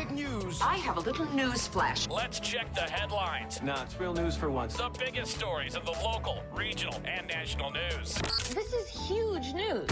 big news. I have a little news flash. Let's check the headlines. Nah, it's real news for once. The biggest stories of the local, regional, and national news. This is huge news.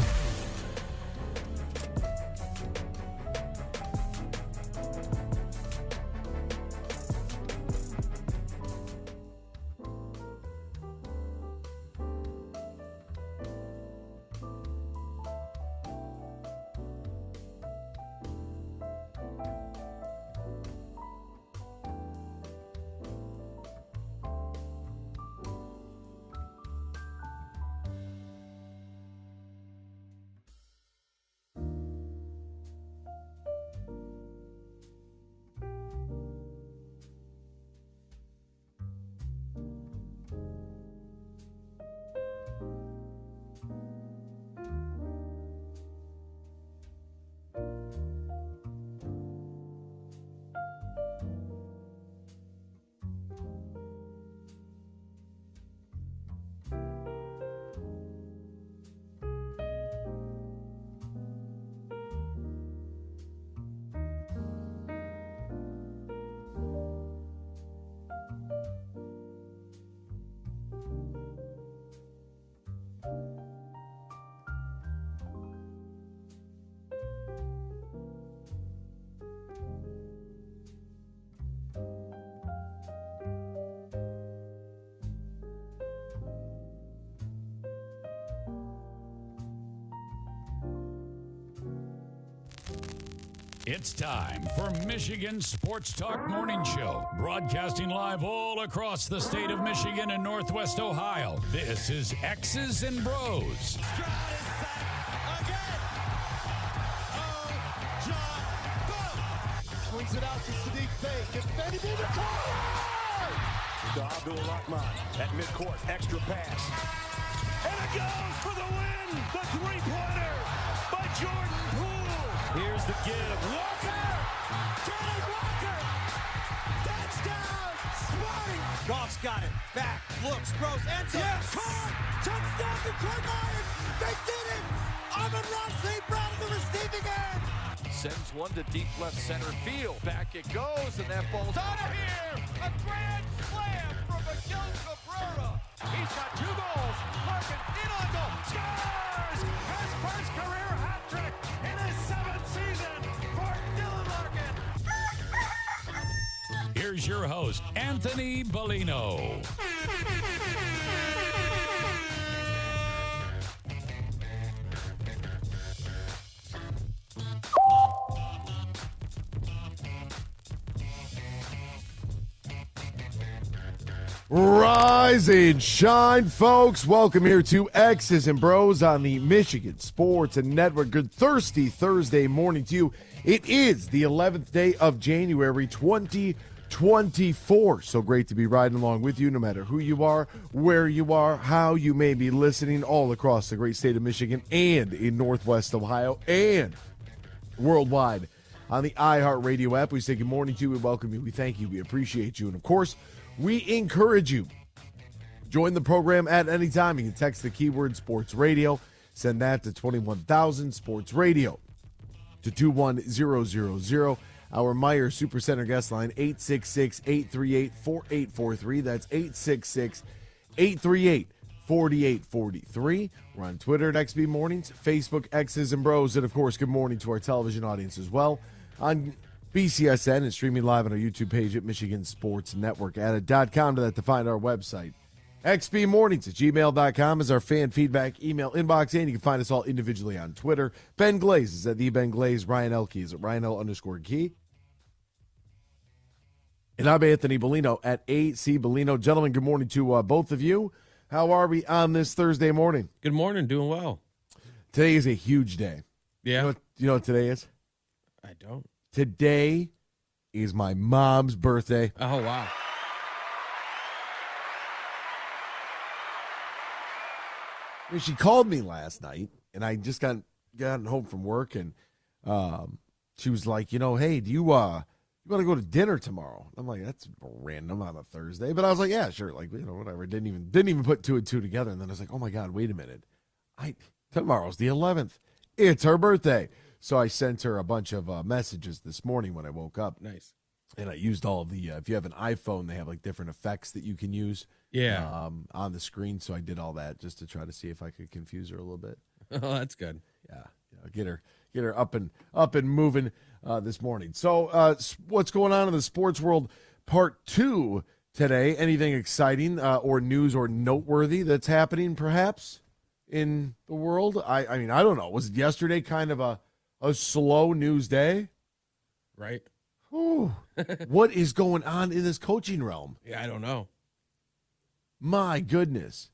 It's time for Michigan Sports Talk Morning Show, broadcasting live all across the state of Michigan and Northwest Ohio. This is X's and Bros. Swings it out to Sadiq Bey. Defended in the corner! To Abdul-Rahman at midcourt. Extra pass. And it goes for the win! The three-pointer by Jordan Poole. Here's the give. Walker! Johnny Walker! Touchdown! Sparty! Goff's got it. Back, looks, throws, ends up. Yes! Caught! Touchdown to Kurt Myers! They did it! Amon-Ra St. Brown in the receiving end! Sends one to deep left center field. Back it goes, and that ball's out of here! A grand slam from Miguel Cabrera. He's got 2 goals. Larkin in on goal. Scores! His first career hat trick in his 7th season for Dylan Larkin. Here's your host, Anthony Bellino. Rise and shine, folks. Welcome here to X's and Bros on the Michigan Sports and Network. Good thirsty Thursday morning to you. It is the 11th day of January 2024. So great to be riding along with you, no matter who you are, where you are, how you may be listening, all across the great state of Michigan and in Northwest Ohio and worldwide on the iHeartRadio app. We say good morning to you. We welcome you. We thank you. We appreciate you. And, of course, we encourage you. Join the program at any time. You can text the keyword sports radio. Send that to 21,000 sports radio to 21000. Our Meyer Supercenter guest line, 866-838-4843. That's 866-838-4843. We're on Twitter at XB Mornings, Facebook, X's and Bros. And, of course, good morning to our television audience as well on BCSN and streaming live on our YouTube page at Michigan Sports Network. Added.com to that to find our website. xbmornings@gmail.com is our fan feedback email inbox, and you can find us all individually on Twitter. Ben Glaze is at the Ben Glaze. Ryan Elke is at RyanL_Key. And I'm Anthony Bellino at AC Bellino. Gentlemen, good morning to both of you. How are we on this Thursday morning? Good morning. Doing well. Today is a huge day. Yeah. You know what today is? I don't. Today is my mom's birthday. Oh, wow. I mean, she called me last night, and I just got home from work, and she was like, hey, do you want to go to dinner tomorrow? I'm like, that's random on a Thursday, but I was like, yeah, sure, like whatever. Didn't even put 2 and 2 together, and then I was like, oh my God, wait a minute, tomorrow's the 11th. It's her birthday. So I sent her a bunch of messages this morning when I woke up. Nice. And I used all of the, if you have an iPhone, they have like different effects that you can use on the screen. So I did all that just to try to see if I could confuse her a little bit. Oh, that's good. Yeah. Get her up and moving this morning. So what's going on in the sports world? Part 2 today. Anything exciting or news or noteworthy that's happening perhaps in the world? I mean, I don't know. Was yesterday kind of a slow news day? Right. Ooh, what is going on in this coaching realm? Yeah, I don't know. My goodness.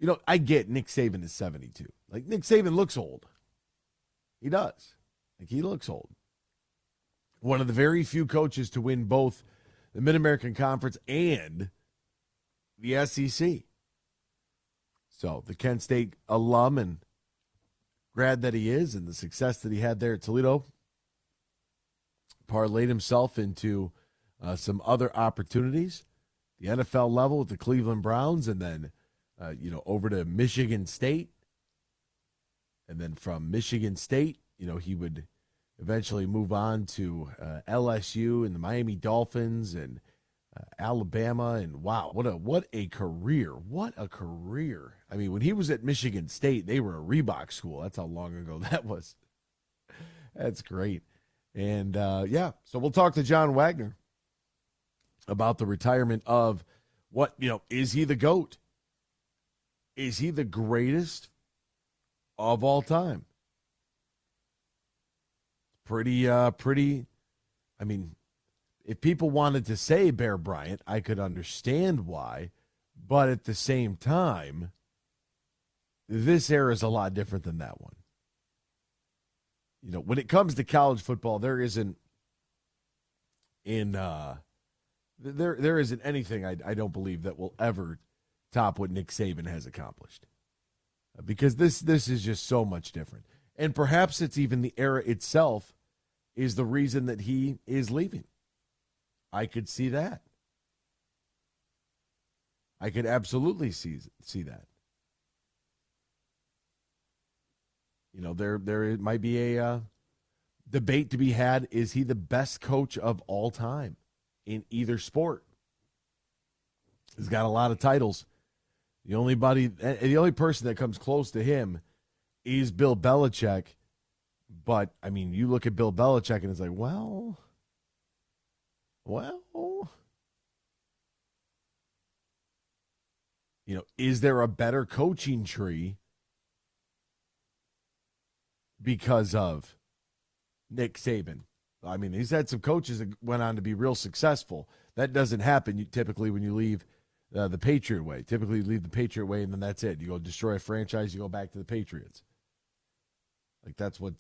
You know, I get Nick Saban is 72. Like, Nick Saban looks old. He does. Like, he looks old. One of the very few coaches to win both the Mid-American Conference and the SEC. So, the Kent State alum and grad that he is and the success that he had there at Toledo parlayed himself into some other opportunities, the NFL level with the Cleveland Browns, and then, over to Michigan State. And then from Michigan State, he would eventually move on to LSU and the Miami Dolphins and Alabama. And wow, what a career. What a career. I mean, when he was at Michigan State, they were a Reebok school. That's how long ago that was. That's great. And, so we'll talk to John Wagner about the retirement of what, is he the GOAT? Is he the greatest of all time? Pretty, I mean, if people wanted to say Bear Bryant, I could understand why. But at the same time, this era is a lot different than that one. When it comes to college football, there isn't there isn't anything I don't believe that will ever top what Nick Saban has accomplished. Because this is just so much different. And perhaps it's even the era itself is the reason that he is leaving. I could see that. I could absolutely see that. There might be a debate to be had. Is he the best coach of all time in either sport? He's got a lot of titles. The only person that comes close to him is Bill Belichick. But, I mean, you look at Bill Belichick and it's like, well, is there a better coaching tree because of Nick Saban? I mean, he's had some coaches that went on to be real successful. That doesn't happen typically when you leave the Patriot way. Typically, you leave the Patriot way, and then that's it. You go destroy a franchise, you go back to the Patriots. Like, that's what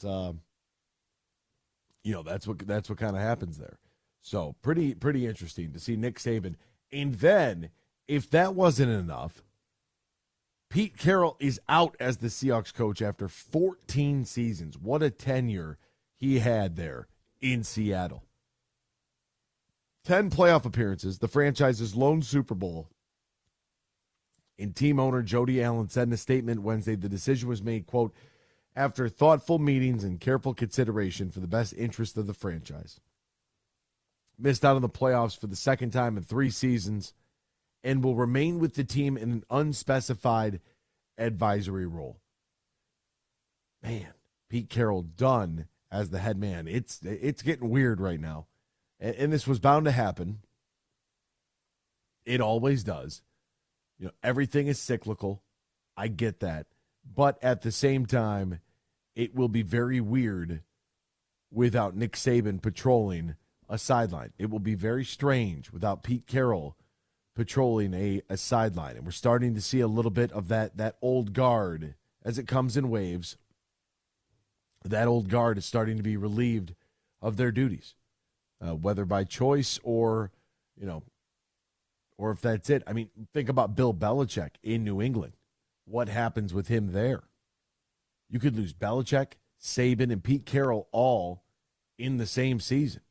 that's what kind of happens there. So pretty interesting to see Nick Saban. And then, if that wasn't enough, Pete Carroll is out as the Seahawks coach after 14 seasons. What a tenure he had there in Seattle. 10 playoff appearances, the franchise's lone Super Bowl. And team owner Jody Allen said in a statement Wednesday the decision was made, quote, after thoughtful meetings and careful consideration for the best interest of the franchise. Missed out on the playoffs for the second time in 3 seasons and will remain with the team in an unspecified advisory role. Man, Pete Carroll done as the head man. It's getting weird right now. And this was bound to happen. It always does. Everything is cyclical. I get that. But at the same time, it will be very weird without Nick Saban patrolling a sideline. It will be very strange without Pete Carroll patrolling a sideline. And we're starting to see a little bit of that old guard as it comes in waves. That old guard is starting to be relieved of their duties, whether by choice or if that's it. I mean, think about Bill Belichick in New England. What happens with him there? You could lose Belichick, Saban, and Pete Carroll all in the same season.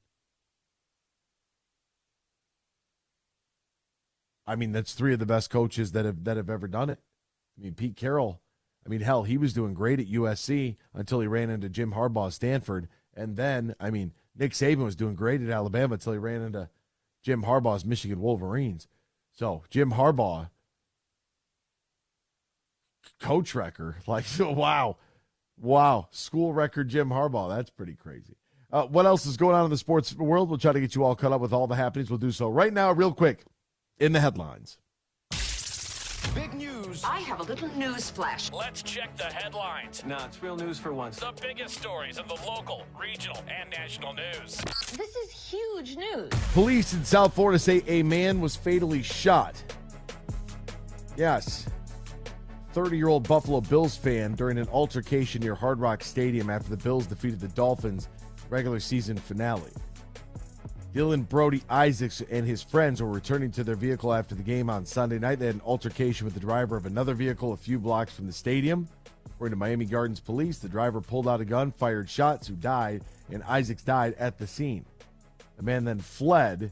I mean, that's 3 of the best coaches that have ever done it. I mean, Pete Carroll, I mean, hell, he was doing great at USC until he ran into Jim Harbaugh at Stanford. And then, I mean, Nick Saban was doing great at Alabama until he ran into Jim Harbaugh's Michigan Wolverines. So, Jim Harbaugh, coach record, like, wow. School record Jim Harbaugh. That's pretty crazy. What else is going on in the sports world? We'll try to get you all caught up with all the happenings. We'll do so right now, real quick, in the headlines. Big news. I have a little news flash. Let's check the headlines. Nah, it's real news for once. The biggest stories in the local, regional, and national news. This is huge news. Police in South Florida say a man was fatally shot. Yes. 30-year-old Buffalo Bills fan during an altercation near Hard Rock Stadium after the Bills defeated the Dolphins regular season finale. Dylan Brody Isaacs and his friends were returning to their vehicle after the game on Sunday night. They had an altercation with the driver of another vehicle a few blocks from the stadium. According to Miami Gardens police, the driver pulled out a gun, fired shots, who died, and Isaacs died at the scene. The man then fled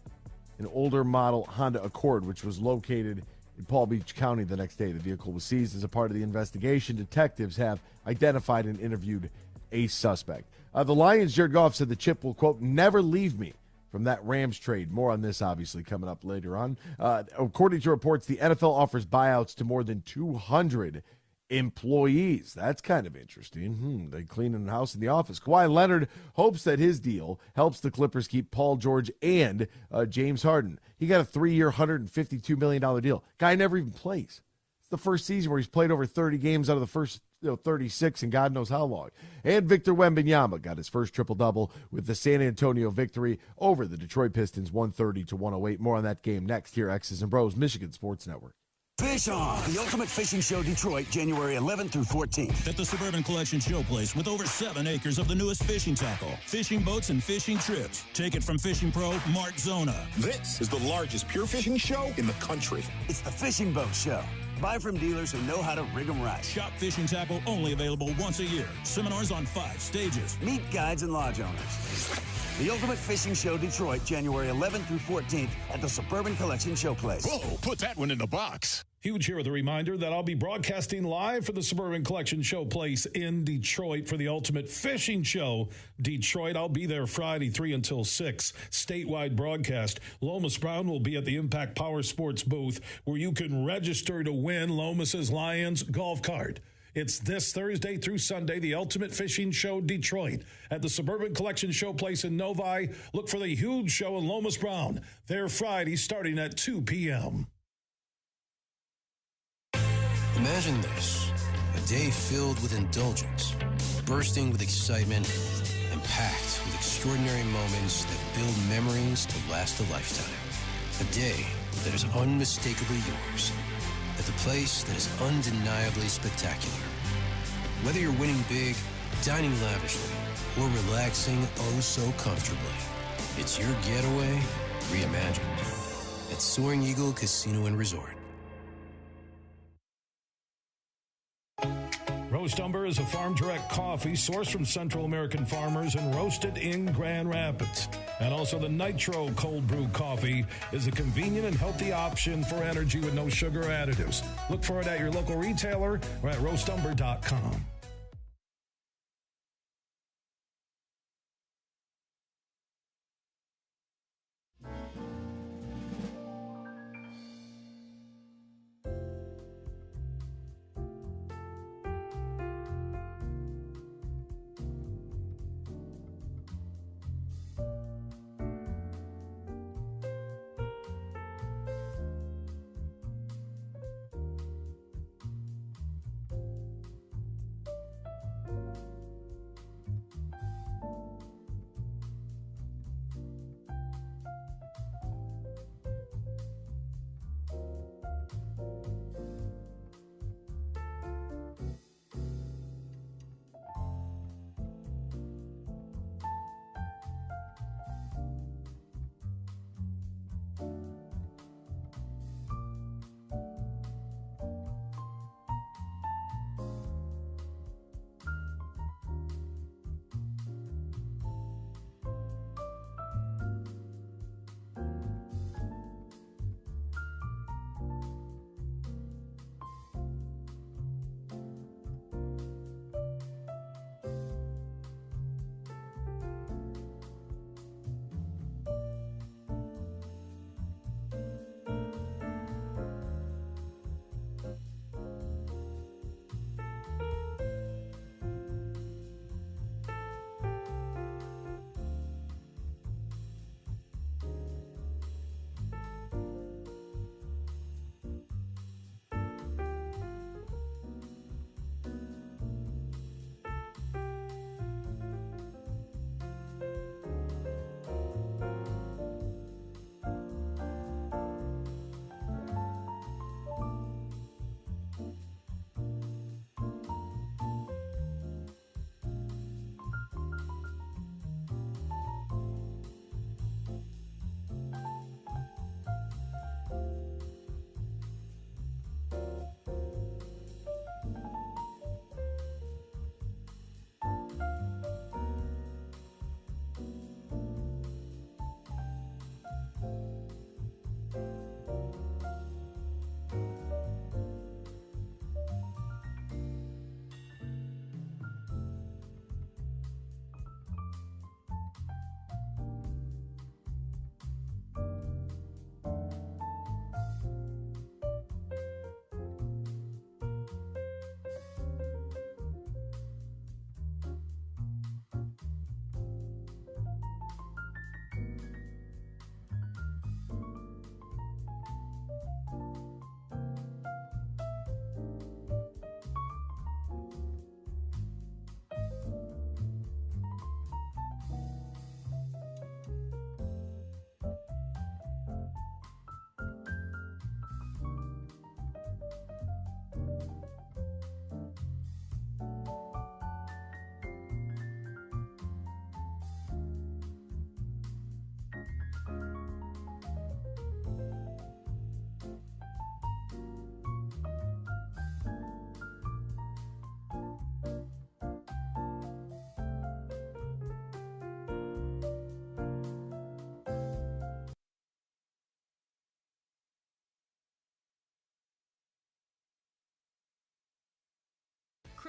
an older model Honda Accord, which was located in Palm Beach County the next day. The vehicle was seized as a part of the investigation. Detectives have identified and interviewed a suspect. The Lions' Jared Goff said the chip will, quote, never leave me from that Rams trade. More on this, obviously, coming up later on. According to reports, the NFL offers buyouts to more than 200 employees. That's kind of interesting. They clean in the house in the office. Kawhi Leonard hopes that his deal helps the Clippers keep Paul George and James Harden. He got a 3-year, $152 million deal. Guy never even plays. It's the first season where he's played over 30 games out of the first 36 and God knows how long. And Victor Wembanyama got his first triple-double with the San Antonio victory over the Detroit Pistons 130-108. More on that game next here, X's and Bros, Michigan Sports Network. Fish On, the Ultimate Fishing Show Detroit, January 11th through 14th. At the Suburban Collection Showplace with over 7 acres of the newest fishing tackle, fishing boats, and fishing trips. Take it from fishing pro Mark Zona. This is the largest pure fishing show in the country. It's the Fishing Boat Show. Buy from dealers who know how to rig them right. Shop fishing tackle only available once a year. Seminars on 5 stages. Meet guides and lodge owners. The Ultimate Fishing Show Detroit, January 11th through 14th at the Suburban Collection Showplace. Whoa, put that one in the box. Huge here with a reminder that I'll be broadcasting live for the Suburban Collection Showplace in Detroit for the Ultimate Fishing Show Detroit. I'll be there Friday, 3 until 6, statewide broadcast. Lomas Brown will be at the Impact Power Sports booth where you can register to win Lomas's Lions golf cart. It's this Thursday through Sunday, the Ultimate Fishing Show Detroit at the Suburban Collection Showplace in Novi. Look for the huge show in Lomas Brown there Friday starting at 2 p.m. Imagine this, a day filled with indulgence, bursting with excitement, and packed with extraordinary moments that build memories to last a lifetime. A day that is unmistakably yours, at the place that is undeniably spectacular. Whether you're winning big, dining lavishly, or relaxing oh so comfortably, it's your getaway reimagined at Soaring Eagle Casino and Resort. Roast Umber is a farm-direct coffee sourced from Central American farmers and roasted in Grand Rapids. And also the Nitro Cold Brew Coffee is a convenient and healthy option for energy with no sugar or additives. Look for it at your local retailer or at roastumber.com.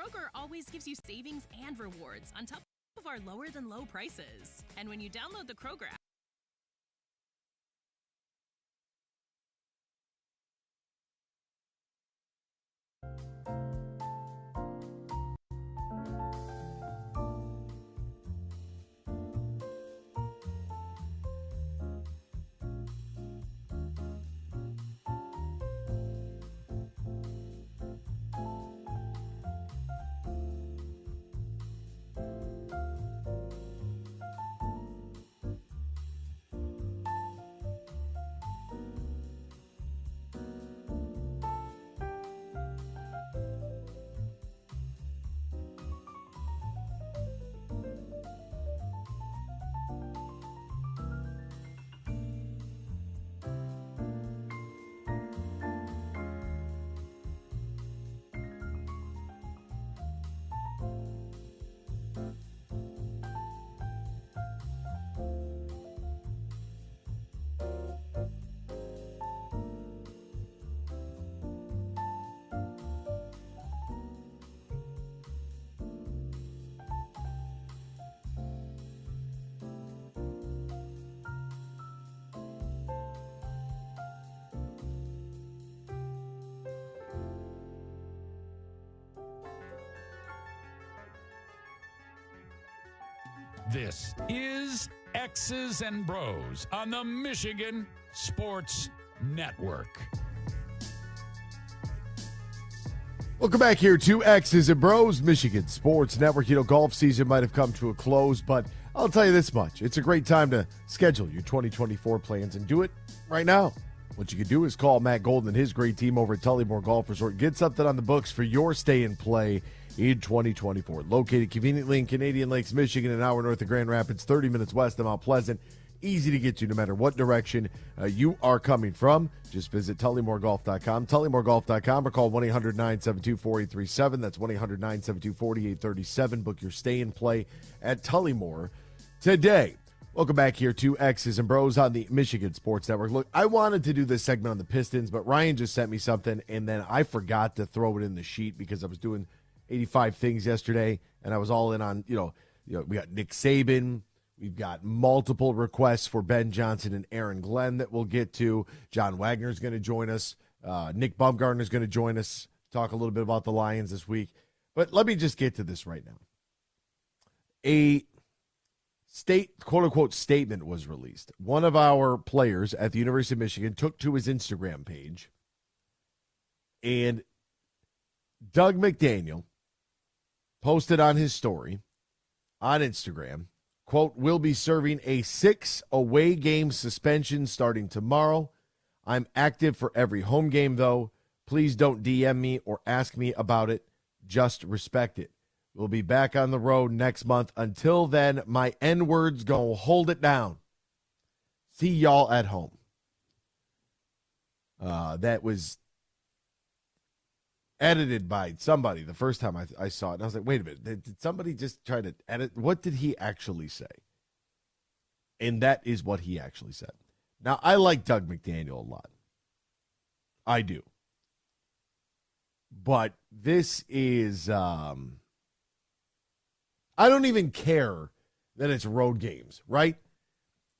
Kroger always gives you savings and rewards on top of our lower than low prices. And when you download the Kroger app, This is X's and Bros on the Michigan Sports Network. Welcome back here to X's and Bros, Michigan Sports Network. You know, golf season might have come to a close, but I'll tell you this much. It's a great time to schedule your 2024 plans and do it right now. What you can do is call Matt Golden and his great team over at Tullymore Golf Resort. Get something on the books for your stay and play in 2024. Located conveniently in Canadian Lakes, Michigan, an hour north of Grand Rapids, 30 minutes west of Mount Pleasant. Easy to get to no matter what direction you are coming from. Just visit TullymoreGolf.com, TullymoreGolf.com, or call 1-800-972-4837. That's 1-800-972-4837. Book your stay and play at Tullymore today. Welcome back here to X's and Bros on the Michigan Sports Network. Look, I wanted to do this segment on the Pistons, but Ryan just sent me something, and then I forgot to throw it in the sheet because I was doing 85 things yesterday, and I was all in on, we got Nick Saban. We've got multiple requests for Ben Johnson and Aaron Glenn that we'll get to. John Wagner is going to join us. Nick Baumgardner is going to join us, talk a little bit about the Lions this week. But let me just get to this right now. A quote-unquote statement was released. One of our players at the University of Michigan took to his Instagram page, and Doug McDaniel posted on his story on Instagram, quote, "We'll be serving a 6 away game suspension starting tomorrow. I'm active for every home game, though. Please don't DM me or ask me about it. Just respect it. We'll be back on the road next month. Until then, my N-words go hold it down. See y'all at home." That was edited by somebody the first time I saw it. And I was like, wait a minute. Did somebody just try to edit? What did he actually say? And that is what he actually said. Now, I like Doug McDaniel a lot. I do. But this is, I don't even care that it's road games, right?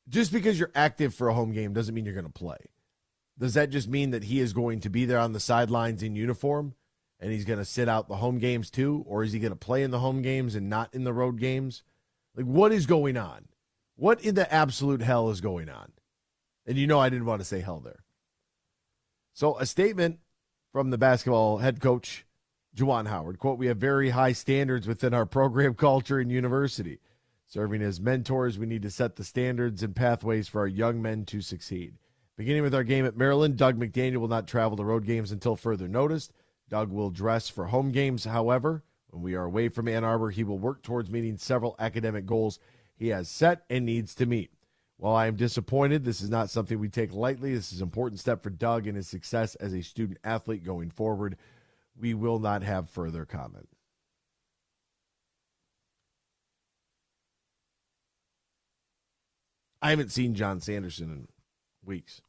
Just because you're active for a home game doesn't mean you're going to play. Does that just mean that he is going to be there on the sidelines in uniform and he's going to sit out the home games too? Or is he going to play in the home games and not in the road games? Like, what is going on? What in the absolute hell is going on? And you know I didn't want to say hell there. So a statement from the basketball head coach, Juwan Howard, quote, "We have very high standards within our program culture and university. Serving as mentors, we need to set the standards and pathways for our young men to succeed. Beginning with our game at Maryland, Doug McDaniel will not travel to road games until further notice. Doug will dress for home games. However, when we are away from Ann Arbor, he will work towards meeting several academic goals he has set and needs to meet. While I am disappointed, this is not something we take lightly. This is an important step for Doug and his success as a student athlete going forward. We will not have further comment." I haven't seen John Sanderson in weeks.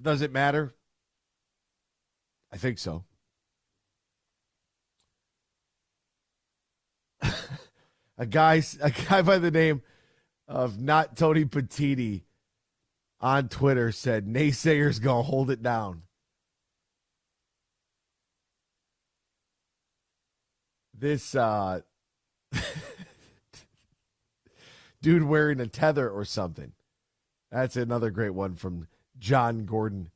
Does it matter? I think so. A guy by the name of Not Tony Petiti on Twitter said, naysayers gonna hold it down. This dude wearing a tether or something. That's another great one from John Gordon.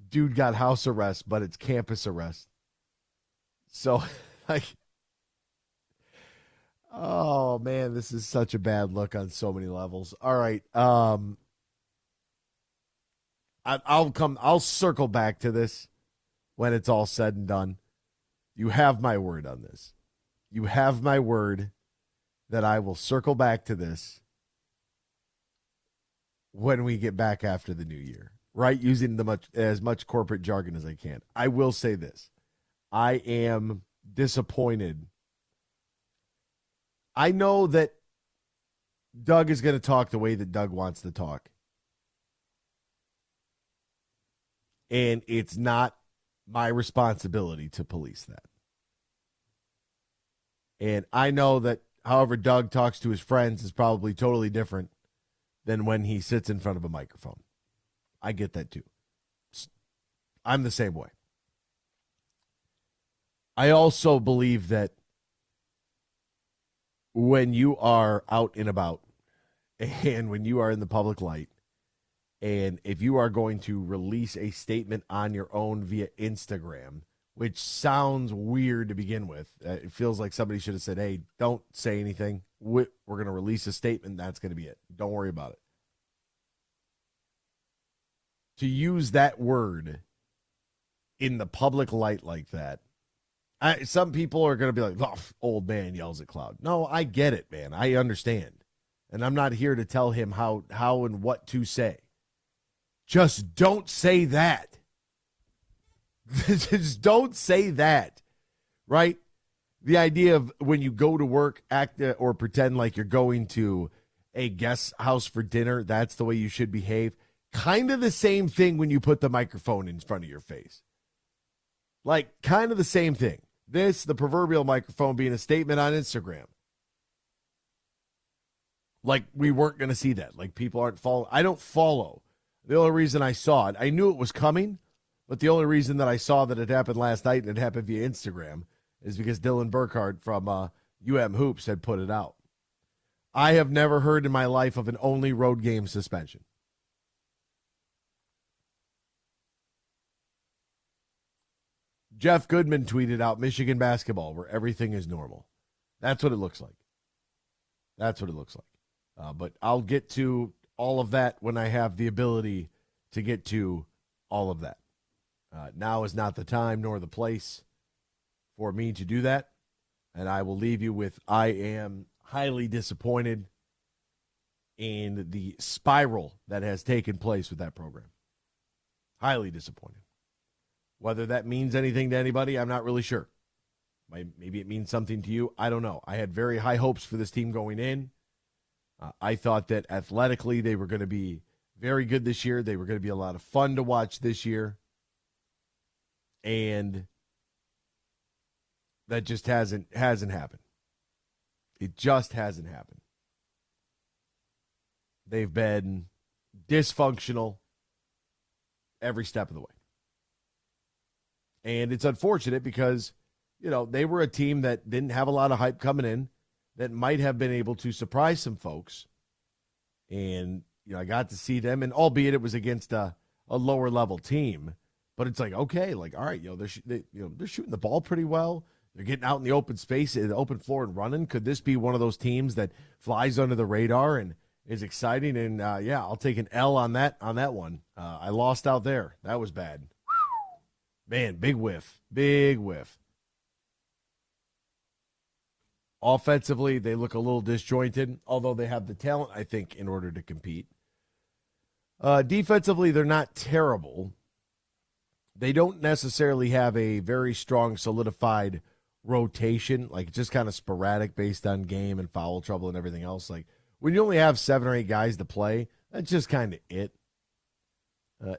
Dude got house arrest, but it's campus arrest. So, like, oh man, this is such a bad look on so many levels. All right, I'll circle back to this when it's all said and done. You have my word on this. You have my word that I will circle back to this when we get back after the new year, right? Using as much corporate jargon as I can. I will say this. I am disappointed. I know that Doug is going to talk the way that Doug wants to talk. And it's not my responsibility to police that. And I know that however Doug talks to his friends is probably totally different than when he sits in front of a microphone. I get that too. I'm the same way. I also believe that when you are out and about and when you are in the public light, and if you are going to release a statement on your own via Instagram, which sounds weird to begin with, it feels like somebody should have said, hey, don't say anything. We're going to release a statement. That's going to be it. Don't worry about it. To use that word in the public light like that, some people are going to be like, oh, old man yells at cloud. No, I get it, man. I understand. And I'm not here to tell him how and what to say. Just don't say that. Just don't say that, right? The idea of when you go to work, act or pretend like you're going to a guest house for dinner, that's the way you should behave. Kind of the same thing when you put the microphone in front of your face. Like, kind of the same thing. The proverbial microphone being a statement on Instagram. Like, we weren't going to see that. Like, people aren't following. I don't follow. The only reason I saw it, I knew it was coming, but the only reason that I saw that it happened last night and it happened via Instagram is because Dylan Burkhardt from Hoops had put it out. I have never heard in my life of an only road game suspension. Jeff Goodman tweeted out Michigan basketball where everything is normal. That's what it looks like. That's what it looks like. But I'll get to all of that when I have the ability to get to all of that. Now is not the time nor the place for me to do that. And I will leave you with I am highly disappointed in the spiral that has taken place with that program. Highly disappointed. Whether that means anything to anybody, I'm not really sure. Maybe it means something to you. I don't know. I had very high hopes for this team going in. I thought that athletically they were going to be very good this year. They were going to be a lot of fun to watch this year. And that just hasn't happened. It just hasn't happened. They've been dysfunctional every step of the way. And it's unfortunate because, they were a team that didn't have a lot of hype coming in, that might have been able to surprise some folks. And, I got to see them, and albeit it was against a lower level team, but it's like, okay, like, all right, they're shooting the ball pretty well. They're getting out in the open space, in the open floor and running. Could this be one of those teams that flies under the radar and is exciting? And I'll take an L on that one. I lost out there. That was bad. Man, big whiff. Big whiff. Offensively, they look a little disjointed, although they have the talent, I think, in order to compete. Defensively, they're not terrible. They don't necessarily have a very strong, solidified rotation, like just kind of sporadic based on game and foul trouble and everything else. Like when you only have 7 or 8 guys to play, that's just kind of it.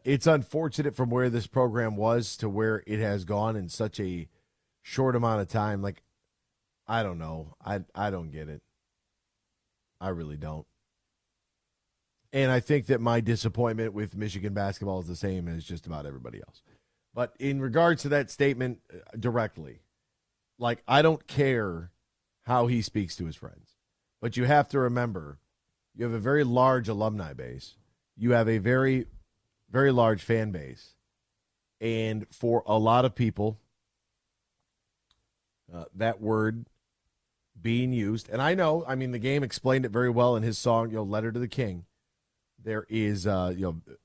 It's unfortunate from where this program was to where it has gone in such a short amount of time. Like, I don't know. I don't get it. I really don't. And I think that my disappointment with Michigan basketball is the same as just about everybody else. But in regards to that statement directly, like, I don't care how he speaks to his friends. But you have to remember, you have a very large alumni base. You have a very, very large fan base. And for a lot of people, that word being used, and I know, I mean, the Game explained it very well in his song, Letter to the King. There is,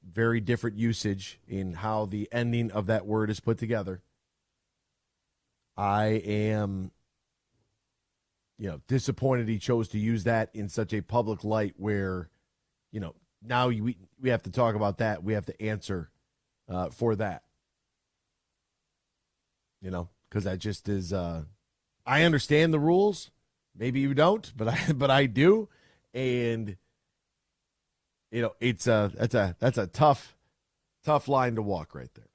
very different usage in how the ending of that word is put together. I am, disappointed he chose to use that in such a public light where, now we have to talk about that. We have to answer for that. Because that just is, I understand the rules. Maybe you don't, but I do. And that's a tough line to walk right there.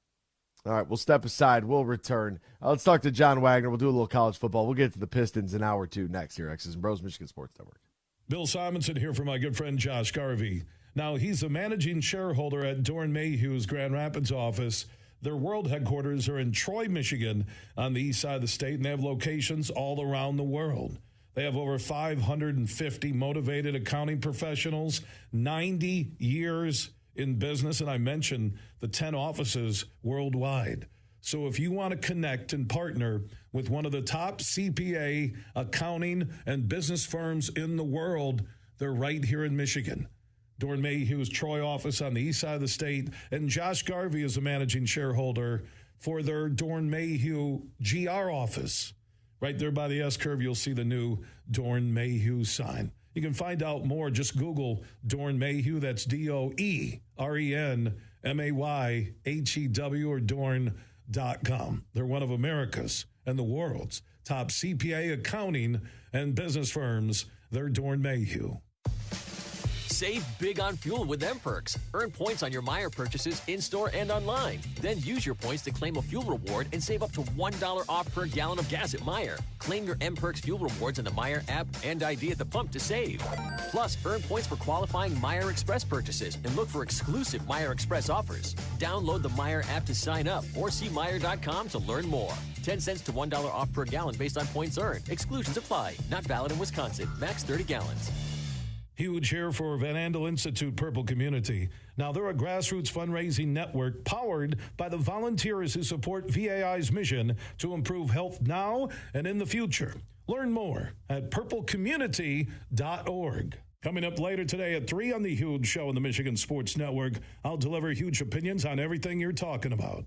All right, we'll step aside. We'll return. Let's talk to John Wagner. We'll do a little college football. We'll get to the Pistons in hour 2 next here. X's and Bros, Michigan Sports Network. Bill Simonson here for my good friend Josh Garvey. Now, he's a managing shareholder at Dorn Mayhew's Grand Rapids office. Their world headquarters are in Troy, Michigan, on the east side of the state, and they have locations all around the world. They have over 550 motivated accounting professionals, 90 years in business, and I mentioned the 10 offices worldwide. So if you want to connect and partner with one of the top CPA, accounting, and business firms in the world, they're right here in Michigan. Dorn Mayhew's Troy office on the east side of the state, and Josh Garvey is a managing shareholder for their Dorn Mayhew GR office. Right there by the S-curve, you'll see the new Dorn Mayhew sign. You can find out more. Just Google Dorn Mayhew. That's DOERENMAYHEW or Dorn.com. They're one of America's and the world's top CPA, accounting, and business firms. They're Dorn Mayhew. Save big on fuel with M-Perks. Earn points on your Meijer purchases in-store and online. Then use your points to claim a fuel reward and save up to $1 off per gallon of gas at Meijer. Claim your M-Perks fuel rewards in the Meijer app and ID at the pump to save. Plus, earn points for qualifying Meijer Express purchases and look for exclusive Meijer Express offers. Download the Meijer app to sign up or see Meijer.com to learn more. 10 cents to $1 off per gallon based on points earned. Exclusions apply. Not valid in Wisconsin. Max 30 gallons. Huge here for Van Andel Institute Purple Community. Now, they're a grassroots fundraising network powered by the volunteers who support VAI's mission to improve health now and in the future. Learn more at purplecommunity.org. Coming up later today at 3 on the Huge Show on the Michigan Sports Network, I'll deliver huge opinions on everything you're talking about.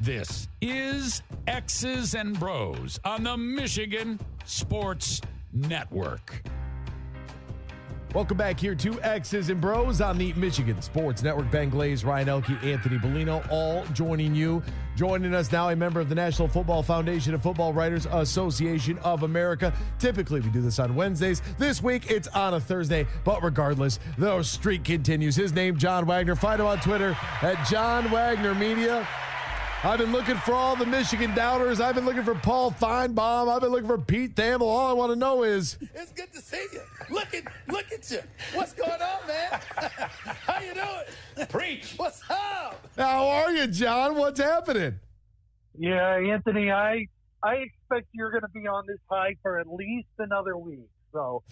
This is X's and Bros on the Michigan Sports Network. Welcome back here to X's and Bros on the Michigan Sports Network. Ben Glaze, Ryan Elke, Anthony Bellino, all joining you. Joining us now, a member of the National Football Foundation and Football Writers Association of America. Typically, we do this on Wednesdays. This week, it's on a Thursday. But regardless, the streak continues. His name, John Wagner. Find him on Twitter at John Wagner Media. I've been looking for all the Michigan doubters. I've been looking for Paul Feinbaum. I've been looking for Pete Thamel. All I want to know is... It's good to see you. Look at you. What's going on, man? How you doing? Preach. What's up? How are you, John? What's happening? Yeah, Anthony, I expect you're going to be on this high for at least another week. So,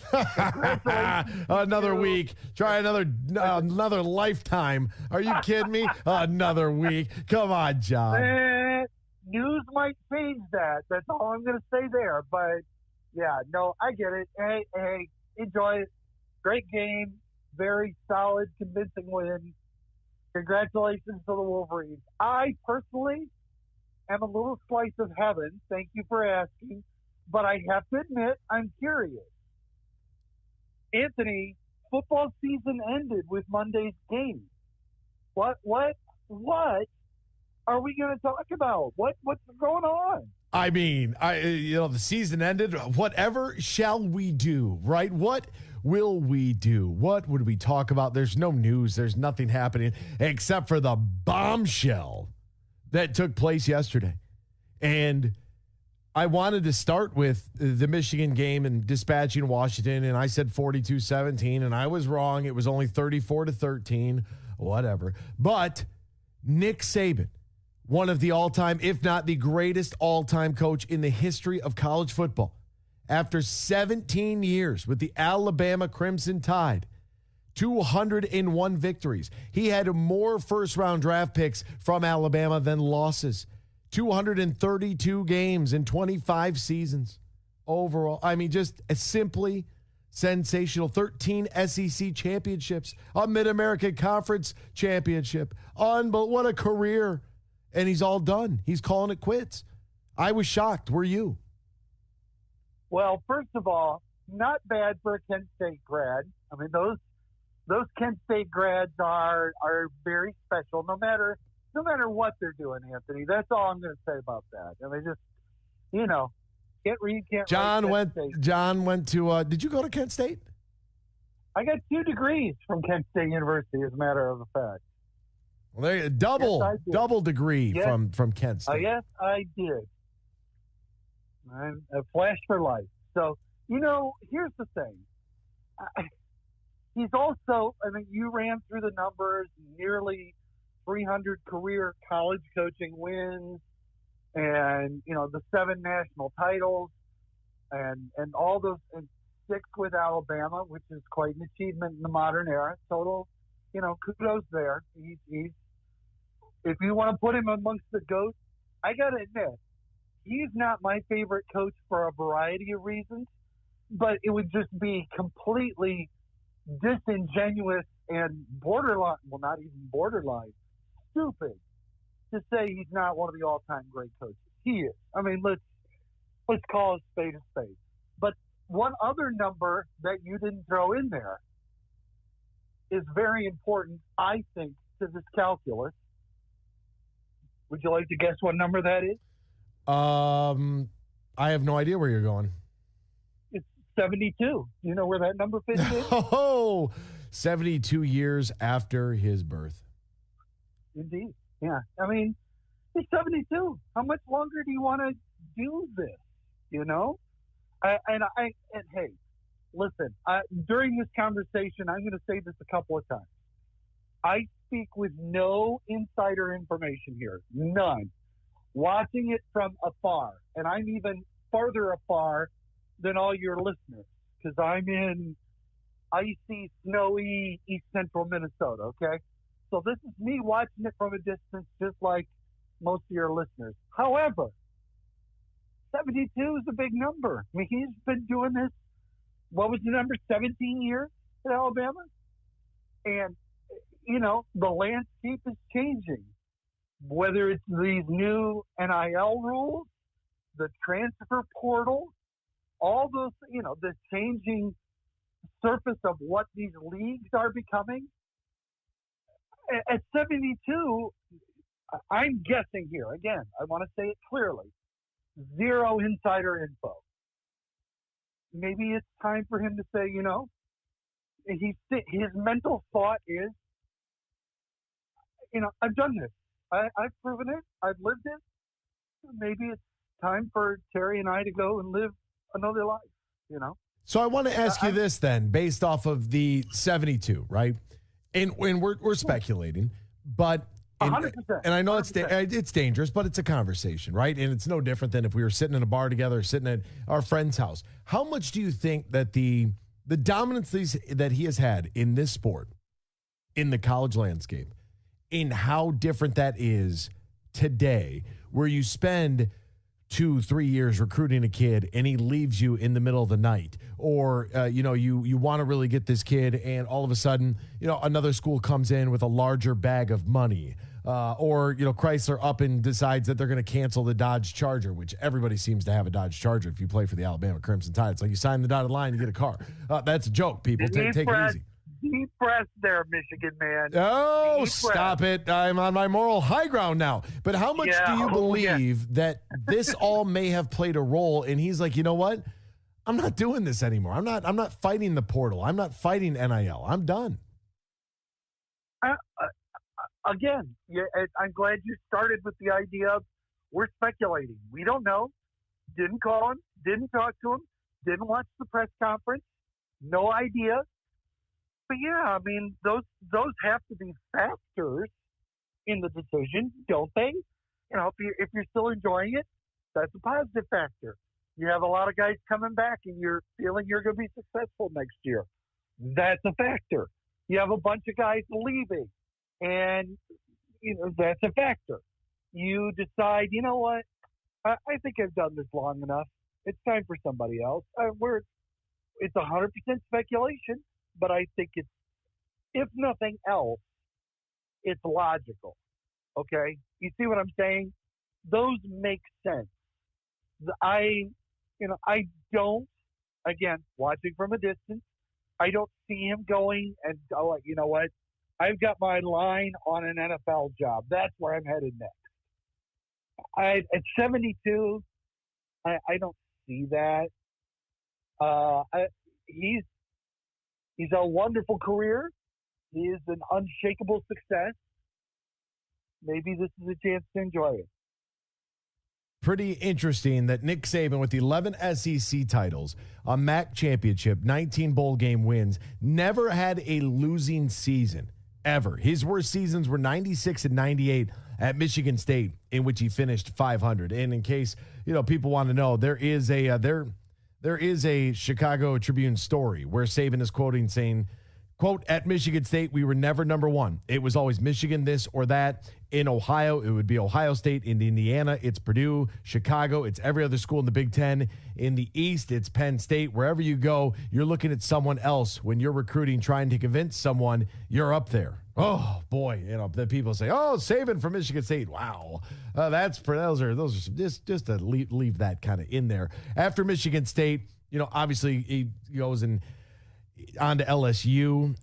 another week. Try another lifetime. Are you kidding me? Another week. Come on, John. News might change that. That's all I'm going to say there. But, yeah, no, I get it. Hey, enjoy it. Great game. Very solid, convincing win. Congratulations to the Wolverines. I personally am a little slice of heaven. Thank you for asking. But I have to admit, I'm curious. Anthony, football season ended with Monday's game. What are we going to talk about? What's going on? I mean, the season ended. Whatever shall we do, right? What will we do? What would we talk about? There's no news. There's nothing happening except for the bombshell that took place yesterday. And I wanted to start with the Michigan game and dispatching Washington, and I said 42-17, and I was wrong. It was only 34-13, whatever. But Nick Saban, one of the all-time, if not the greatest all-time coach in the history of college football, after 17 years with the Alabama Crimson Tide, 201 victories. He had more first-round draft picks from Alabama than losses. 232 games in 25 seasons overall. I mean, just simply sensational. 13 SEC championships, a Mid-American Conference championship. What a career. And he's all done. He's calling it quits. I was shocked. Were you? Well, first of all, not bad for a Kent State grad. I mean, those Kent State grads are very special, no matter what they're doing, Anthony. That's all I'm going to say about that. I mean, just, can't read, can't write. John went to, did you go to Kent State? I got 2 degrees from Kent State University, as a matter of fact. Well, there double degree from Kent State. Yes, I did. I'm a flash for life. So, here's the thing. He's also, you ran through the numbers, nearly 300 career college coaching wins, and the 7 national titles, and all those, and 6 with Alabama, which is quite an achievement in the modern era. Total, kudos there. He's if you want to put him amongst the GOATs, I got to admit, he's not my favorite coach for a variety of reasons, but it would just be completely disingenuous and borderline, well, not even borderline, stupid to say he's not one of the all-time great coaches. He is. I mean, let's call a spade a spade. But one other number that you didn't throw in there is very important, I think, to this calculus. Would you like to guess what number that is? I have no idea where you're going. It's 72. You know where that number fits in? 72 years after his birth. Indeed. Yeah. I mean, he's 72. How much longer do you want to do this? And hey, listen, during this conversation, I'm going to say this a couple of times. I speak with no insider information here. None. Watching it from afar. And I'm even farther afar than all your listeners because I'm in icy, snowy East Central Minnesota, okay? So this is me watching it from a distance just like most of your listeners. However, 72 is a big number. I mean, he's been doing this, what was the number, 17 years at Alabama? And, the landscape is changing. whether it's these new NIL rules, the transfer portal, all those, the changing surface of what these leagues are becoming. At 72, I'm guessing here. Again, I want to say it clearly. Zero insider info. Maybe it's time for him to say, his mental thought is, I've done this. I've proven it. I've lived it. Maybe it's time for Terry and I to go and live another life, So I want to ask you this then, based off of the 72, right? And we're speculating, but 100%. And I know it's dangerous, but it's a conversation, right? And it's no different than if we were sitting in a bar together, sitting at our friend's house. How much do you think that the dominance that he has had in this sport, in the college landscape, in how different that is today, where you spend 2-3 years recruiting a kid and he leaves you in the middle of the night, or you want to really get this kid and all of a sudden another school comes in with a larger bag of money, or Chrysler up and decides that they're going to cancel the Dodge Charger, which everybody seems to have a Dodge Charger if you play for the Alabama Crimson Tide. It's like you sign the dotted line, you get a car. That's a joke, people. Take it easy. Deep breath there, Michigan man. Oh, Deep stop breath. it. I'm on my moral high ground now. But how much do you believe that this all may have played a role? And he's like, you know what? I'm not doing this anymore. I'm not fighting the portal. I'm not fighting NIL. I'm done. Again, I'm glad you started with the idea of we're speculating. We don't know. Didn't call him. Didn't talk to him. Didn't watch the press conference. No idea. But yeah, I mean, those have to be factors in the decision, don't they? If you're still enjoying it, that's a positive factor. You have a lot of guys coming back, and you're feeling you're going to be successful next year. That's a factor. You have a bunch of guys leaving, and that's a factor. You decide, you know what? I think I've done this long enough. It's time for somebody else. It's 100% speculation. But I think it's, if nothing else, it's logical. Okay? You see what I'm saying? Those make sense. I don't, again, watching from a distance, I don't see him going and, you know what? I've got my line on an NFL job. That's where I'm headed next. At 72, I don't see that. He's a wonderful career. He is an unshakable success. Maybe this is a chance to enjoy it. Pretty interesting that Nick Saban, with 11 SEC titles, a MAC championship, 19 bowl game wins, never had a losing season, ever. His worst seasons were 96 and 98 at Michigan State, in which he finished 500. And in case people want to know, there is a Chicago Tribune story where Saban is quoting saying, quote, at Michigan State, we were never number one. It was always Michigan this or that. In Ohio, it would be Ohio State. In Indiana, it's Purdue. Chicago, it's every other school in the Big Ten. In the East, it's Penn State. Wherever you go, you're looking at someone else when you're recruiting, trying to convince someone you're up there. Oh boy, the people say, "Oh, Saban from Michigan State." Wow, those are just to leave that kind of in there. After Michigan State, obviously he goes and on to LSU.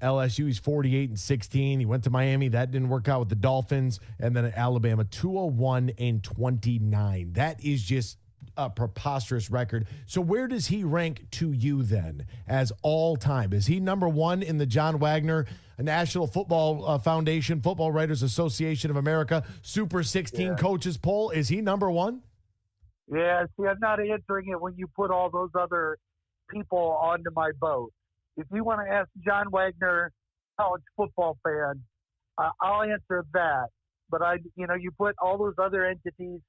He's 48-16. He went to Miami. That didn't work out with the Dolphins, and then at Alabama, 201-29. That is just a preposterous record. So where does he rank to you then as all time? Is he number one in the John Wagner National Football Foundation, Football Writers Association of America, Super 16 coaches poll? Is he number one? Yeah, see, I'm not answering it when you put all those other people onto my boat. If you want to ask John Wagner, college football fan, I'll answer that. But you put all those other entities,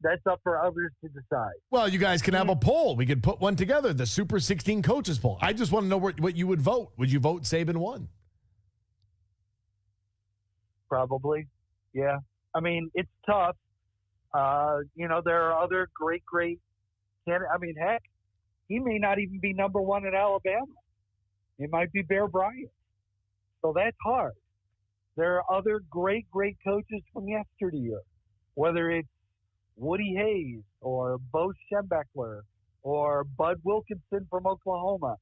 that's up for others to decide. Well, you guys can have a poll. We could put one together, the Super 16 coaches poll. I just want to know what you would vote. Would you vote Saban 1? Probably, yeah. I mean, it's tough. There are other great candidates. I mean, heck, he may not even be number one in Alabama. It might be Br0's. So that's hard. There are other great coaches from yesteryear. whether it's Woody Hayes or Bo Schembechler or Bud Wilkinson from Oklahoma.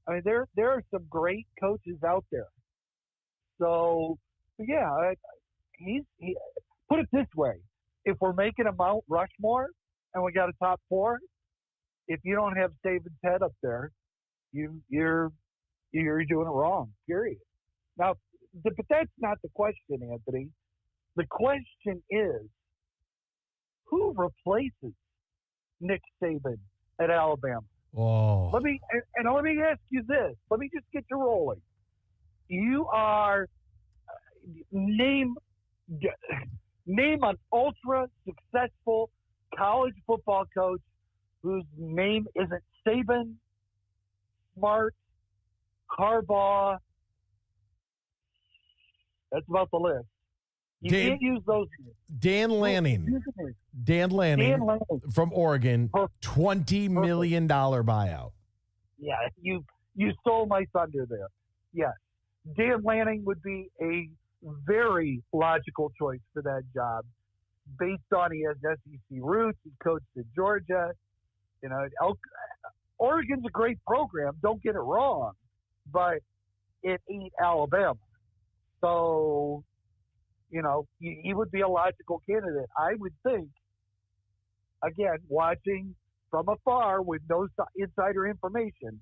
I mean, there are some great coaches out there. So, yeah, he put it this way. If we're making a Mount Rushmore and we got a top 4, if you don't have Saban's head up there, you're doing it wrong, period. Now, but that's not the question, Anthony. The question is, who replaces Nick Saban at Alabama? Oh. Let me ask you this. Let me just get you rolling. You are name an ultra successful college football coach whose name isn't Saban, Smart, Harbaugh. That's about the list. You can't use those. Dan Lanning from Oregon, $20 million buyout. Yeah, you stole my thunder there. Yes. Dan Lanning would be a very logical choice for that job based on he has SEC roots. He coached at Georgia. You know, Oregon's a great program. Don't get it wrong, but it ain't Alabama. So, you know, he would be a logical candidate. I would think, again, watching from afar with no insider information,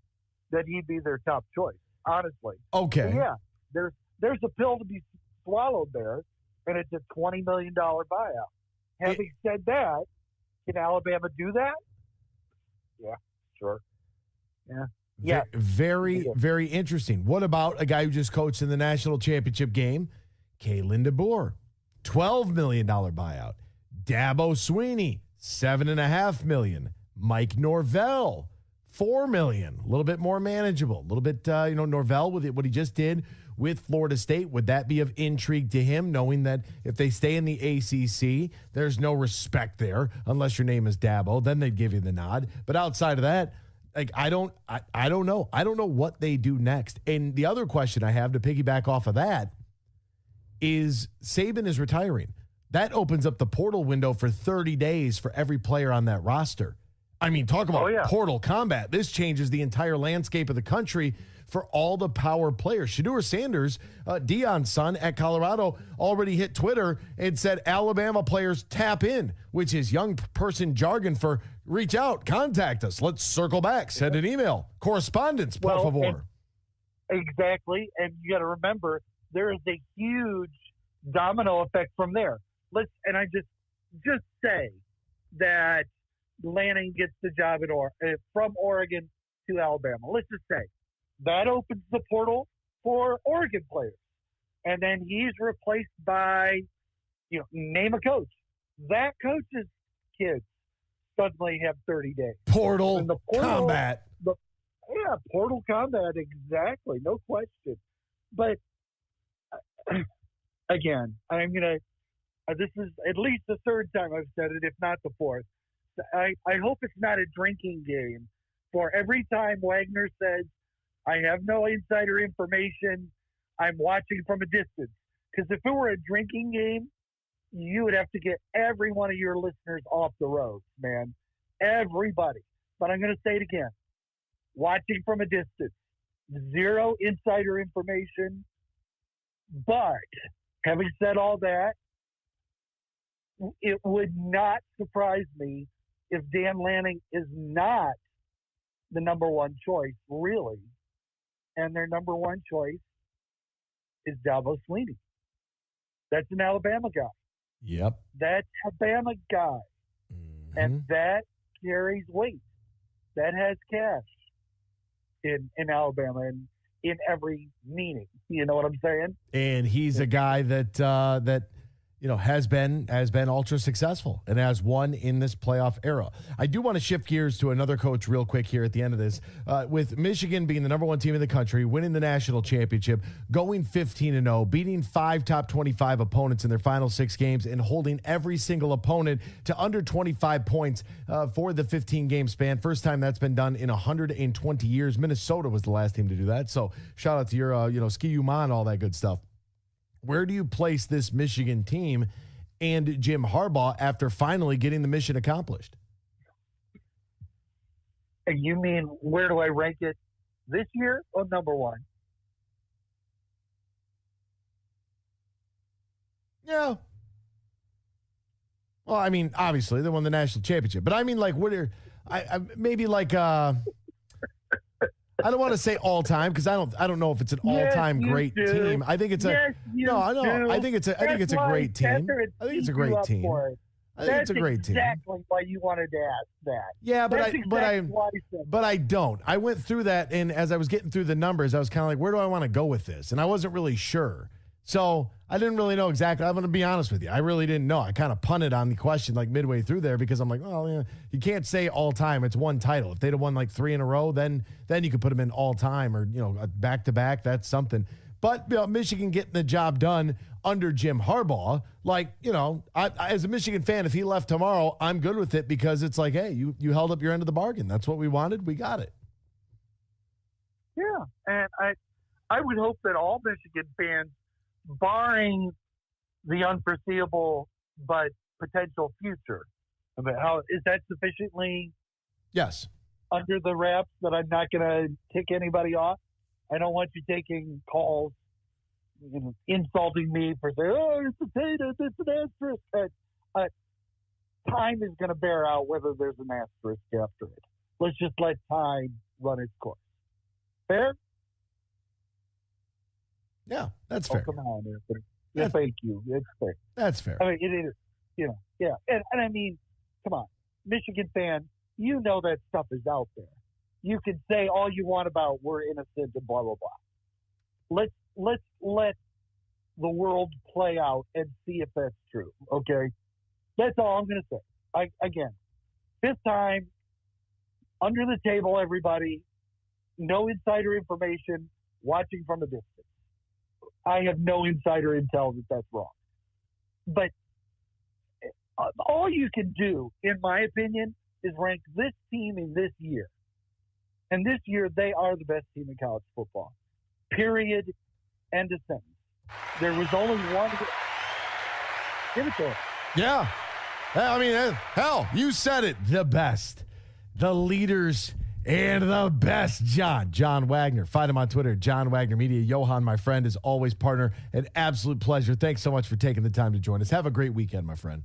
that he'd be their top choice, honestly. Okay. So yeah, there's a pill to be swallowed there, and it's a $20 million buyout. Having said that, can Alabama do that? Yeah, sure. Yeah. Yeah. Very, very interesting. What about a guy who just coached in the national championship game? Kalen DeBoer, $12 million buyout. Dabo Swinney, $7.5 million. Mike Norvell, $4 million. A little bit more manageable. A little bit, Norvell with what he just did with Florida State. Would that be of intrigue to him, knowing that if they stay in the ACC, there's no respect there unless your name is Dabo? Then they'd give you the nod. But outside of that, like I don't know. I don't know what they do next. And the other question I have to piggyback off of that is Saban is retiring. That opens up the portal window for 30 days for every player on that roster. I mean, talk about portal combat. This changes the entire landscape of the country for all the power players. Shedeur Sanders, Deion's son at Colorado, already hit Twitter and said Alabama players tap in, which is young person jargon for reach out, contact us. Let's circle back, send an email, correspondence, por favor. Exactly, and you got to remember there is a huge domino effect from there. And I just say that Lanning gets the job from Oregon to Alabama. Let's just say that opens the portal for Oregon players, and then he's replaced by, name a coach. That coach's kids suddenly have 30 days. Portal combat. Portal combat, exactly, no question. But again, I'm gonna. This is at least the third time I've said it, if not the fourth. I hope it's not a drinking game for every time Wagner says, I have no insider information, I'm watching from a distance. Because if it were a drinking game, you would have to get every one of your listeners off the road, man. Everybody. But I'm going to say it again. Watching from a distance. Zero insider information. But having said all that, it would not surprise me if Dan Lanning is not the number one choice, really. And their number one choice is Dabo Swinney. That's an Alabama guy. Yep. That's Alabama guy. Mm-hmm. And that carries weight. That has cash in Alabama and in every meaning. You know what I'm saying? And he's a guy that has been ultra successful and has won in this playoff era. I do want to shift gears to another coach real quick here at the end of this. With Michigan being the number one team in the country, winning the national championship, going 15-0, beating 5 top 25 opponents in their final 6 games, and holding every single opponent to under 25 points for the 15-game span. First time that's been done in 120 years. Minnesota was the last team to do that. So shout out to your, ski-u-man, all that good stuff. Where do you place this Michigan team and Jim Harbaugh after finally getting the mission accomplished. And you mean, where do I rank it this year or number one? Yeah. Well, I mean, obviously they won the national championship, but I mean, like, what are maybe like I don't want to say all time because I don't know if it's an all time great team. I think it's I think it's a great team. I think it's a great team. I think it's a great team. That's exactly why you wanted to ask that. Yeah, but I don't. I went through that, and as I was getting through the numbers, I was kind of like, where do I want to go with this? And I wasn't really sure. So I didn't really know exactly. I'm going to be honest with you. I really didn't know. I kind of punted on the question like midway through there because I'm like, well, yeah, you can't say all time. It's one title. If they'd have won like 3 in a row, then you could put them in all time or, back to back. That's something. But Michigan getting the job done under Jim Harbaugh, like, I, as a Michigan fan, if he left tomorrow, I'm good with it because it's like, hey, you held up your end of the bargain. That's what we wanted. We got it. Yeah, and I would hope that all Michigan fans, barring the unforeseeable but potential future, I mean, how is that sufficiently under the wraps that I'm not going to tick anybody off? I don't want you taking calls, insulting me for saying, "Oh, it's a potato, it's an asterisk." Time is going to bear out whether there's an asterisk after it. Let's just let time run its course. Fair? Yeah, that's fair. Come on, Anthony. Yeah, thank you. It's fair. That's fair. I mean, it is. Yeah. And I mean, come on, Michigan fan, that stuff is out there. You can say all you want about we're innocent and blah blah blah. Let's let the world play out and see if that's true. Okay, that's all I'm going to say. Again, this time, under the table, everybody, no insider information, watching from a distance. I have no insider intel that that's wrong. But all you can do, in my opinion, is rank this team in this year. And this year, they are the best team in college football. Period. End of sentence. There was only one. Give it to him. Yeah. I mean, hell, you said it. The best. The leaders and the best. John Wagner. Find him on Twitter, John Wagner Media. Johan, my friend, is always partner. An absolute pleasure. Thanks so much for taking the time to join us. Have a great weekend, my friend.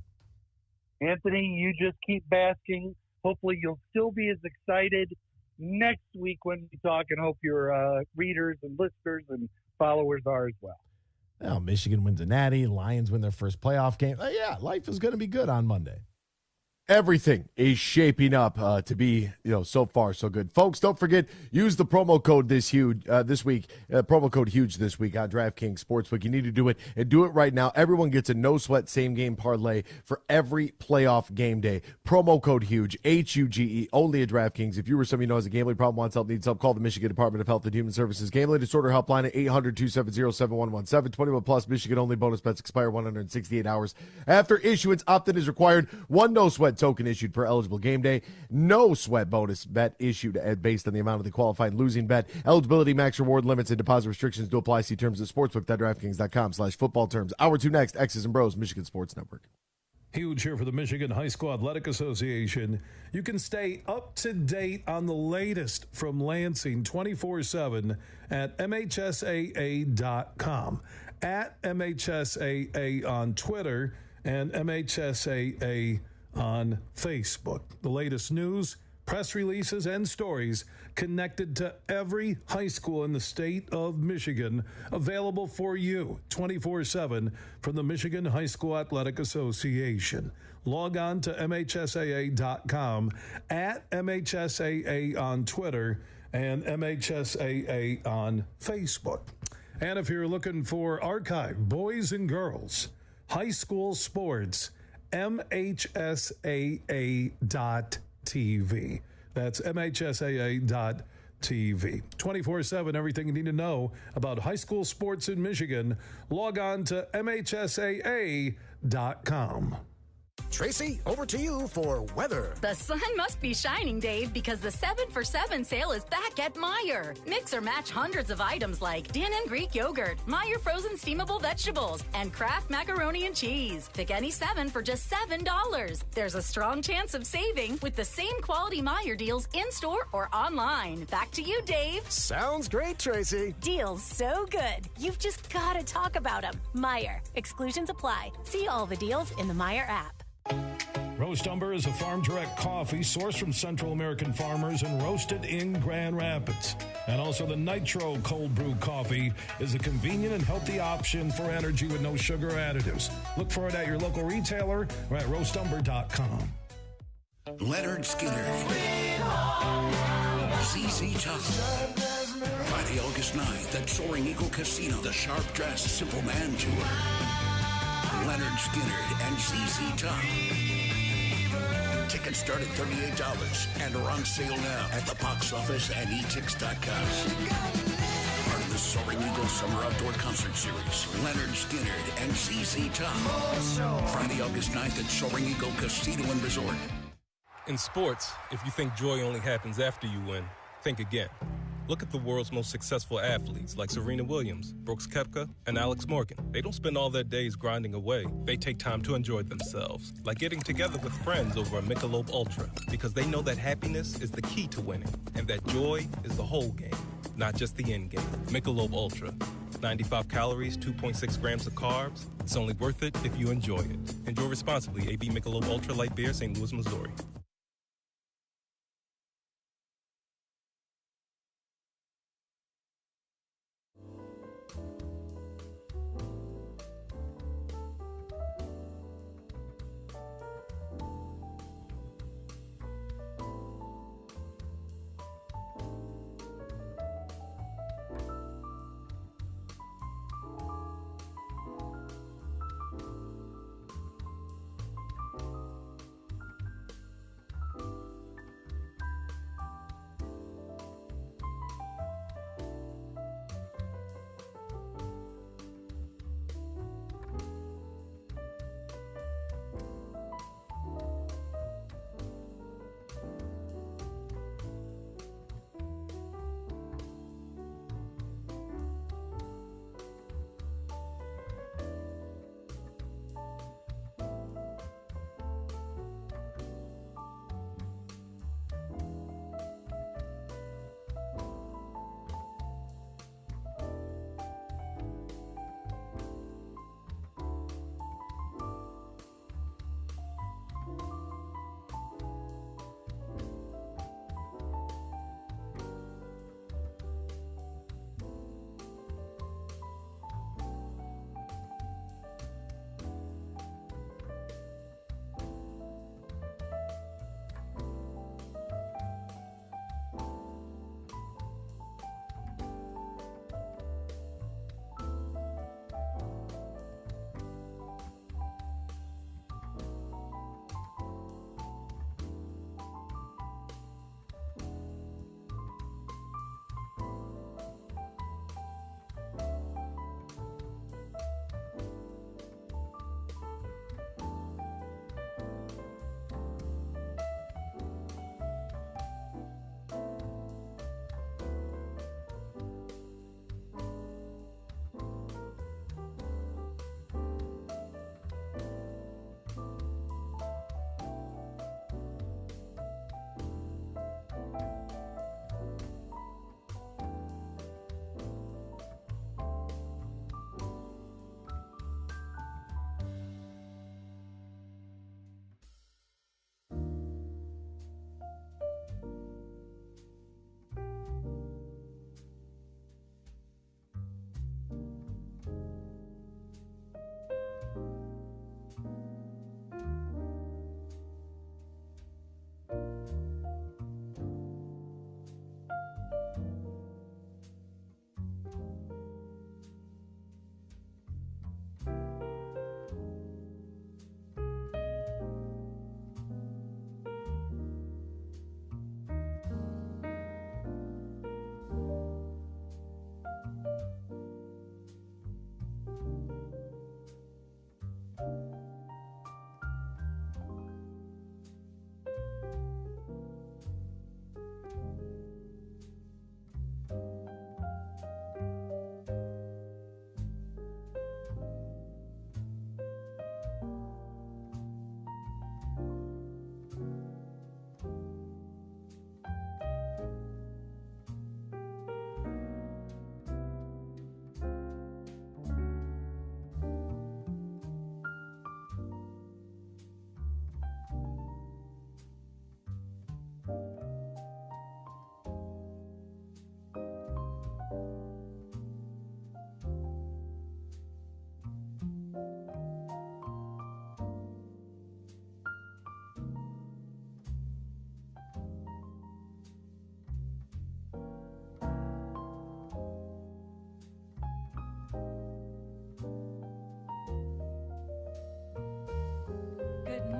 Anthony, you just keep basking. Hopefully you'll still be as excited next week when we talk, and hope your readers and listeners and followers are as well. Well, Michigan wins a natty. Lions win their first playoff game. Yeah, life is going to be good on Monday. Everything is shaping up to be, so far so good. Folks, don't forget, use the promo code this week. Promo code HUGE this week on DraftKings Sportsbook. You need to do it, and do it right now. Everyone gets a no-sweat same-game parlay for every playoff game day. Promo code HUGE, HUGE, only at DraftKings. If you or somebody knows a gambling problem, wants help, needs help, call the Michigan Department of Health and Human Services Gambling Disorder Helpline at 800-270-7117. 21-plus Michigan-only bonus bets expire 168 hours after issuance. Opt-in is required. One no-sweat token issued per eligible game day. No sweat bonus bet issued based on the amount of the qualifying losing bet. Eligibility, max reward limits, and deposit restrictions do apply. See terms at sportsbook.draftkings.com/football terms. Hour 2 next. X's and Bros, Michigan Sports Network. Huge here for the Michigan High School Athletic Association. You can stay up to date on the latest from Lansing 24/7 at MHSAA.com, at MHSAA on Twitter, and MHSAA on Facebook. The latest news, press releases, and stories connected to every high school in the state of Michigan, available for you 24/7 from the Michigan High School Athletic Association. Log on to MHSAA.com, at MHSAA on Twitter, and MHSAA on Facebook. And if you're looking for archive, boys and girls, high school sports, MHSAA.TV. That's MHSAA.TV. 24/7, everything you need to know about high school sports in Michigan. Log on to MHSAA.com. Tracy, over to you for weather. The sun must be shining, Dave, because the 7 for 7 sale is back at Meijer. Mix or match hundreds of items like Dannon Greek yogurt, Meijer frozen steamable vegetables, and Kraft macaroni and cheese. Pick any 7 for just $7. There's a strong chance of saving with the same quality Meijer deals in-store or online. Back to you, Dave. Sounds great, Tracy. Deals so good, you've just got to talk about them. Meijer. Exclusions apply. See all the deals in the Meijer app. Roast Umber is a farm direct coffee sourced from Central American farmers and roasted in Grand Rapids. And also the Nitro Cold Brew Coffee is a convenient and healthy option for energy with no sugar additives. Look for it at your local retailer or at roastumber.com. Leonard Skinner. ZZ Top. Friday, August 9th at Soaring Eagle Casino. The Sharp Dressed Simple Man Tour. Leonard Skinner and ZZ Top. Tickets start at $38 and are on sale now at the box office and etix.com. Part of the Soaring Eagle Summer Outdoor Concert Series. Leonard Skinner and ZZ Top. Friday, August 9th at Soaring Eagle Casino and Resort. In sports, if you think joy only happens after you win, think again. Look at the world's most successful athletes like Serena Williams, Brooks Koepka, and Alex Morgan. They don't spend all their days grinding away. They take time to enjoy themselves, like getting together with friends over a Michelob Ultra, because they know that happiness is the key to winning, and that joy is the whole game, not just the end game. Michelob Ultra. 95 calories, 2.6 grams of carbs. It's only worth it if you enjoy it. Enjoy responsibly. AB Michelob Ultra Light Beer, St. Louis, Missouri.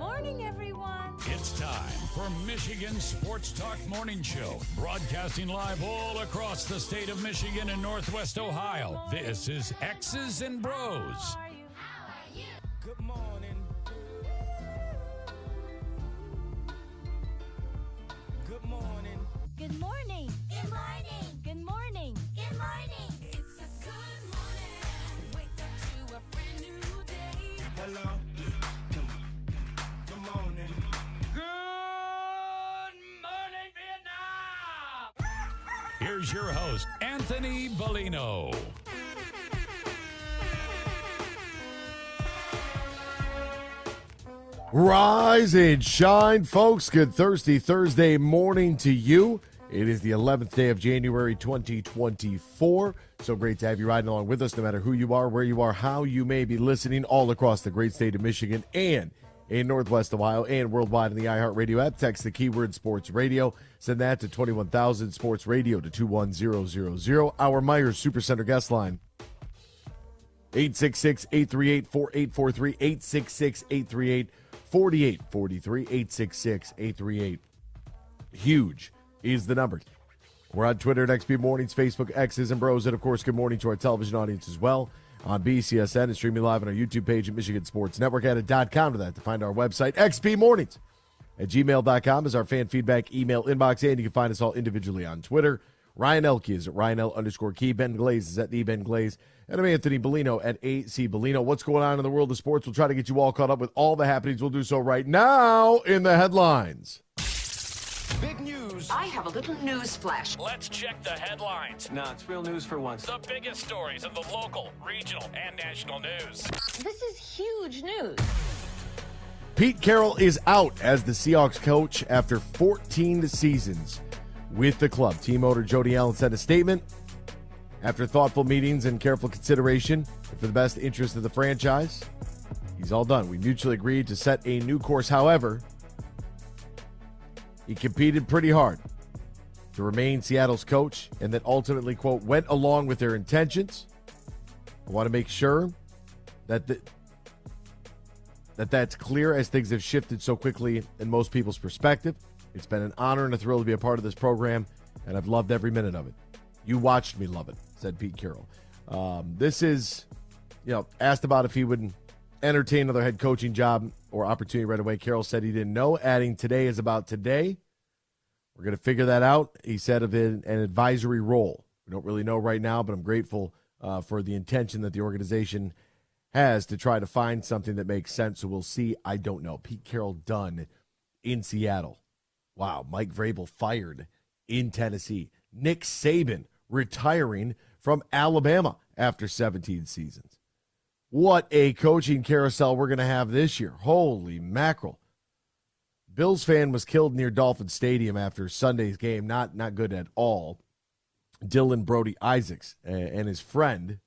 morning, everyone. It's time for Michigan Sports Talk Morning Show, broadcasting live all across the state of Michigan and Northwest Ohio. This is X's and Bros. Good morning. Good morning. Good morning. Good morning. Good morning. Good morning. It's a good morning. Wake up to a brand new day. Hello. Good morning. Good morning, Vietnam. Here's your host, Anthony Bellino. Rise and shine, folks. Good Thursday morning to you. It is the 11th day of January 2024. So great to have you riding along with us, no matter who you are, where you are, how you may be listening all across the great state of Michigan and in Northwest Ohio and worldwide in the iHeartRadio app. Text the keyword sports radio. Send that to 21,000 sports radio to 21000. Our Myers Supercenter guest line. 866-838-4843, 866-838-4843, 866-838. Huge is the number. We're on Twitter at XP Mornings, Facebook, X's and Bros, and of course, good morning to our television audience as well on BCSN and streaming live on our YouTube page at Michigan Sports Network. Add.com to that to find our website. XP Mornings at gmail.com is our fan feedback email inbox, and you can find us all individually on Twitter. Ryan Elke is at RyanL_Key. Ben Glaze is at the Ben Glaze. And I'm Anthony Bellino at AC Bellino. What's going on in the world of sports? We'll try to get you all caught up with all the happenings. We'll do so right now in the headlines. Big news. I have a little news flash. Let's check the headlines. No, it's real news for once. The biggest stories in the local, regional, and national news. This is huge news. Pete Carroll is out as the Seahawks coach after 14 seasons with the club. Team owner Jody Allen sent a statement. After thoughtful meetings and careful consideration for the best interest of the franchise, he's all done. We mutually agreed to set a new course. However, he competed pretty hard to remain Seattle's coach and then ultimately, quote, went along with their intentions. I want to make sure that that's clear as things have shifted so quickly in most people's perspective. It's been an honor and a thrill to be a part of this program, and I've loved every minute of it. You watched me love it, said Pete Carroll. This is, asked about if he would entertain another head coaching job or opportunity right away. Carroll said he didn't know. Adding today is about today. We're going to figure that out. He said of an advisory role. We don't really know right now, but I'm grateful for the intention that the organization has to try to find something that makes sense. So we'll see. I don't know. Pete Carroll done in Seattle. Wow. Mike Vrabel fired in Tennessee. Nick Saban retiring from Alabama after 17 seasons. What a coaching carousel we're going to have this year. Holy mackerel. Bills fan was killed near Dolphin Stadium after Sunday's game. Not good at all. Dylan Brody Isaacs and his friend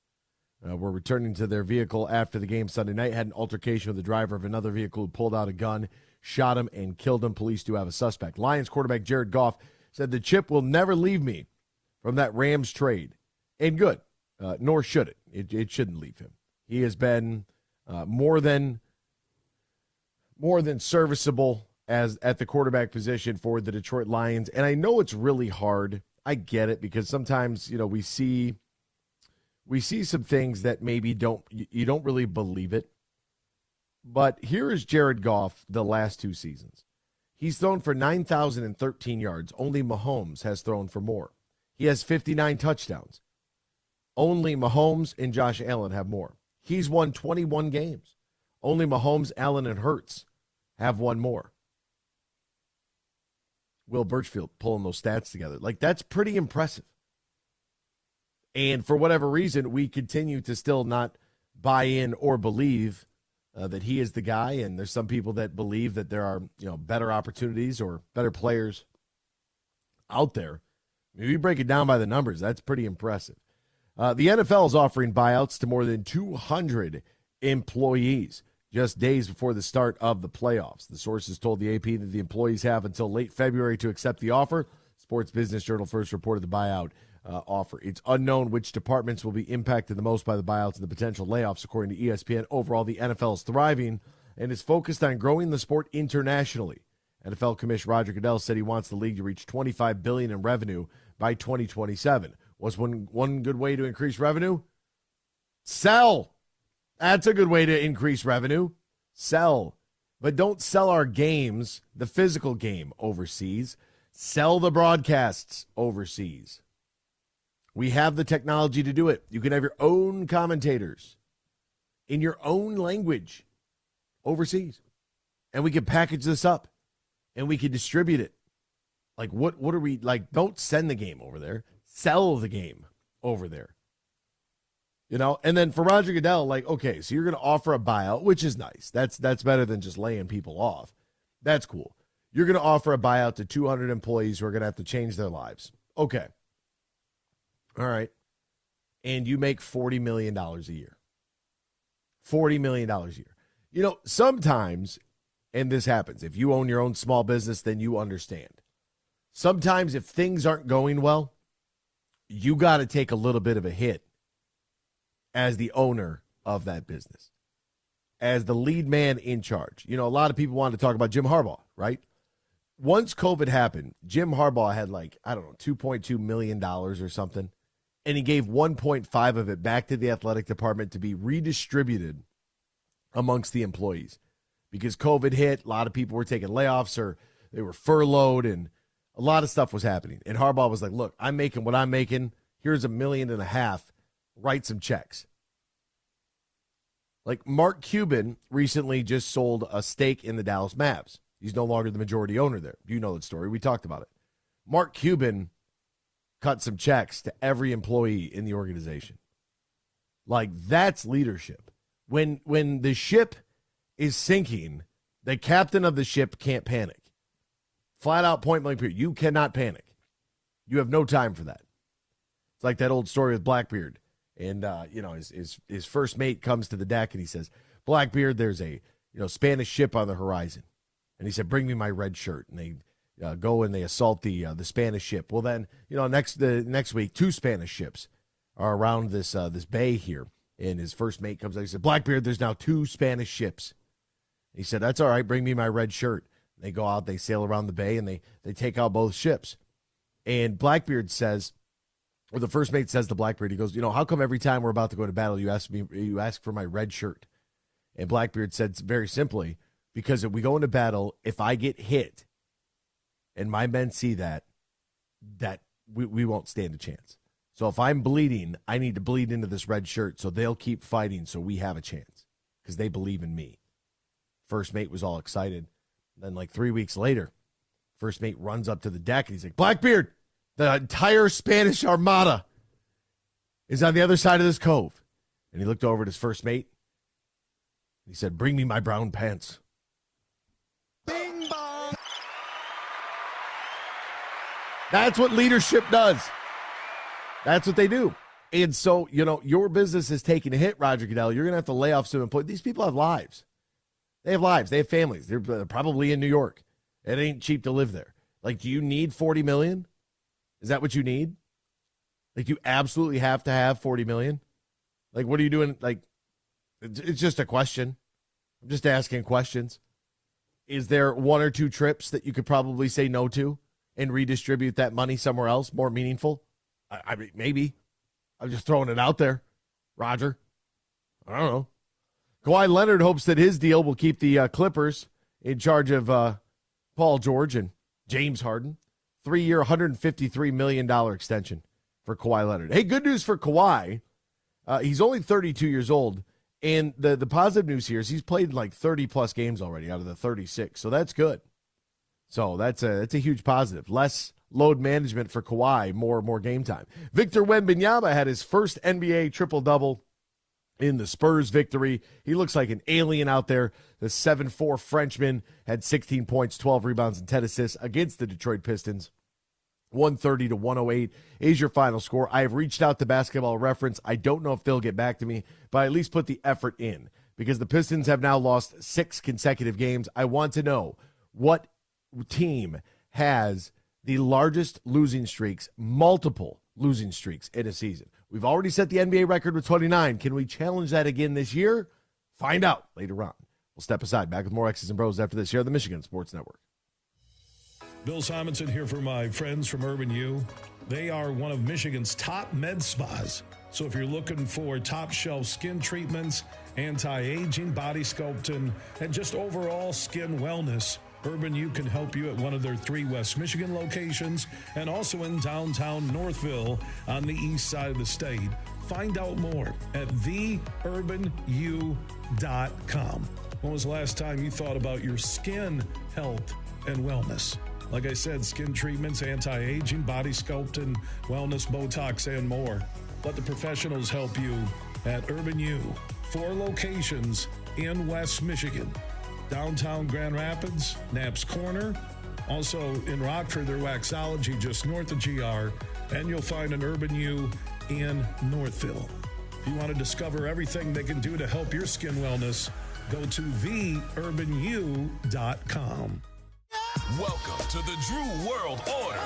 were returning to their vehicle after the game Sunday night, had an altercation with the driver of another vehicle who pulled out a gun, shot him, and killed him. Police do have a suspect. Lions quarterback Jared Goff said the chip will never leave me from that Rams trade. And good, nor should it. It shouldn't leave him. He has been more than serviceable at the quarterback position for the Detroit Lions. And I know it's really hard. I get it, because sometimes, we see some things that maybe you don't really believe it. But here is Jared Goff the last two seasons. He's thrown for 9,013 yards. Only Mahomes has thrown for more. He has 59 touchdowns. Only Mahomes and Josh Allen have more. He's won 21 games. Only Mahomes, Allen, and Hurts have won more. Will Birchfield pulling those stats together. That's pretty impressive. And for whatever reason, we continue to still not buy in or believe that he is the guy. And there's some people that believe that there are, better opportunities or better players out there. Maybe you break it down by the numbers. That's pretty impressive. The NFL is offering buyouts to more than 200 employees just days before the start of the playoffs. The sources told the AP that the employees have until late February to accept the offer. Sports Business Journal first reported the buyout offer. It's unknown which departments will be impacted the most by the buyouts and the potential layoffs, according to ESPN. Overall, the NFL is thriving and is focused on growing the sport internationally. NFL Commissioner Roger Goodell said he wants the league to reach $25 billion in revenue by 2027. What's one good way to increase revenue? Sell. That's a good way to increase revenue. Sell. But don't sell our games, the physical game, overseas. Sell the broadcasts overseas. We have the technology to do it. You can have your own commentators in your own language overseas. And we can package this up and we can distribute it. Like, what are we, like, don't send the game over there. Sell the game over there. You know, and then for Roger Goodell, like, okay, so you're going to offer a buyout, which is nice. That's better than just laying people off. That's cool. You're going to offer a buyout to 200 employees who are going to have to change their lives. Okay. All right. And you make $40 million a year. $40 million a year. You know, sometimes, and this happens, if you own your own small business, then you understand. Sometimes if things aren't going well, you got to take a little bit of a hit as the owner of that business, as the lead man in charge. You know, a lot of people wanted to talk about Jim Harbaugh, right? Once COVID happened, Jim Harbaugh had $2.2 million or something, and he gave 1.5 of it back to the athletic department to be redistributed amongst the employees. Because COVID hit, a lot of people were taking layoffs or they were furloughed, and a lot of stuff was happening. And Harbaugh was like, look, I'm making what I'm making. Here's $1.5 million. Write some checks. Like Mark Cuban recently just sold a stake in the Dallas Mavs. He's no longer the majority owner there. You know the story. We talked about it. Mark Cuban cut some checks to every employee in the organization. Like, that's leadership. When the ship is sinking, the captain of the ship can't panic. Flat out, point blank period. You cannot panic. You have no time for that. It's like that old story with Blackbeard. And, his first mate comes to the deck and he says, Blackbeard, there's a, Spanish ship on the horizon. And he said, bring me my red shirt. And they go and they assault the Spanish ship. Well, then, next week, 2 Spanish ships are around this bay here. And his first mate comes out. He said, Blackbeard, there's now 2 Spanish ships. He said, that's all right. Bring me my red shirt. And they go out, they sail around the bay, and they take out both ships. And Blackbeard says, or the first mate says to Blackbeard, he goes, how come every time we're about to go to battle, you ask for my red shirt? And Blackbeard said very simply, because if we go into battle, if I get hit and my men see that we won't stand a chance. So if I'm bleeding, I need to bleed into this red shirt so they'll keep fighting so we have a chance because they believe in me. First mate was all excited. Then 3 weeks later, first mate runs up to the deck and he's like, Blackbeard, the entire Spanish armada is on the other side of this cove. And he looked over at his first mate. He said, bring me my brown pants. Bing bong. That's what leadership does. That's what they do. And so, your business is taking a hit, Roger Goodell. You're going to have to lay off some employees. These people have lives. They have lives. They have families. They're probably in New York. It ain't cheap to live there. Do you need $40 million? Is that what you need? You absolutely have to have $40 million? What are you doing? It's just a question. I'm just asking questions. Is there 1 or 2 trips that you could probably say no to and redistribute that money somewhere else, more meaningful? I mean, maybe. I'm just throwing it out there, Roger. I don't know. Kawhi Leonard hopes that his deal will keep the Clippers in charge of Paul George and James Harden. 3-year, $153 million extension for Kawhi Leonard. Hey, good news for Kawhi. He's only 32 years old, and the positive news here is he's played 30-plus games already out of the 36, so that's good. So that's a huge positive. Less load management for Kawhi, more game time. Victor Wembanyama had his first NBA triple-double in the Spurs victory. He looks like an alien out there. The 7'4" Frenchman had 16 points, 12 rebounds, and 10 assists against the Detroit Pistons. 130-108 is your final score. I have reached out to Basketball Reference. I don't know if they'll get back to me, but I at least put the effort in because the Pistons have now lost 6 consecutive games. I want to know what team has the largest losing streaks, multiple losing streaks in a season. We've already set the NBA record with 29. Can we challenge that again this year? Find out later on. We'll step aside. Back with more X's and Bros after this here on the Michigan Sports Network. Bill Simonson here for my friends from Urban U. They are one of Michigan's top med spas. So if you're looking for top shelf skin treatments, anti-aging, body sculpting, and just overall skin wellness, Urban U can help you at one of their 3 West Michigan locations and also in downtown Northville on the east side of the state. Find out more at theurbanu.com. When was the last time you thought about your skin health and wellness? Like I said, skin treatments, anti-aging, body sculpting, wellness, Botox, and more. Let the professionals help you at Urban U. 4 locations in West Michigan. Downtown Grand Rapids, Knapp's Corner. Also in Rockford, their Waxology just north of GR. And you'll find an Urban U in Northville. If you want to discover everything they can do to help your skin wellness, go to theurbanu.com. Welcome to the Drew World Order.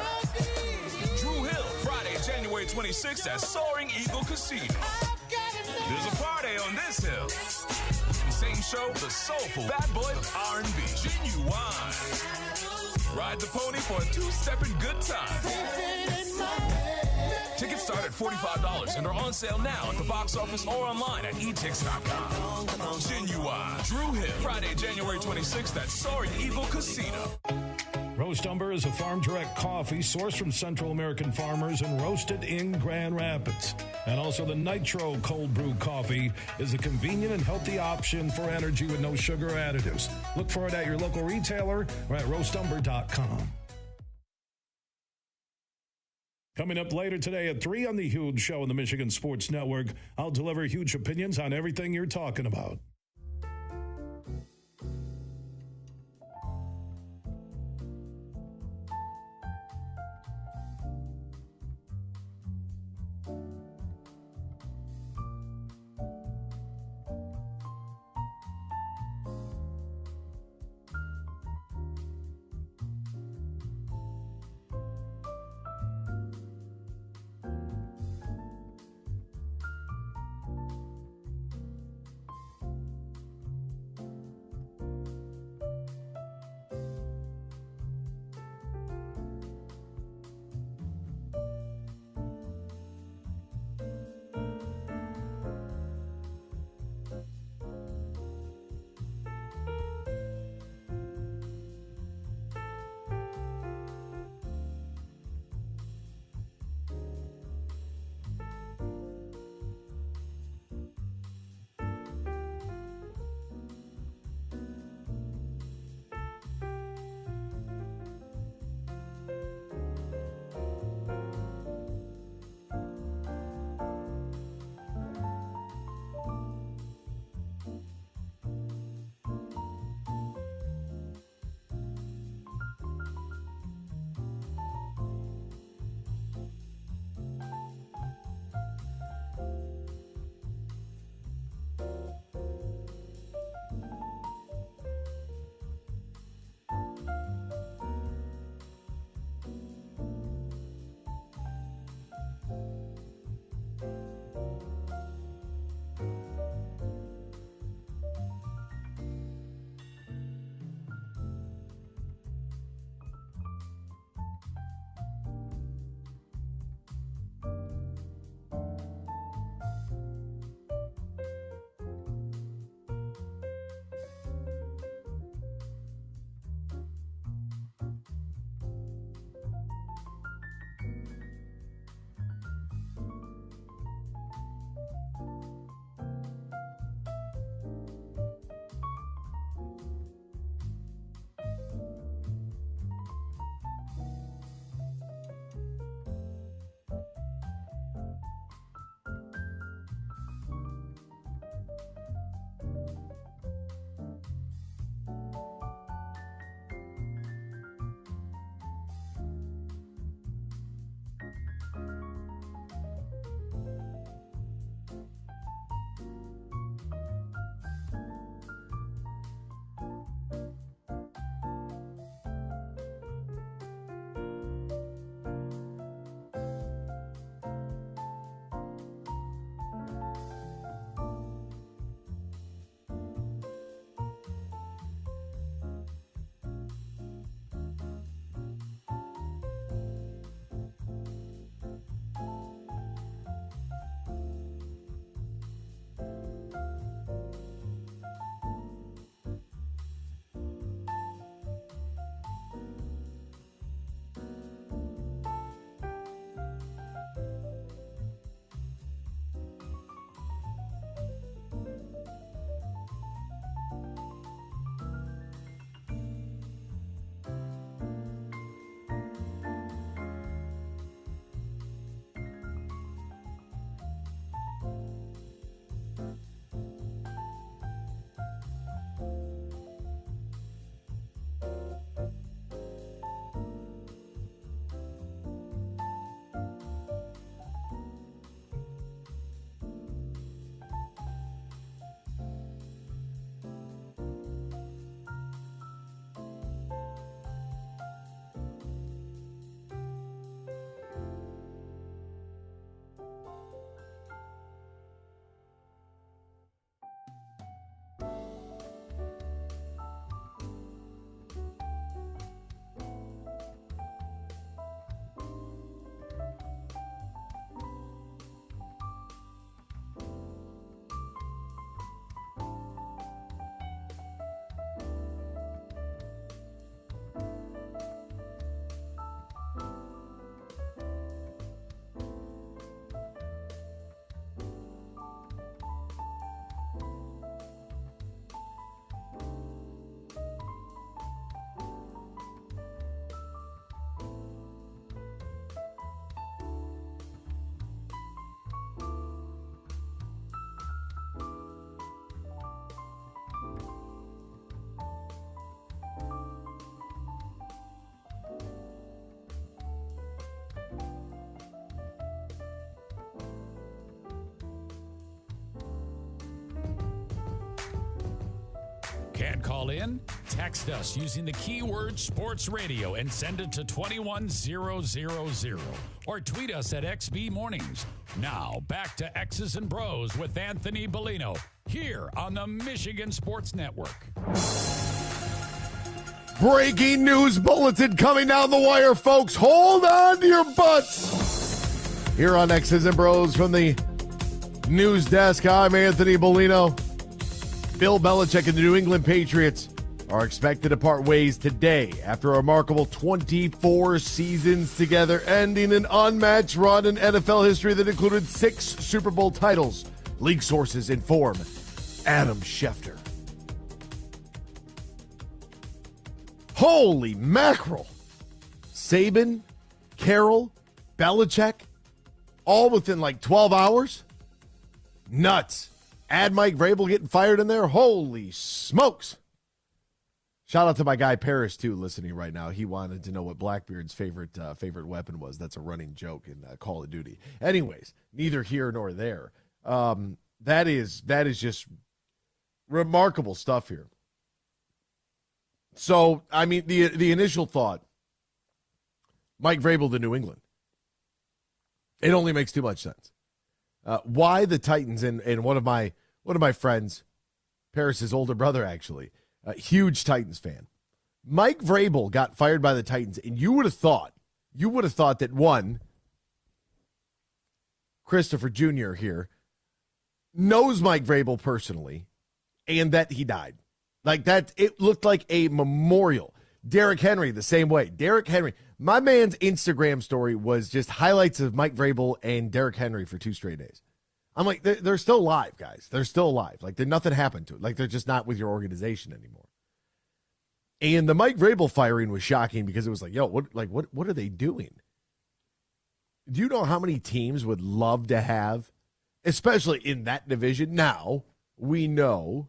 Drew Hill, Friday, January 26th at Soaring Eagle Casino. There's a party on this hill. Same show, the soulful bad boy of R&B, Genuine. Ride the pony for a 2-stepping good time. Tickets start at $45 and are on sale now at the box office or online at etix.com. Genuine. Drew Hill, Friday, January 26th at Soaring Eagle Casino. Roast Umber is a farm-direct coffee sourced from Central American farmers and roasted in Grand Rapids. And also the Nitro Cold Brew Coffee is a convenient and healthy option for energy with no sugar additives. Look for it at your local retailer or at roastumber.com. Coming up later today at 3 on The Huge Show on the Michigan Sports Network, I'll deliver huge opinions on everything you're talking about. call in? Text us using the keyword sports radio and send it to 21000. Or tweet us at XB Mornings. Now, back to X's and Bros with Anthony Bellino here on the Michigan Sports Network. Breaking news bulletin coming down the wire, folks. Hold on to your butts. Here on X's and Bros from the news desk, I'm Anthony Bellino. Bill Belichick and the New England Patriots are expected to part ways today after a remarkable 24 seasons together, ending an unmatched run in NFL history that included 6 Super Bowl titles. League sources inform Adam Schefter. Holy mackerel. Saban, Carroll, Belichick, all within like 12 hours? Nuts. Add Mike Vrabel getting fired in there? Holy smokes. Shout out to my guy Paris, too, listening right now. He wanted to know what Blackbeard's favorite weapon was. That's a running joke in Call of Duty. Anyways, neither here nor there. That is just remarkable stuff here. So, I mean, the initial thought, Mike Vrabel to New England. It only makes too much sense. Why the Titans, and one of my friends, Paris's older brother actually, a huge Titans fan. Mike Vrabel got fired by the Titans, and you would have thought that one, Christopher Jr. here, knows Mike Vrabel personally, and that he died. Like that, it looked like a memorial. Derrick Henry, the same way. Derrick Henry, my man's Instagram story was just highlights of Mike Vrabel and Derrick Henry for 2 straight days. I'm like, they're still alive, guys. They're still alive. Like, nothing happened to it. Like, they're just not with your organization anymore. And the Mike Vrabel firing was shocking because it was like, yo, what are they doing? Do you know how many teams would love to have, especially in that division? Now, we know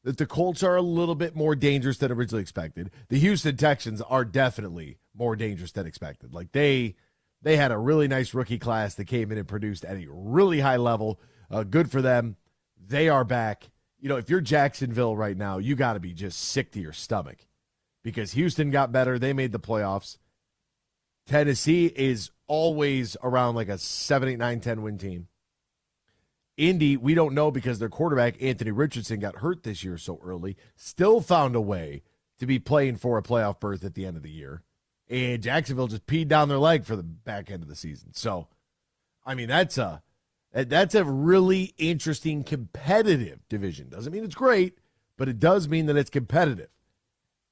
that the Colts are a little bit more dangerous than originally expected. The Houston Texans are definitely more dangerous than expected. Like, they had a really nice rookie class that came in and produced at a really high level. Good for them. They are back. You know, if you're Jacksonville right now, you got to be just sick to your stomach because Houston got better. They made the playoffs. Tennessee is always around like a 7, 8, 9, 10 win team. Indy, we don't know because their quarterback, Anthony Richardson, got hurt this year so early. Still found a way to be playing for a playoff berth at the end of the year. And Jacksonville just peed down their leg for the back end of the season. So, I mean, that's a really interesting competitive division. Doesn't mean it's great, but it does mean that it's competitive.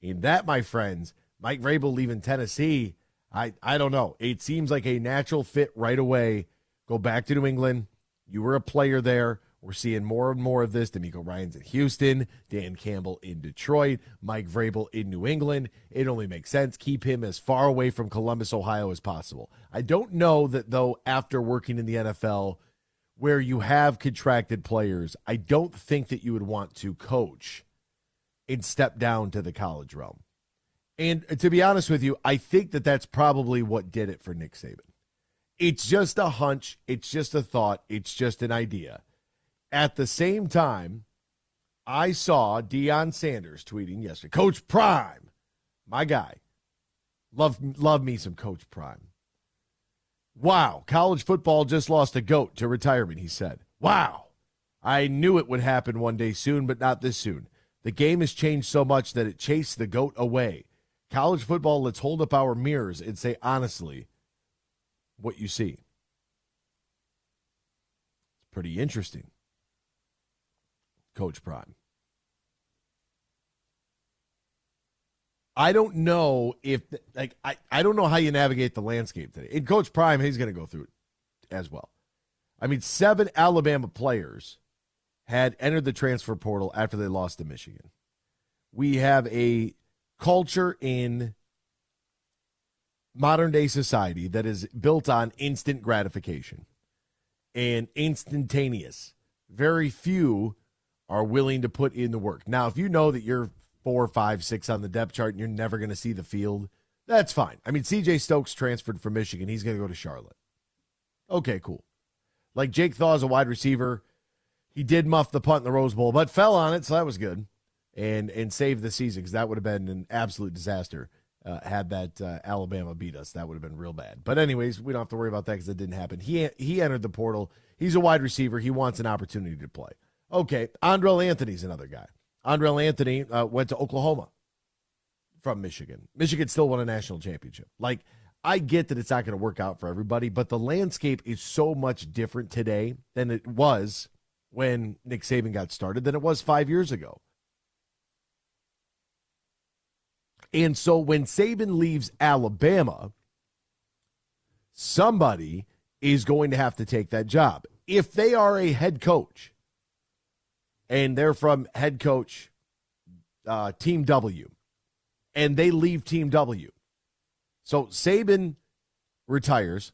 And that, my friends, Mike Vrabel leaving Tennessee, I don't know. It seems like a natural fit right away. Go back to New England. You were a player there. We're seeing more and more of this. D'Amico Ryans in Houston, Dan Campbell in Detroit, Mike Vrabel in New England. It only makes sense. Keep him as far away from Columbus, Ohio as possible. I don't know that, though, after working in the NFL where you have contracted players, I don't think that you would want to coach and step down to the college realm. And to be honest with you, I think that that's probably what did it for Nick Saban. It's just a hunch. It's just a thought. It's just an idea. At the same time, I saw Deion Sanders tweeting yesterday. Coach Prime, my guy. Love me some Coach Prime. Wow, college football just lost a GOAT to retirement, he said. Wow. I knew it would happen one day soon, but not this soon. The game has changed so much that it chased the GOAT away. College football, let's hold up our mirrors and say honestly what you see. It's pretty interesting. Coach Prime. I don't know if, I don't know how you navigate the landscape today. In Coach Prime, he's going to go through it as well. I mean, 7 Alabama players had entered the transfer portal after they lost to Michigan. We have a culture in modern-day society that is built on instant gratification and instantaneous. Very few are willing to put in the work. Now, if you know that you're 4, 5, 6 on the depth chart and you're never going to see the field, that's fine. I mean, C.J. Stokes transferred from Michigan. He's going to go to Charlotte. Okay, cool. Like Jake Thaw is a wide receiver. He did muff the punt in the Rose Bowl, but fell on it, so that was good. and save the season, because that would have been an absolute disaster had that Alabama beat us. That would have been real bad. But anyways, we don't have to worry about that because it didn't happen. He entered the portal. He's a wide receiver. He wants an opportunity to play. Okay, Andrell Anthony's another guy. Andrell Anthony went to Oklahoma from Michigan. Michigan still won a national championship. Like, I get that it's not going to work out for everybody, but the landscape is so much different today than it was when Nick Saban got started than it was 5 years ago. And so when Saban leaves Alabama, somebody is going to have to take that job. If they are a head coach and they're from head coach Team W and they leave Team W. So Saban retires,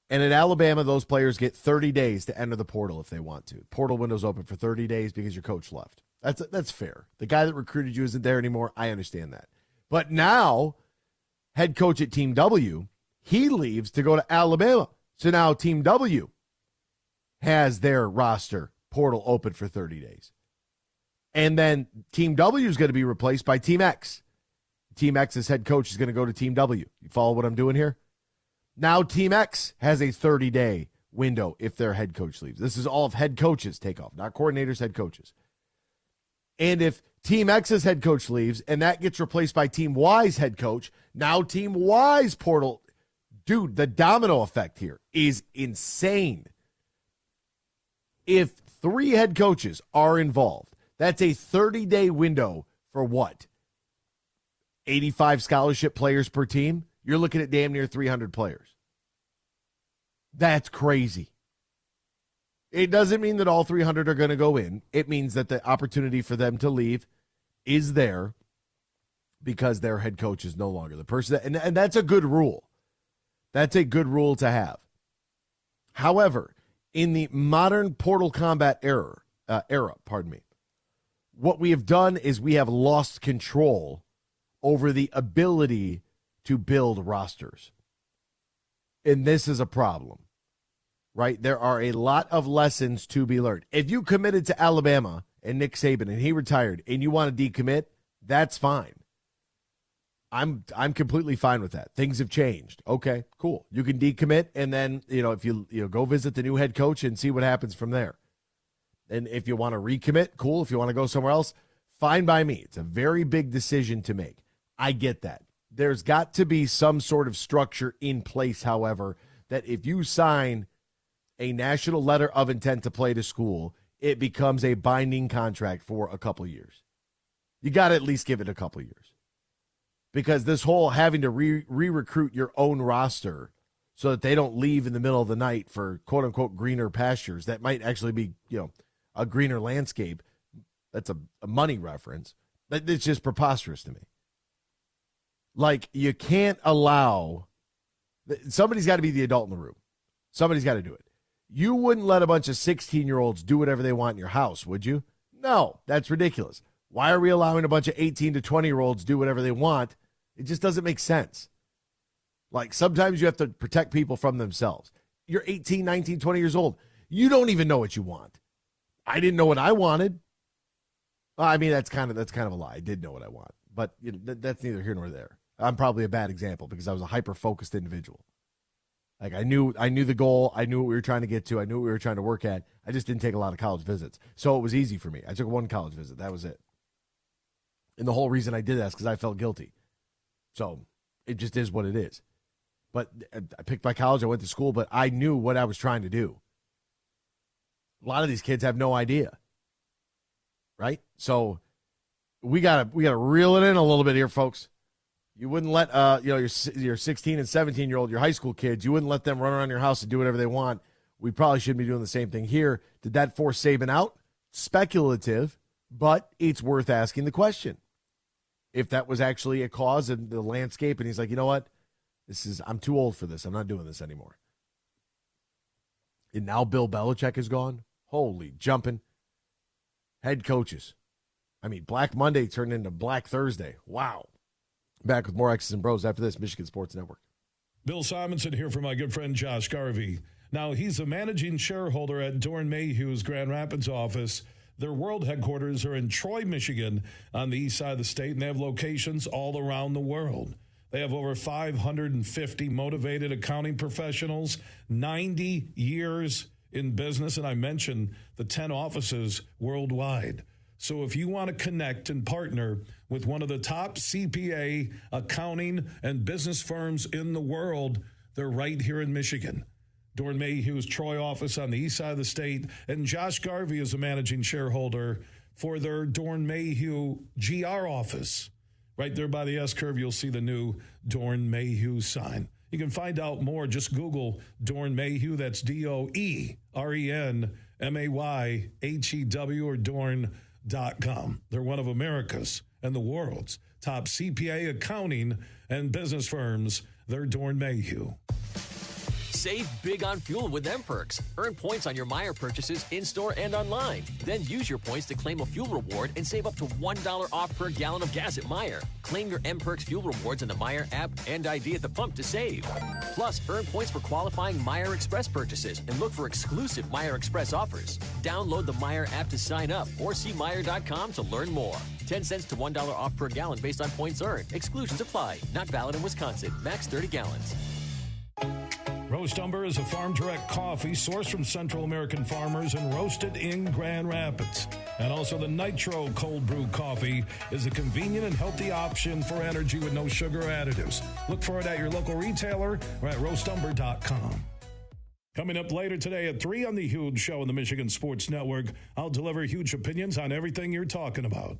and at Alabama, those players get 30 days to enter the portal if they want to. Portal window's open for 30 days because your coach left. That's fair. The guy that recruited you isn't there anymore. I understand that. But now, head coach at Team W, he leaves to go to Alabama. So now Team W has their roster portal open for 30 days. And then Team W is going to be replaced by Team X. Team X's head coach is going to go to Team W. You follow what I'm doing here? Now Team X has a 30-day window if their head coach leaves. This is all of head coaches take off, not coordinators, head coaches. And if Team X's head coach leaves and that gets replaced by Team Y's head coach, now Team Y's portal. Dude, the domino effect here is insane. If 3 head coaches are involved, that's a 30-day window for what? 85 scholarship players per team? You're looking at damn near 300 players. That's crazy. It doesn't mean that all 300 are going to go in. It means that the opportunity for them to leave is there because their head coach is no longer the person. And that's a good rule. That's a good rule to have. However, in the modern Portal Combat era, what we have done is we have lost control over the ability to build rosters. And this is a problem, right? There are a lot of lessons to be learned. If you committed to Alabama and Nick Saban and he retired and you want to decommit, that's fine. I'm completely fine with that. Things have changed. Okay, cool. You can decommit, and then, if you go visit the new head coach and see what happens from there. And if you want to recommit, cool. If you want to go somewhere else, fine by me. It's a very big decision to make. I get that. There's got to be some sort of structure in place, however, that if you sign a national letter of intent to play to school, it becomes a binding contract for a couple years. You got to at least give it a couple years. Because this whole having to re-recruit your own roster so that they don't leave in the middle of the night for quote-unquote greener pastures that might actually be, a greener landscape, that's a money reference. It's just preposterous to me. Like, you can't allow – somebody's got to be the adult in the room. Somebody's got to do it. You wouldn't let a bunch of 16-year-olds do whatever they want in your house, would you? No, that's ridiculous. Why are we allowing a bunch of 18 to 20-year-olds do whatever they want? It just doesn't make sense. Like, sometimes you have to protect people from themselves. You're 18, 19, 20 years old. You don't even know what you want. I didn't know what I wanted. Well, I mean, that's kind of a lie. I did know what I want. But that's neither here nor there. I'm probably a bad example because I was a hyper-focused individual. Like, I knew the goal. I knew what we were trying to get to. I knew what we were trying to work at. I just didn't take a lot of college visits. So it was easy for me. I took one college visit. That was it. And the whole reason I did that is because I felt guilty. So it just is what it is. But I picked my college. I went to school, but I knew what I was trying to do. A lot of these kids have no idea. Right? So we gotta reel it in a little bit here, folks. You wouldn't let your 16 and 17-year-old, your high school kids, you wouldn't let them run around your house and do whatever they want. We probably shouldn't be doing the same thing here. Did that force Saban out? Speculative, but it's worth asking the question. If that was actually a cause in the landscape, and he's like, you know what? I'm too old for this. I'm not doing this anymore. And now Bill Belichick is gone. Holy jumping. Head coaches. I mean, Black Monday turned into Black Thursday. Wow. Back with more X's and Bros after this, Michigan Sports Network. Bill Simonson here for my good friend Josh Garvey. Now, he's a managing shareholder at Dorn Mayhew's Grand Rapids office. Their world headquarters are in Troy, Michigan, on the east side of the state, and they have locations all around the world. They have over 550 motivated accounting professionals, 90 years in business, and I mentioned the 10 offices worldwide. So if you want to connect and partner with one of the top CPA, accounting, and business firms in the world, they're right here in Michigan. Dorn Mayhew's Troy office on the east side of the state, and Josh Garvey is a managing shareholder for their Dorn Mayhew GR office. Right there by the S-curve, you'll see the new Dorn Mayhew sign. You can find out more. Just Google Dorn Mayhew. That's DOERENMAYHEW or Dorn.com. They're one of America's and the world's top CPA, accounting, and business firms. They're Dorn Mayhew. Save big on fuel with M-Perks. Earn points on your Meijer purchases in-store and online. Then use your points to claim a fuel reward and save up to $1 off per gallon of gas at Meijer. Claim your M-Perks fuel rewards in the Meijer app and ID at the pump to save. Plus, earn points for qualifying Meijer Express purchases and look for exclusive Meijer Express offers. Download the Meijer app to sign up or see Meijer.com to learn more. 10 cents to $1 off per gallon based on points earned. Exclusions apply. Not valid in Wisconsin. Max 30 gallons. Roast Umber is a farm-direct coffee sourced from Central American farmers and roasted in Grand Rapids. And also the Nitro Cold Brew Coffee is a convenient and healthy option for energy with no sugar additives. Look for it at your local retailer or at roastumber.com. Coming up later today at 3 on the Huge Show on the Michigan Sports Network, I'll deliver huge opinions on everything you're talking about.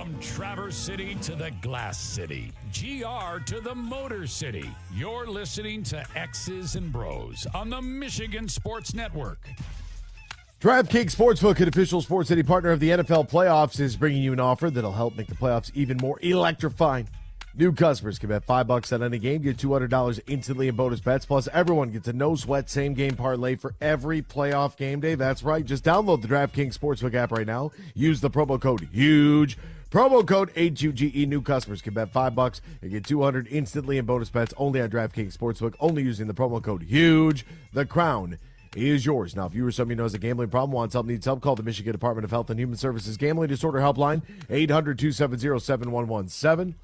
From Traverse City to the Glass City, GR to the Motor City, you're listening to X's and Bros on the Michigan Sports Network. DraftKings Sportsbook, an official sports betting partner of the NFL playoffs, is bringing you an offer that'll help make the playoffs even more electrifying. New customers can bet $5 on any game, get $200 instantly in bonus bets. Plus, everyone gets a no-sweat same-game parlay for every playoff game day. That's right. Just download the DraftKings Sportsbook app right now. Use the promo code HUGE. Promo code HUGE. New customers can bet $5 and get $200 instantly in bonus bets only on DraftKings Sportsbook, only using the promo code HUGE. The crown is yours. Now, if you or somebody who knows a gambling problem, wants help, needs help, call the Michigan Department of Health and Human Services Gambling Disorder Helpline, 800-270-7117.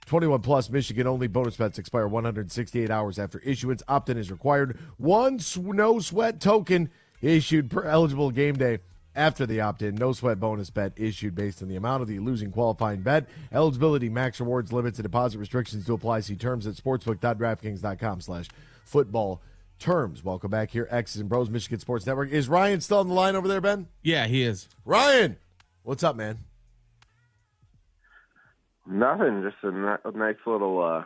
21 plus, Michigan only. Bonus bets expire 168 hours after issuance. Opt-in is required. One no sweat token issued per eligible game day after the opt-in. No sweat bonus bet issued based on the amount of the losing qualifying bet. Eligibility, max rewards, limits, and deposit restrictions to apply. See terms at sportsbook.draftkings.com/football terms. Welcome back here, X's and Bros, Michigan Sports Network. Is Ryan still on the line over there, Ben? Yeah, he is. Ryan, what's up, man? Nothing, just a nice little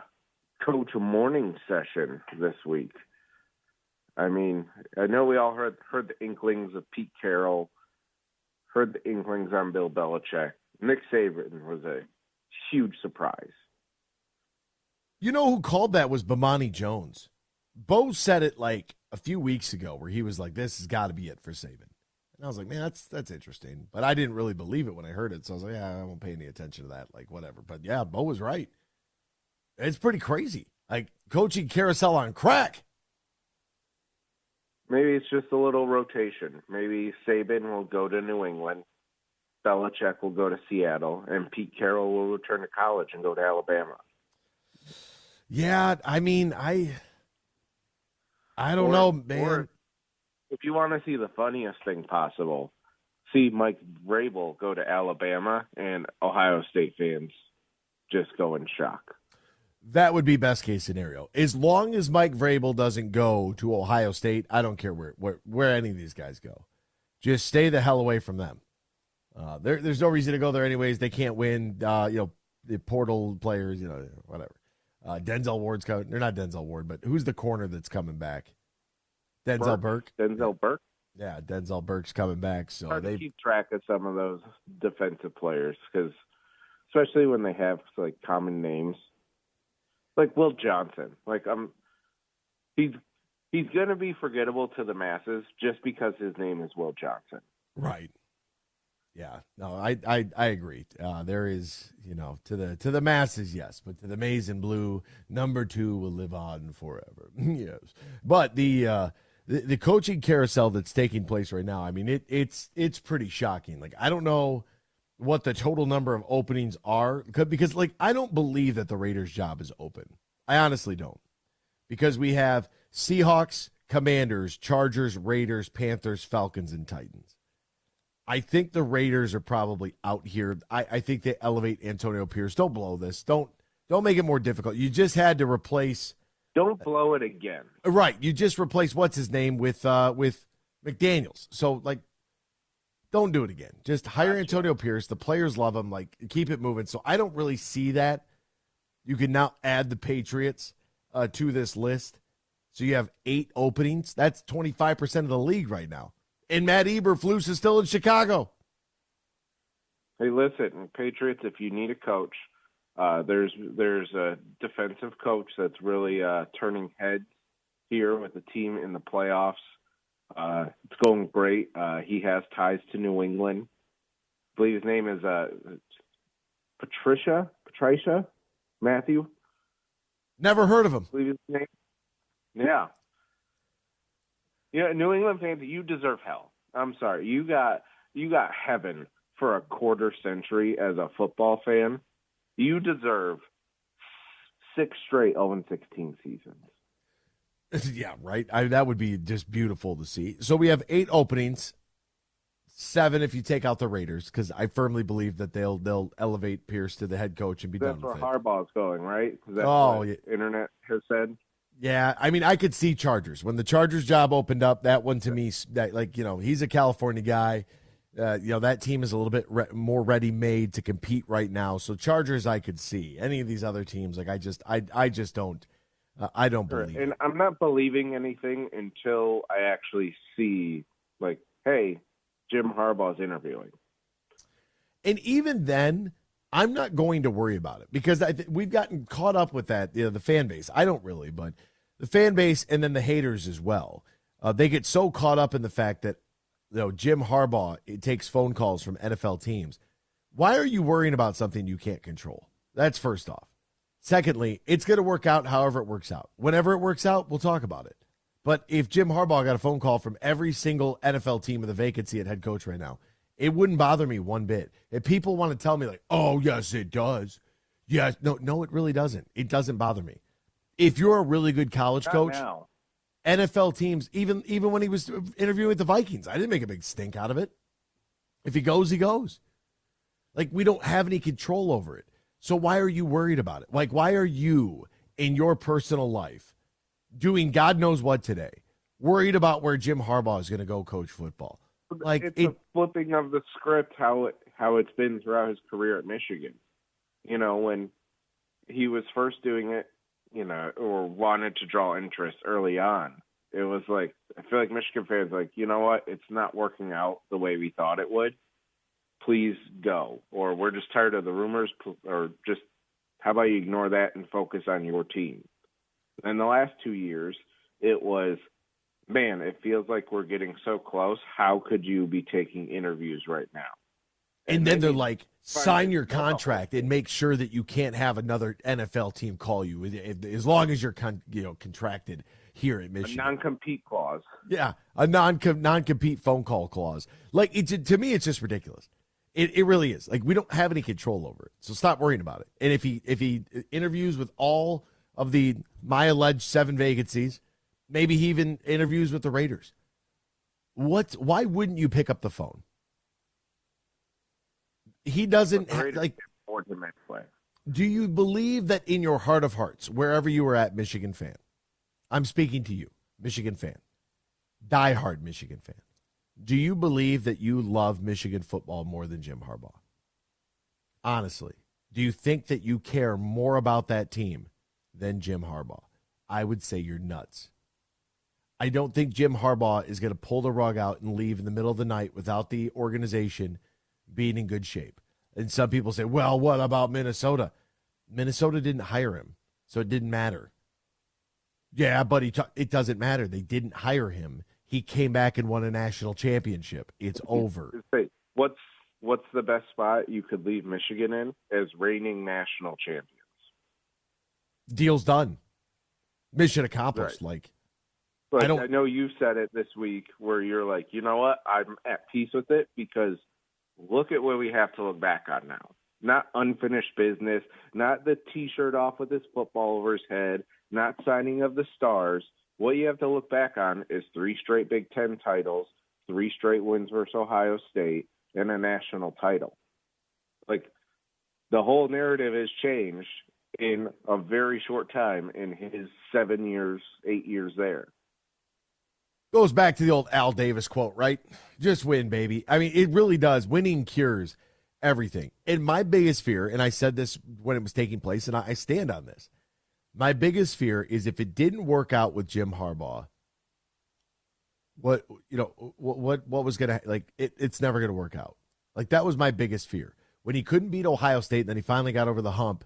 coach morning session this week. I mean, I know we all heard the inklings of Pete Carroll, heard the inklings on Bill Belichick. Nick Saban was a huge surprise. You know who called that was Bomani Jones. Bo said it like a few weeks ago where he was like, this has got to be it for Saban. And I was like, man, that's interesting. But I didn't really believe it when I heard it. So I was like, yeah, I won't pay any attention to that. Like, whatever. But yeah, Bo was right. It's pretty crazy. Like, coaching carousel on crack. Maybe it's just a little rotation. Maybe Saban will go to New England, Belichick will go to Seattle, and Pete Carroll will return to college and go to Alabama. Yeah, I mean, I don't know, man. Or if you want to see the funniest thing possible, see Mike Vrabel go to Alabama and Ohio State fans just go in shock. That would be best case scenario. As long as Mike Vrabel doesn't go to Ohio State, I don't care where any of these guys go. Just stay the hell away from them. There's no reason to go there anyways. They can't win. The portal players, whatever. Denzel Ward's coming. They're not Denzel Ward, but who's the corner that's coming back? Denzel Burke. Denzel Burke. Yeah, Denzel Burke's coming back. So hard to keep track of some of those defensive players because, especially when they have like common names, like Will Johnson. Like he's gonna be forgettable to the masses just because his name is Will Johnson. Right. Yeah. No, I agree. There is, to the masses, yes, but to the maize and blue, number 2 will live on forever. Yes. But the coaching carousel that's taking place right now, I mean, it's pretty shocking. Like, I don't know what the total number of openings are because like, I don't believe that the Raiders' job is open. I honestly don't. Because we have Seahawks, Commanders, Chargers, Raiders, Panthers, Falcons, and Titans. I think the Raiders are probably out here. I think they elevate Antonio Pierce. Don't blow this. Don't make it more difficult. You just had to replace. Don't blow it again. Right. You just replaced what's his name with McDaniels. So like, don't do it again. Just hire Antonio Pierce. The players love him. Like, keep it moving. So I don't really see that. You can now add the Patriots to this list. So you have 8 openings. That's 25% of the league right now. And Matt Eberflus is still in Chicago. Hey, listen, Patriots, if you need a coach, there's a defensive coach that's really turning heads here with the team in the playoffs. It's going great. He has ties to New England. I believe his name is Patricia Matthew. Never heard of him. I believe his name. Yeah. Yeah, New England fans, you deserve hell. I'm sorry. You got heaven for a quarter century as a football fan. You deserve 6 straight 0-16 seasons. Yeah, right. That would be just beautiful to see. So we have 8 openings, 7 if you take out the Raiders, because I firmly believe that they'll elevate Pierce to the head coach and be done with it. That's where Harbaugh's going, right? That's what the internet has said. Yeah, I mean, I could see Chargers. When the Chargers job opened up, that one to me, he's a California guy. That team is a little bit more ready-made to compete right now. So Chargers, I could see. Any of these other teams, like I just don't. I don't believe. And I'm not believing anything until I actually see, like, hey, Jim Harbaugh's interviewing. And even then, I'm not going to worry about it because we've gotten caught up with that. The fan base. I don't really, but the fan base and then the haters as well. They get so caught up in the fact that Jim Harbaugh takes phone calls from NFL teams. Why are you worrying about something you can't control? That's first off. Secondly, it's going to work out however it works out. Whenever it works out, we'll talk about it. But if Jim Harbaugh got a phone call from every single NFL team with a vacancy at head coach right now, it wouldn't bother me one bit. If people want to tell me like, oh, yes, it does. Yes. No, it really doesn't. It doesn't bother me. If you're a really good college coach, NFL teams, even when he was interviewing with the Vikings, I didn't make a big stink out of it. If he goes, he goes. Like, we don't have any control over it. So why are you worried about it? Like, why are you in your personal life doing God knows what today, worried about where Jim Harbaugh is going to go coach football? Like, it's a flipping of the script how it's been throughout his career at Michigan. When he was first doing it, or wanted to draw interest early on, it was like, I feel like Michigan fans like, you know what, it's not working out the way we thought it would. Please go. Or we're just tired of the rumors, or just how about you ignore that and focus on your team? And the last 2 years, it was, man, it feels like we're getting so close. How could you be taking interviews right now? And then they're like, sign your contract and make sure that you can't have another NFL team call you as long as you're contracted here at Michigan. A non-compete clause. Yeah, a non-compete phone call clause. Like, to me, it's just ridiculous. It really is. Like, we don't have any control over it. So stop worrying about it. And if he interviews with all of my alleged 7 vacancies, maybe he even interviews with the Raiders. Why wouldn't you pick up the phone? He doesn't like. Do you believe that in your heart of hearts, wherever you were at, Michigan fan, I'm speaking to you, Michigan fan, diehard Michigan fan, do you believe that you love Michigan football more than Jim Harbaugh? Honestly, do you think that you care more about that team than Jim Harbaugh? I would say you're nuts. I don't think Jim Harbaugh is going to pull the rug out and leave in the middle of the night without the organization being in good shape. And some people say, well, what about Minnesota? Minnesota didn't hire him, so it didn't matter. Yeah, but it doesn't matter. They didn't hire him. He came back and won a national championship. It's over. What's the best spot you could leave Michigan in as reigning national champions? Deal's done. Mission accomplished. Right. Like, I know you said it this week where you're like, you know what? I'm at peace with it because look at what we have to look back on now. Not unfinished business, not the T-shirt off with his football over his head, not signing of the stars. What you have to look back on is 3 straight Big Ten titles, 3 straight wins versus Ohio State, and a national title. Like, the whole narrative has changed in a very short time in his 7 years, 8 years there. Goes back to the old Al Davis quote, right? Just win, baby. I mean, it really does. Winning cures everything. And my biggest fear, and I said this when it was taking place, and I stand on this, my biggest fear is if it didn't work out with Jim Harbaugh, what was going to, like, it's never going to work out. Like, that was my biggest fear. When he couldn't beat Ohio State, and then he finally got over the hump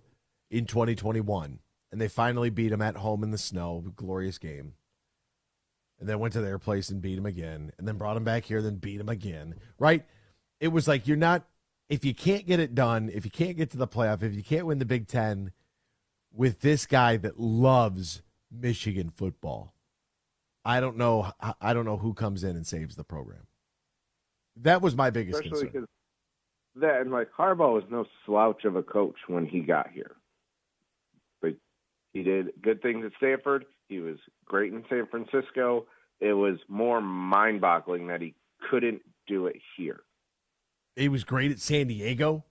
in 2021, and they finally beat him at home in the snow, glorious game. And then went to their place and beat him again, and then brought him back here, then beat him again, right? It was like, you're not, if you can't get it done, if you can't get to the playoff, if you can't win the Big Ten with this guy that loves Michigan football, I don't know who comes in and saves the program. That was my biggest concern. Because that, and like, Harbaugh was no slouch of a coach when he got here. Like, he did good things at Stanford. He was great in San Francisco. It was more mind-boggling that he couldn't do it here. He was great at San Diego.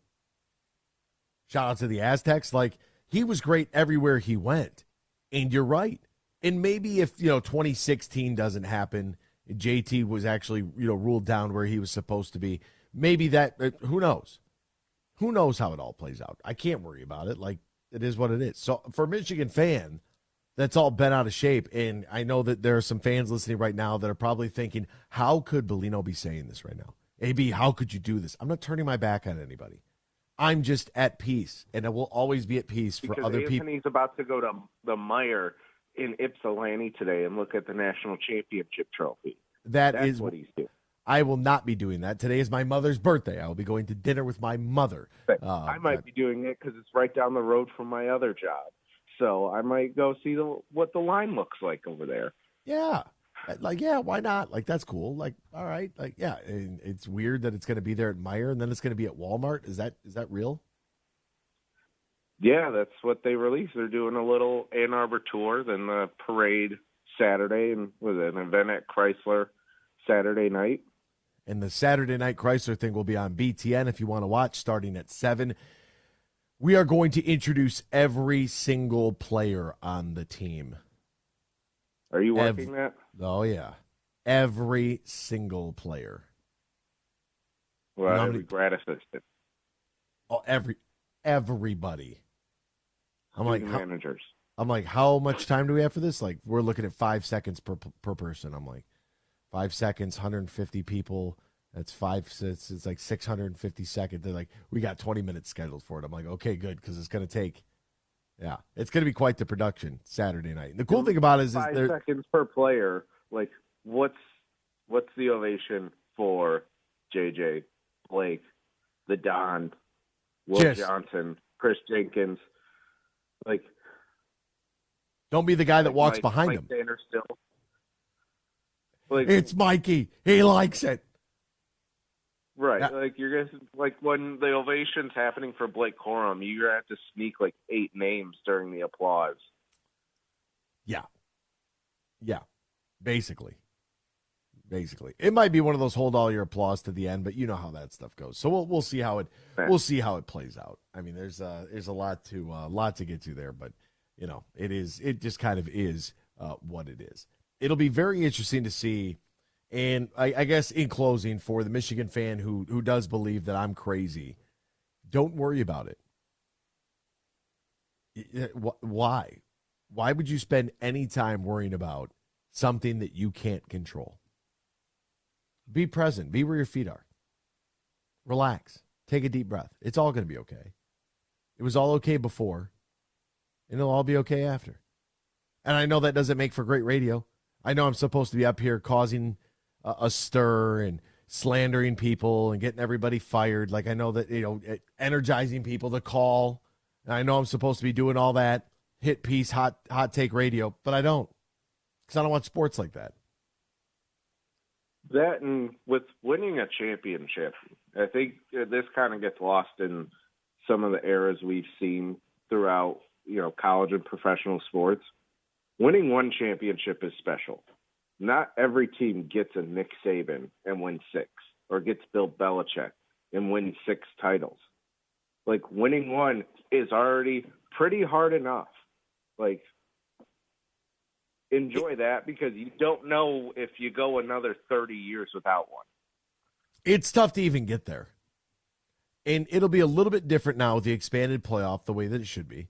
Shout out to the Aztecs. Like, he was great everywhere he went. And you're right. And maybe if, 2016 doesn't happen, JT was actually, ruled down where he was supposed to be. maybe that, who knows? Who knows how it all plays out? I can't worry about it. Like, it is what it is. So for a Michigan fan that's all bent out of shape, and I know that there are some fans listening right now that are probably thinking, how could Bellino be saying this right now? AB, how could you do this? I'm not turning my back on anybody. I'm just at peace, and I will always be at peace for because other people. Anthony's about to go to the Meyer in Ypsilanti today and look at the national championship trophy. That's what he's doing. I will not be doing that. Today is my mother's birthday. I will be going to dinner with my mother. I might be doing it because it's right down the road from my other job. So I might go see what the line looks like over there. Yeah. Like, yeah, why not? Like, that's cool. Like, all right. Like, yeah. And it's weird that it's going to be there at Meyer and then it's going to be at Walmart. Is that real? Yeah, that's what they released. They're doing a little Ann Arbor tour, then the parade Saturday, and with an event at Chrysler Saturday night. And the Saturday night Chrysler thing will be on BTN if you want to watch, starting at 7. We are going to introduce every single player on the team. Are you working that? Oh, yeah. Every single player. Well, every grad assistant. Oh, everybody. I'm like, managers. I'm like, how much time do we have for this? Like, we're looking at 5 seconds per person. I'm like, 5 seconds, 150 people. That's it's like 650 seconds. They're like, we got 20 minutes scheduled for it. I'm like, okay, good, because it's going to take, it's going to be quite the production Saturday night. And the cool thing about it is 5 seconds per player. Like, what's the ovation for JJ, Blake, the Don, Will Johnson, Chris Jenkins? Like, don't be the guy that walks behind him. Like, it's Mikey. He likes it. Right. Yeah. Like, you're going to, like, when the ovation's happening for Blake Corum, you're going to have to sneak like 8 names during the applause. Yeah. Yeah. Basically. It might be one of those hold all your applause to the end, but you know how that stuff goes. So we'll see how it plays out. I mean, there's a lot to get to there, but you know, it just kind of is what it is. It'll be very interesting to see. And I guess in closing, for the Michigan fan who does believe that I'm crazy, don't worry about it. Why? Why would you spend any time worrying about something that you can't control? Be present. Be where your feet are. Relax. Take a deep breath. It's all going to be okay. It was all okay before, and it'll all be okay after. And I know that doesn't make for great radio. I know I'm supposed to be up here causing a stir and slandering people and getting everybody fired. Like, I know that, energizing people to call. And I know I'm supposed to be doing all that hit piece, hot take radio, but I don't, because I don't watch sports like that. That, and with winning a championship, I think this kind of gets lost in some of the eras we've seen throughout, college and professional sports. Winning one championship is special. Not every team gets a Nick Saban and wins 6, or gets Bill Belichick and wins 6 titles. Like, winning one is already pretty hard enough. Like, enjoy that, because you don't know if you go another 30 years without one. It's tough to even get there. And it'll be a little bit different now with the expanded playoff, the way that it should be.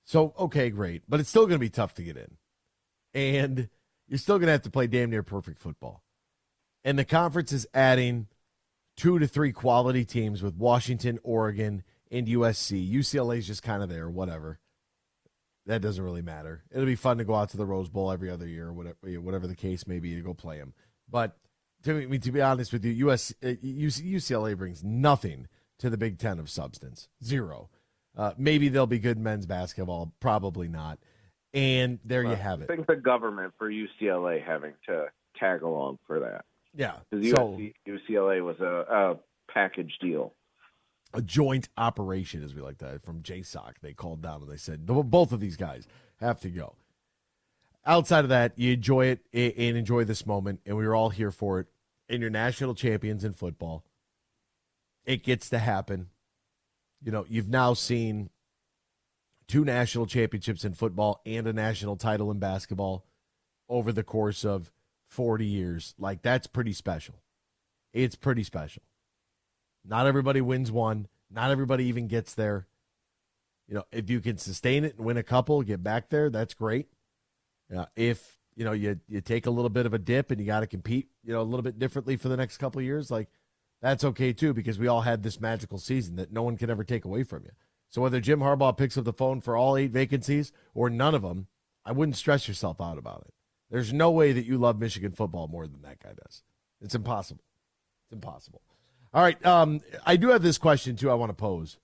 So, okay, great. But it's still going to be tough to get in. And you're still going to have to play damn near perfect football. And the conference is adding 2 to 3 quality teams with Washington, Oregon, and USC. UCLA is just kind of there, whatever. That doesn't really matter. It'll be fun to go out to the Rose Bowl every other year, whatever the case may be, to go play them. But to be honest with you, UCLA brings nothing to the Big Ten of substance. 0. Maybe they'll be good men's basketball. Probably not. And there you have it. I think the government for UCLA having to tag along for that. Yeah. Because UCLA was a package deal. A joint operation, as we like that, from JSOC. They called down and they said, both of these guys have to go. Outside of that, you enjoy it and enjoy this moment, and we were all here for it. And you're national champions in football. It gets to happen. You've now seen 2 national championships in football and a national title in basketball over the course of 40 years. Like, that's pretty special. It's pretty special. Not everybody wins one. Not everybody even gets there. If you can sustain it and win a couple, get back there, that's great. If, you take a little bit of a dip and you got to compete, a little bit differently for the next couple of years, like that's okay too, because we all had this magical season that no one can ever take away from you. So whether Jim Harbaugh picks up the phone for all 8 vacancies or none of them, I wouldn't stress yourself out about it. There's no way that you love Michigan football more than that guy does. It's impossible. It's impossible. All right. I do have this question too I want to pose.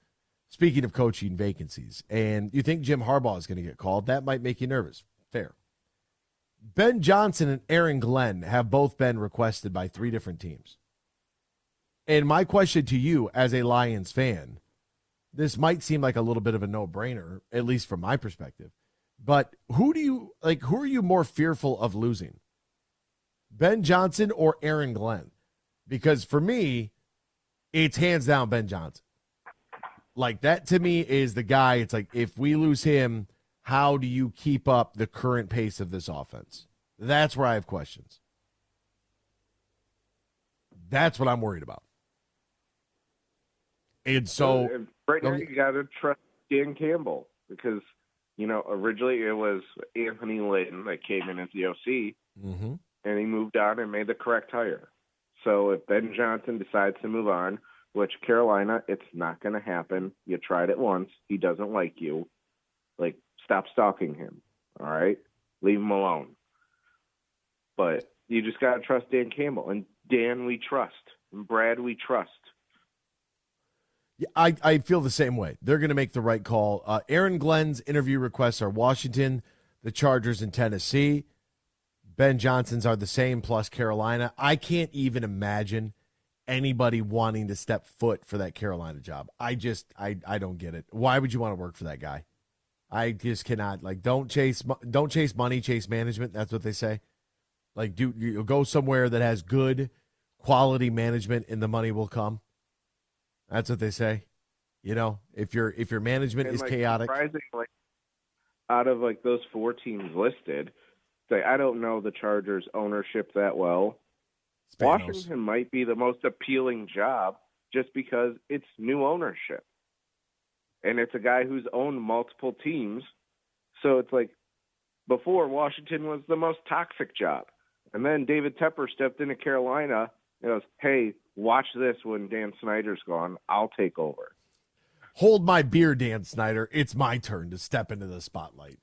Speaking of coaching vacancies, and you think Jim Harbaugh is going to get called, that might make you nervous. Fair. Ben Johnson and Aaron Glenn have both been requested by 3 different teams. And my question to you as a Lions fan, this might seem like a little bit of a no-brainer, at least from my perspective, but who are you more fearful of losing? Ben Johnson or Aaron Glenn? Because for me, it's hands down Ben Johnson. Like, that to me is the guy. It's like, if we lose him, how do you keep up the current pace of this offense? That's where I have questions. That's what I'm worried about. And so right now you got to trust Dan Campbell because, originally it was Anthony Lynn that came in as the OC, and he moved on and made the correct hire. So if Ben Johnson decides to move on, which Carolina, it's not going to happen. You tried it once. He doesn't like you. Like, stop stalking him, all right? Leave him alone. But you just got to trust Dan Campbell. And Dan, we trust. And Brad, we trust. Yeah, I feel the same way. They're going to make the right call. Aaron Glenn's interview requests are Washington, the Chargers, and Tennessee. Ben Johnson's are the same, plus Carolina. I can't even imagine anybody wanting to step foot for that Carolina job. I don't get it. Why would you want to work for that guy? I just cannot. Like, don't chase money, chase management. That's what they say. Like, you go somewhere that has good quality management and the money will come. That's what they say. If your management is chaotic. Surprisingly, out of those 4 teams listed, I don't know the Chargers ownership that well. Spanos. Washington might be the most appealing job just because it's new ownership. And it's a guy who's owned multiple teams. So it's like before Washington was the most toxic job. And then David Tepper stepped into Carolina and goes, hey, watch this when Dan Snyder's gone. I'll take over. Hold my beer, Dan Snyder. It's my turn to step into the spotlight.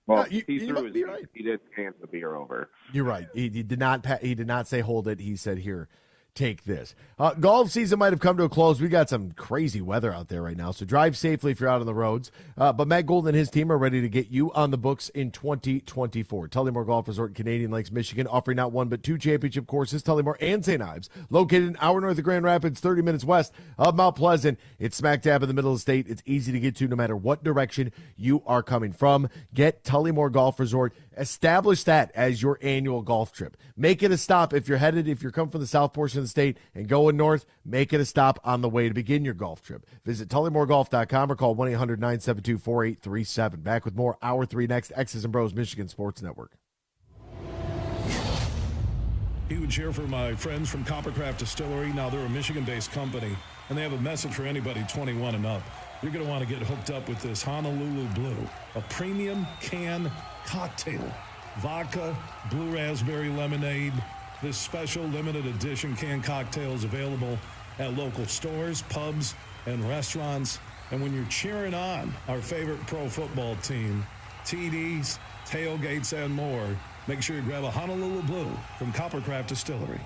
Well, he did hand the beer over. You're right. He did not say hold it. He said, here, take this. Golf season might have come to a close. We got some crazy weather out there right now, so drive safely if you're out on the roads. But Matt Golden and his team are ready to get you on the books in 2024. Tullymore Golf Resort, Canadian Lakes, Michigan, offering not 1 but 2 championship courses, Tullymore and St. Ives, located an hour north of Grand Rapids, 30 minutes west of Mount Pleasant. It's smack dab in the middle of the state. It's easy to get to no matter what direction you are coming from. Get Tullymore Golf Resort. Establish that as your annual golf trip. Make it a stop if you're coming from the south portion of the state and going north, make it a stop on the way to begin your golf trip. Visit TullymoreGolf.com or call 1-800-972-4837. Back with more Hour 3 next. X's and Bros Michigan Sports Network. Huge here for my friends from Coppercraft Distillery. Now they're a Michigan-based company, and they have a message for anybody 21 and up. You're going to want to get hooked up with this Honolulu Blue, a premium can cocktail. Vodka, blue raspberry lemonade. This special limited edition canned cocktail is available at local stores, pubs, and restaurants. And when you're cheering on our favorite pro football team, TDs, tailgates, and more, make sure you grab a Honolulu Blue from Coppercraft Distillery.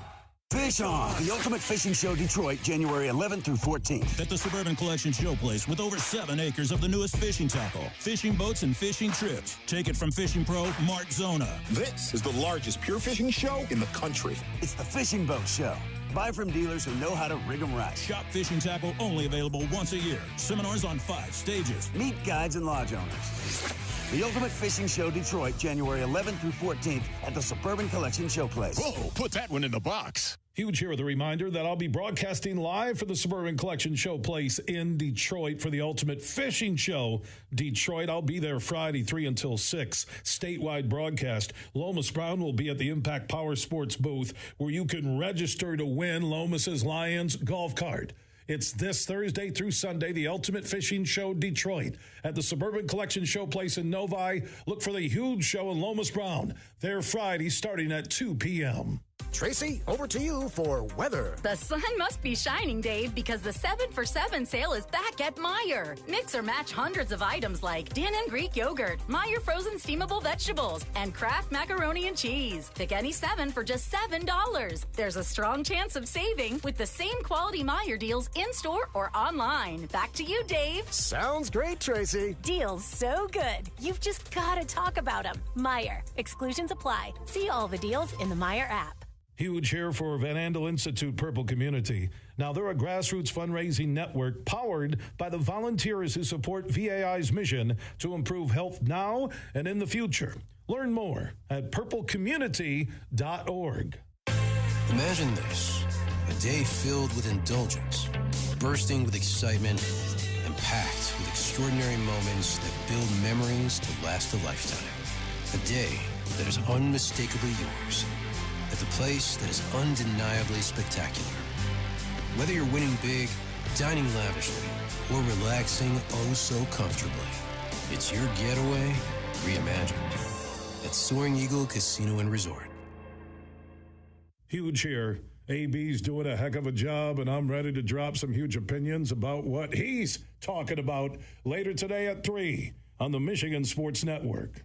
Fish On, the Ultimate Fishing Show Detroit, January 11th through 14th. At the Suburban Collection Showplace with over 7 acres of the newest fishing tackle, fishing boats, and fishing trips. Take it from fishing pro Mark Zona. This is the largest pure fishing show in the country. It's the Fishing Boat Show. Buy from dealers who know how to rig them right. Shop fishing tackle only available once a year. Seminars on 5 stages. Meet guides and lodge owners. The Ultimate Fishing Show Detroit, January 11th through 14th at the Suburban Collection Showplace. Whoa, put that one in the box. Huge here with a reminder that I'll be broadcasting live for the Suburban Collection Showplace in Detroit for the Ultimate Fishing Show Detroit. I'll be there Friday, 3 until 6, statewide broadcast. Lomas Brown will be at the Impact Power Sports booth where you can register to win Lomas's Lions golf cart. It's this Thursday through Sunday, the Ultimate Fishing Show Detroit at the Suburban Collection Showplace in Novi. Look for the huge show in Lomas Brown. They're Friday starting at 2 p.m. Tracy, over to you for weather. The sun must be shining, Dave, because the 7 for 7 sale is back at Meijer. Mix or match hundreds of items like Dan and Greek yogurt, Meijer frozen steamable vegetables, and Kraft macaroni and cheese. Pick any 7 for just $7. There's a strong chance of saving with the same quality Meijer deals in-store or online. Back to you, Dave. Sounds great, Tracy. Deals so good, you've just got to talk about them. Meijer. Exclusions apply. See all the deals in the Meijer app. Huge here for Van Andel Institute Purple Community. Now, they're a grassroots fundraising network powered by the volunteers who support VAI's mission to improve health now and in the future. Learn more at purplecommunity.org. Imagine this, a day filled with indulgence, bursting with excitement, and packed with extraordinary moments that build memories to last a lifetime. A day that is unmistakably yours. At the place that is undeniably spectacular. Whether you're winning big, dining lavishly, or relaxing oh so comfortably, it's your getaway reimagined at Soaring Eagle Casino and Resort. Huge here. AB's doing a heck of a job, and I'm ready to drop some huge opinions about what he's talking about later today at 3 on the Michigan Sports Network.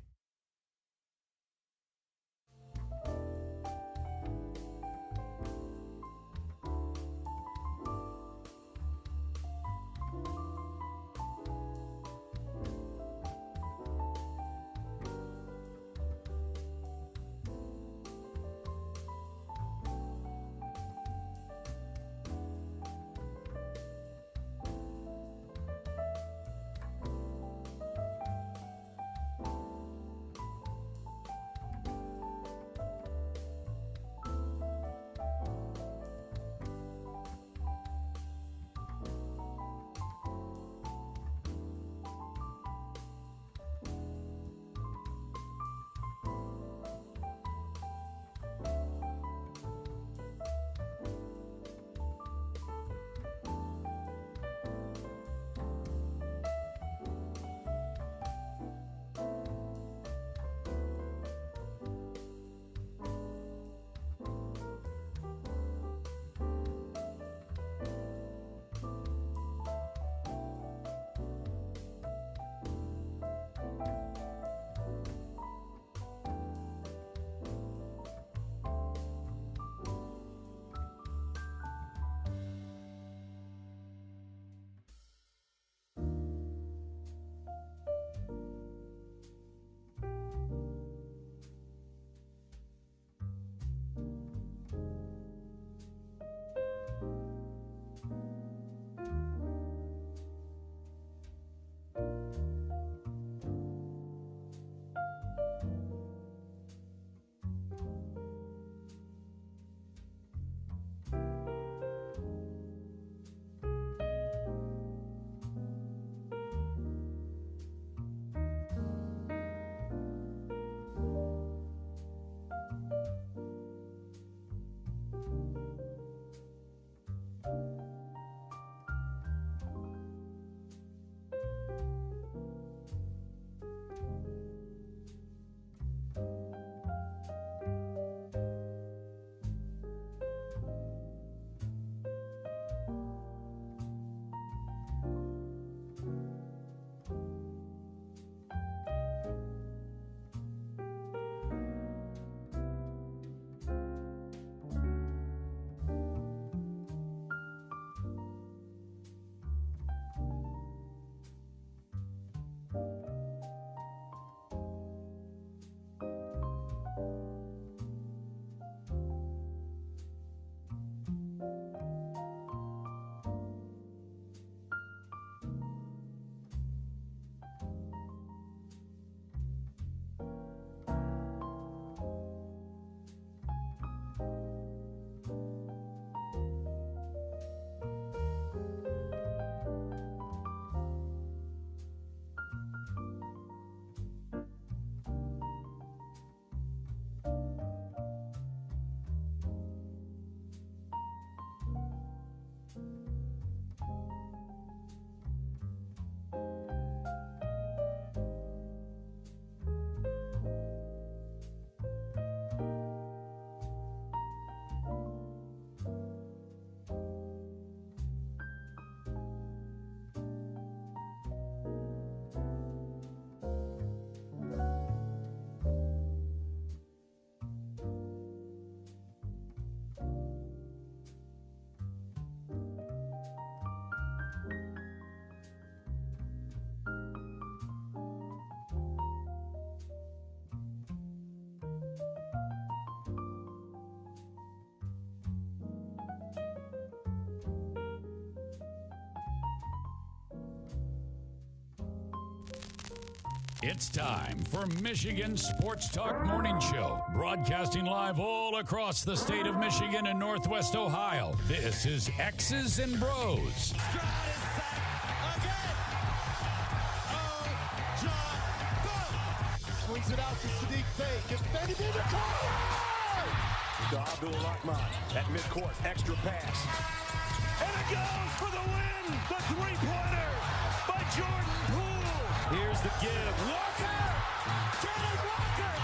It's time for Michigan Sports Talk Morning Show, broadcasting live all across the state of Michigan and Northwest Ohio. This is X's and Bros. Swings it out to Sadiq Bey. Gets Benny in the corner. To Abdul-Rahman at midcourt. Extra pass. And it goes for the win. The three-pointer by Jordan Poole. Here's the give. Walker. Kenneth Walker.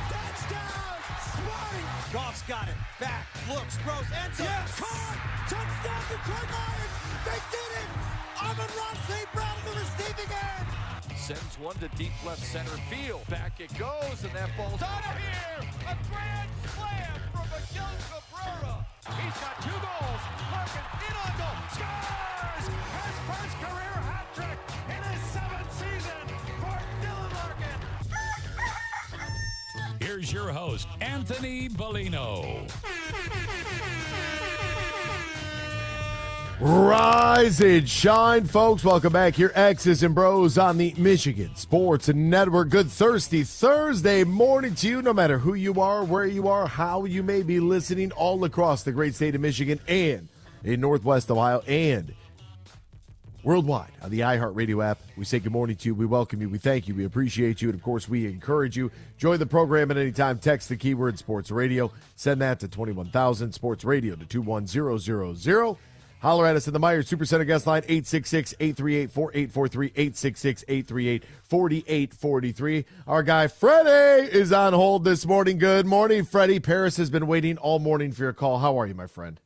Touchdown. Smart. Goff's got it. Back. Looks. Throws. Ends up. Yes. Caught. Touchdown. Detroit Lions. They did it. Amon-Ra St. Brown in the receiving end. Sends one to deep left center field. Back it goes, and that ball's out of here. A grand slam from Miguel Cabrera. He's got 2 goals. Larkin in on goal. Scores! His first career hat trick in his 7th season for Dylan Larkin. Here's your host, Anthony Bellino. Rise and shine, folks. Welcome back here. X's and Bros on the Michigan Sports Network. Good thirsty Thursday morning to you, no matter who you are, where you are, how you may be listening all across the great state of Michigan and in Northwest Ohio and worldwide on the iHeartRadio app. We say good morning to you. We welcome you. We thank you. We appreciate you. And, of course, we encourage you. Join the program at any time. Text the keyword Sports Radio. Send that to 21,000 Sports Radio to 21000. Holler at us in the Myers Supercenter guest line, 866-838-4843, 866-838-4843. Our guy Freddie is on hold this morning. Good morning, Freddie. Paris has been waiting all morning for your call. How are you, my friend?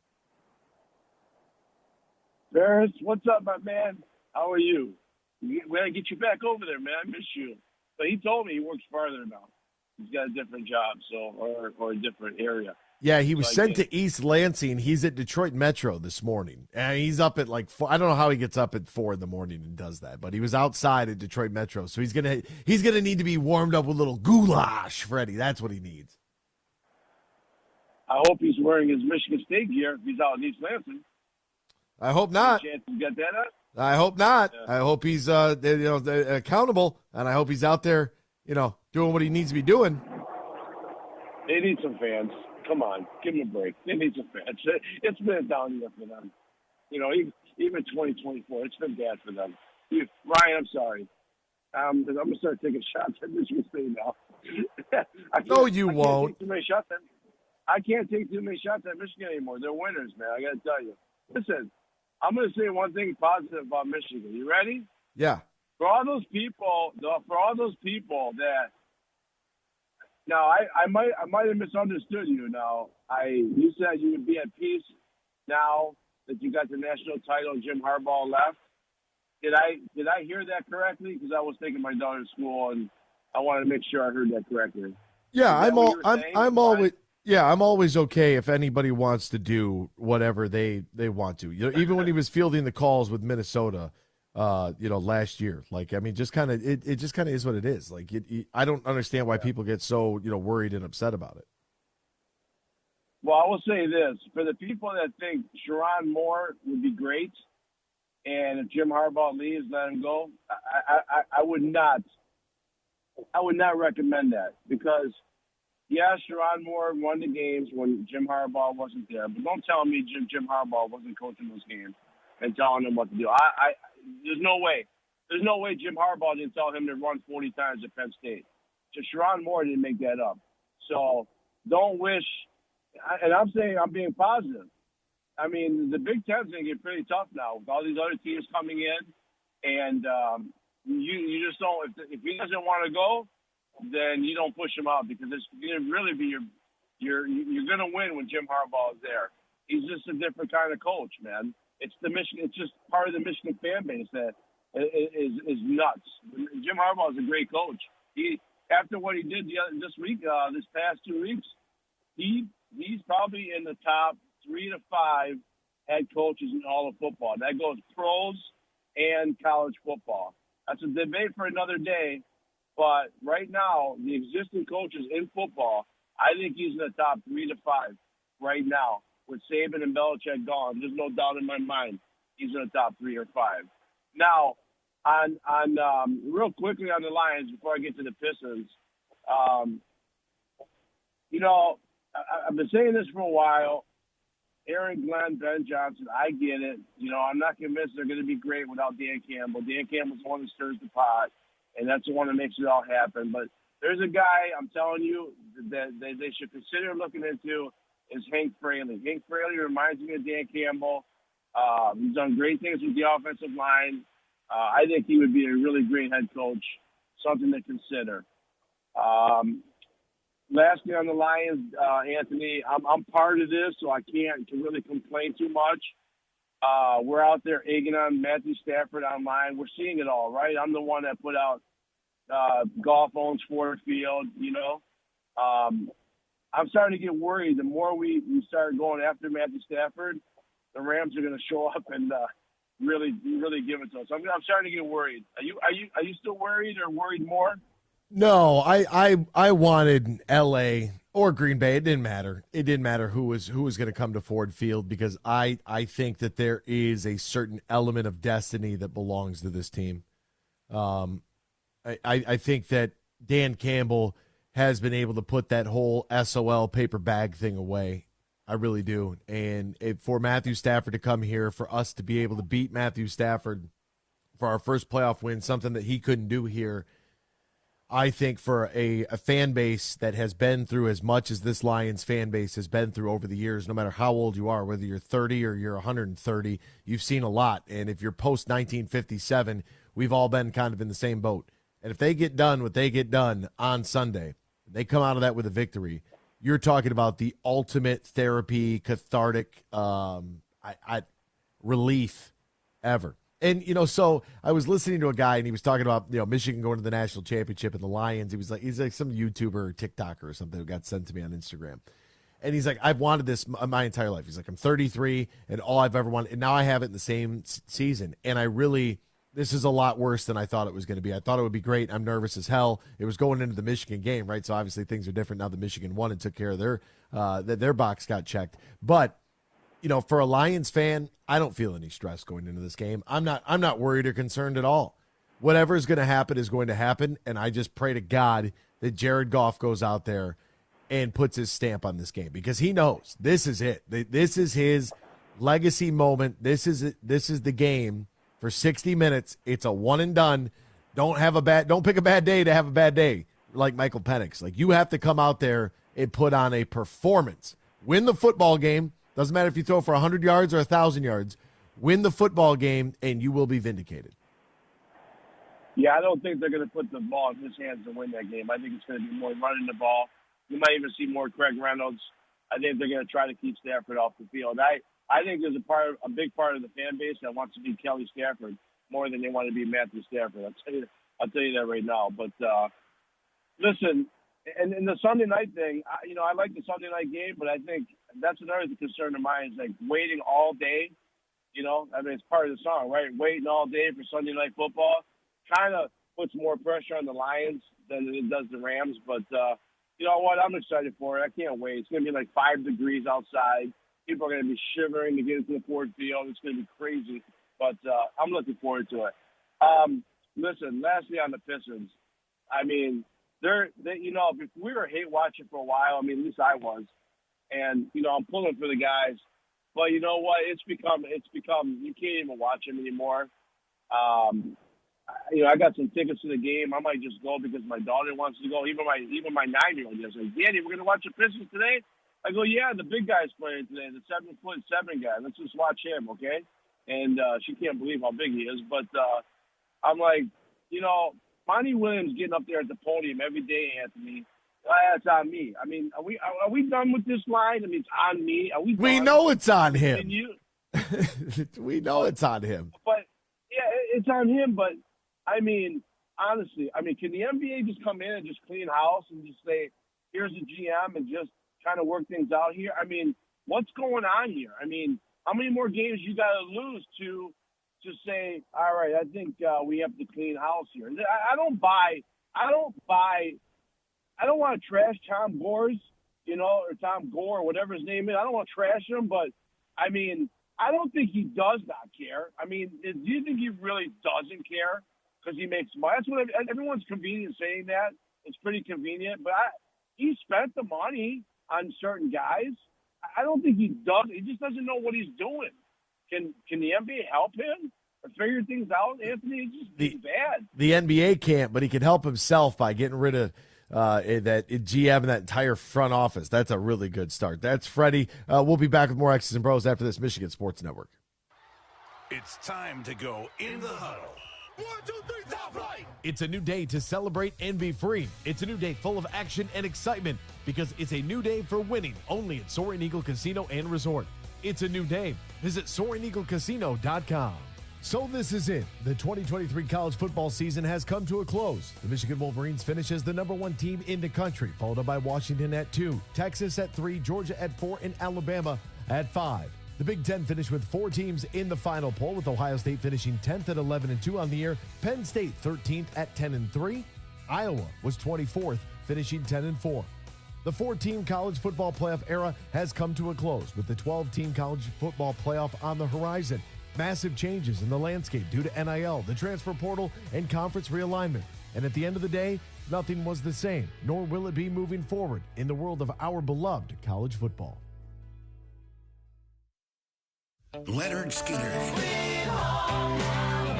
Paris, what's up, my man? How are you? We got to get you back over there, man. I miss you. But he told me he works farther now. He's got a different job, or a different area. Yeah, he was sent to East Lansing. He's at Detroit Metro this morning. And he's up at like 4. I don't know how he gets up at 4 in the morning and does that, but he was outside at Detroit Metro. So he's gonna need to be warmed up with a little goulash, Freddie. That's what he needs. I hope he's wearing his Michigan State gear if he's out in East Lansing. I hope not. Chance to get that up? I hope not. Yeah. I hope he's accountable, and I hope he's out there, doing what he needs to be doing. They need some fans. Come on, give them a break. They need some fans. It's been a down year for them. Even 2024, it's been bad for them. Ryan, I'm sorry. I'm going to start taking shots at Michigan State now. No, you won't. I can't take too many shots at Michigan anymore. They're winners, man. I got to tell you. Listen, I'm going to say one thing positive about Michigan. You ready? Yeah. For all those people that now, I might have misunderstood you. Now, you said you would be at peace now that you got the national title and Jim Harbaugh left. Did I hear that correctly? Because I was taking my daughter to school and I wanted to make sure I heard that correctly. Yeah, I'm always okay if anybody wants to do whatever they want to. Even when he was fielding the calls with Minnesota. Last year, it just kind of is what it is. I don't understand why people get so, worried and upset about it. Well, I will say this for the people that think Sherrone Moore would be great. And if Jim Harbaugh leaves, let him go. I would not recommend that because Sherrone Moore won the games when Jim Harbaugh wasn't there, but don't tell me Jim Harbaugh wasn't coaching those games and telling them what to do. There's no way Jim Harbaugh didn't tell him to run 40 times at Penn State. So Sherrone Moore didn't make that up. So don't wish, and I'm saying I'm being positive. I mean, the Big Ten's going to get pretty tough now with all these other teams coming in, and you just don't. If he doesn't want to go, then you don't push him out because it's going to really be you're going to win when Jim Harbaugh is there. He's just a different kind of coach, man. It's just part of the Michigan fan base that is nuts. Jim Harbaugh is a great coach. After what he did this past 2 weeks, he's probably in the top 3 to 5 head coaches in all of football. That goes pros and college football. That's a debate for another day. But right now, the existing coaches in football, I think he's in the top 3 to 5 right now. With Saban and Belichick gone, there's no doubt in my mind he's in the top 3 or 5. Now, real quickly on the Lions before I get to the Pistons. I've been saying this for a while. Aaron Glenn, Ben Johnson, I get it. I'm not convinced they're going to be great without Dan Campbell. Dan Campbell's the one that stirs the pot, and that's the one that makes it all happen. But there's a guy, I'm telling you, that they should consider looking into is Hank Fraley. Hank Fraley reminds me of Dan Campbell. He's done great things with the offensive line. I think he would be a really great head coach, something to consider. Lastly on the Lions, Anthony, I'm part of this, so I can't really complain too much. We're out there egging on Matthew Stafford online. We're seeing it all, right? I'm the one that put out golf owns Ford Field, I'm starting to get worried. The more we start going after Matthew Stafford, the Rams are going to show up and really give it to us. I'm starting to get worried. Are you still worried or worried more? No, I wanted L.A. or Green Bay. It didn't matter. It didn't matter who was going to come to Ford Field because I think that there is a certain element of destiny that belongs to this team. I think that Dan Campbell has been able to put that whole SOL paper bag thing away. I really do. And for Matthew Stafford to come here, for us to be able to beat Matthew Stafford for our first playoff win, something that he couldn't do here, I think for a fan base that has been through as much as this Lions fan base has been through over the years, no matter how old you are, whether you're 30 or you're 130, you've seen a lot. And if you're post-1957, we've all been kind of in the same boat. And if they get done what they get done on Sunday, they come out of that with a victory, you're talking about the ultimate therapy, cathartic relief ever. And, so I was listening to a guy, and he was talking about, Michigan going to the national championship and the Lions. He's like some YouTuber or TikToker or something who got sent to me on Instagram. And he's like, I've wanted this my entire life. He's like, I'm 33, and all I've ever wanted, and now I have it in the same season. And this is a lot worse than I thought it was going to be. I thought it would be great. I'm nervous as hell. It was going into the Michigan game, right? So obviously things are different now that Michigan won and took care of their box got checked. But for a Lions fan, I don't feel any stress going into this game. I'm not worried or concerned at all. Whatever is going to happen is going to happen, and I just pray to God that Jared Goff goes out there and puts his stamp on this game because he knows this is it. This is his legacy moment. This is the game for 60 minutes. It's a one and done. Don't pick a bad day to have a bad day like Michael Penix. Like, you have to come out there and put on a performance. Win the football game. Doesn't matter if you throw for 100 yards or 1,000 yards. Win the football game, and you will be vindicated. Yeah, I don't think they're going to put the ball in his hands to win that game. I think it's going to be more running the ball. You might even see more Craig Reynolds. I think they're going to try to keep Stafford off the field. I think there's a big part of the fan base that wants to be Kelly Stafford more than they want to be Matthew Stafford. I'll tell you that right now. But listen, and the Sunday night thing, I like the Sunday night game, but I think that's another concern of mine is like waiting all day. It's part of the song, right? Waiting all day for Sunday night football kind of puts more pressure on the Lions than it does the Rams. But you know what? I'm excited for it. I can't wait. It's going to be like 5 degrees outside. People are going to be shivering to get into the Ford Field. It's going to be crazy. But I'm looking forward to it. Listen, lastly on the Pistons, if we were hate watching for a while, at least I was. And, I'm pulling for the guys. But you know what? It's become you can't even watch them anymore. I got some tickets to the game. I might just go because my daughter wants to go. Even my 9-year-old is like, Daddy, we're going to watch the Pistons today? I go, yeah, the big guy's playing today, the 7'7" guy. Let's just watch him, okay? And she can't believe how big he is. But I'm like, Monty Williams getting up there at the podium every day, Anthony. That's on me. Are we done with this line? It's on me. Are we done? We know it's on him. We know it's on him. But, yeah, it's on him. But, honestly, can the NBA just come in and just clean house and just say, here's the GM and just kind of work things out here? What's going on here? How many more games you got to lose to say, all right, I think we have to clean house here? I don't want to trash Tom Gore's, or Tom Gore, or whatever his name is. I don't want to trash him, but, I don't think he does not care. I mean, do you think he really doesn't care because he makes money? That's what everyone's convenient saying that. It's pretty convenient, but he spent the money on certain guys. I don't think he does. He just doesn't know what he's doing. Can the NBA help him or figure things out, Anthony? He's bad. The NBA can't, but he can help himself by getting rid of that GM and that entire front office. That's a really good start. That's Freddie. We'll be back with more X's and Bros after this Michigan Sports Network. It's time to go in the huddle. 1, 2, 3, top flight. It's a new day to celebrate and be free. It's a new day full of action and excitement because it's a new day for winning only at Soaring Eagle Casino and Resort. It's a new day. Visit SoaringEagleCasino.com. So this is it. The 2023 college football season has come to a close. The Michigan Wolverines finish as the #1 team in the country, followed by Washington at 2, Texas at 3, Georgia at 4, and Alabama at 5. The Big Ten finished with 4 teams in the final poll, with Ohio State finishing 10th at 11-2 on the year, Penn State 13th at 10-3, Iowa was 24th, finishing 10-4. The 4-team college football playoff era has come to a close, with the 12-team college football playoff on the horizon. Massive changes in the landscape due to NIL, the transfer portal, and conference realignment. And at the end of the day, nothing was the same, nor will it be moving forward in the world of our beloved college football. Leonard Skinner,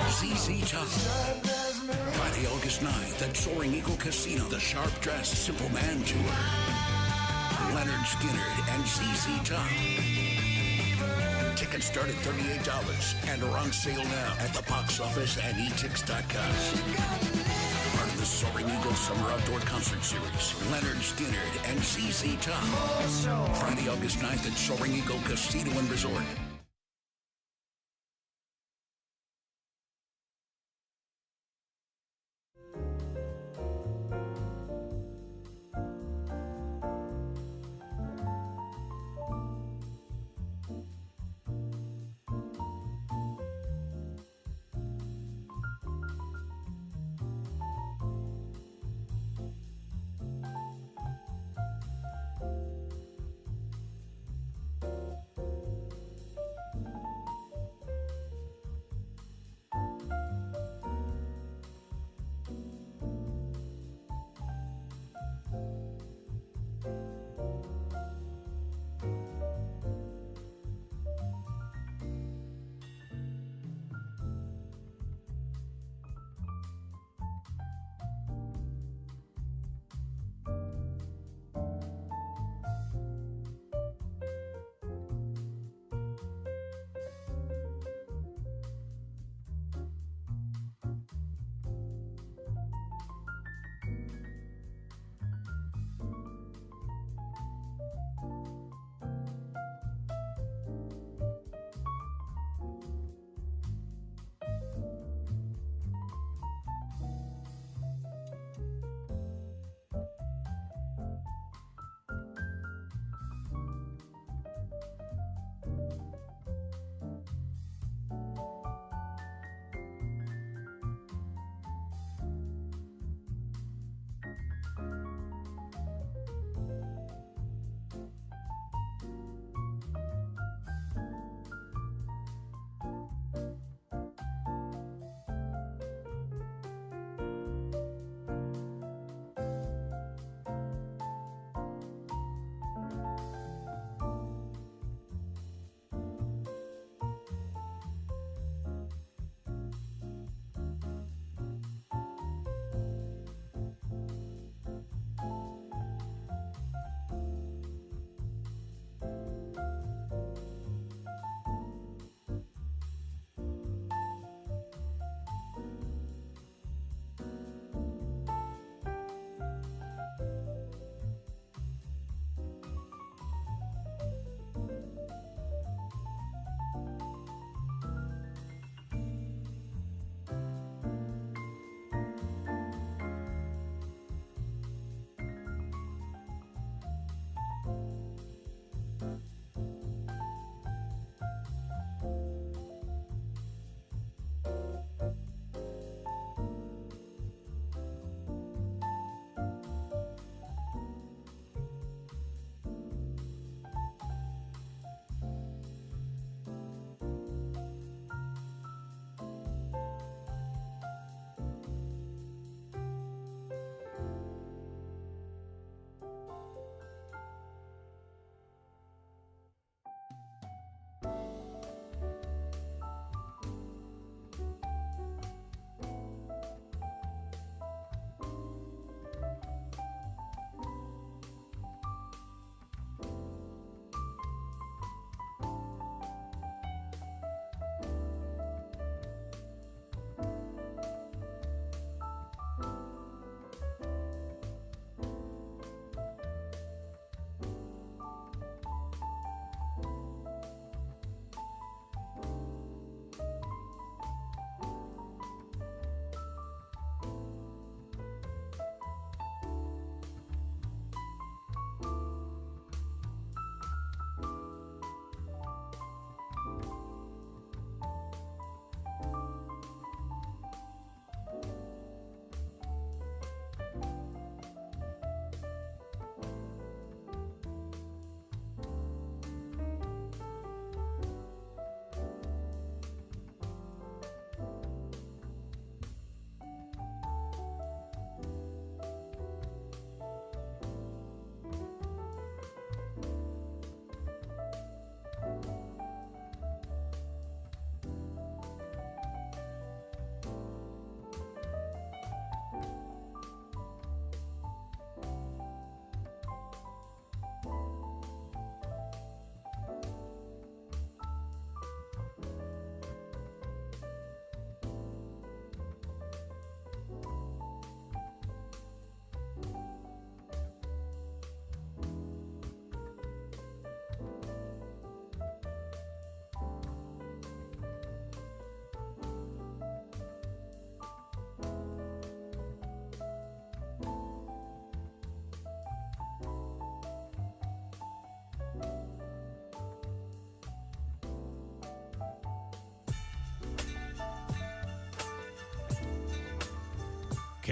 ZZ Top, Friday, August 9th at Soaring Eagle Casino, the Sharp Dressed Simple Man Tour. Leonard Skinner and ZZ Top. Tickets start at $38 and are on sale now at the box office and etix.com. Part of the Soaring Eagle Summer Outdoor Concert Series, Leonard Skinner and ZZ Top. Friday, August 9th at Soaring Eagle Casino and Resort.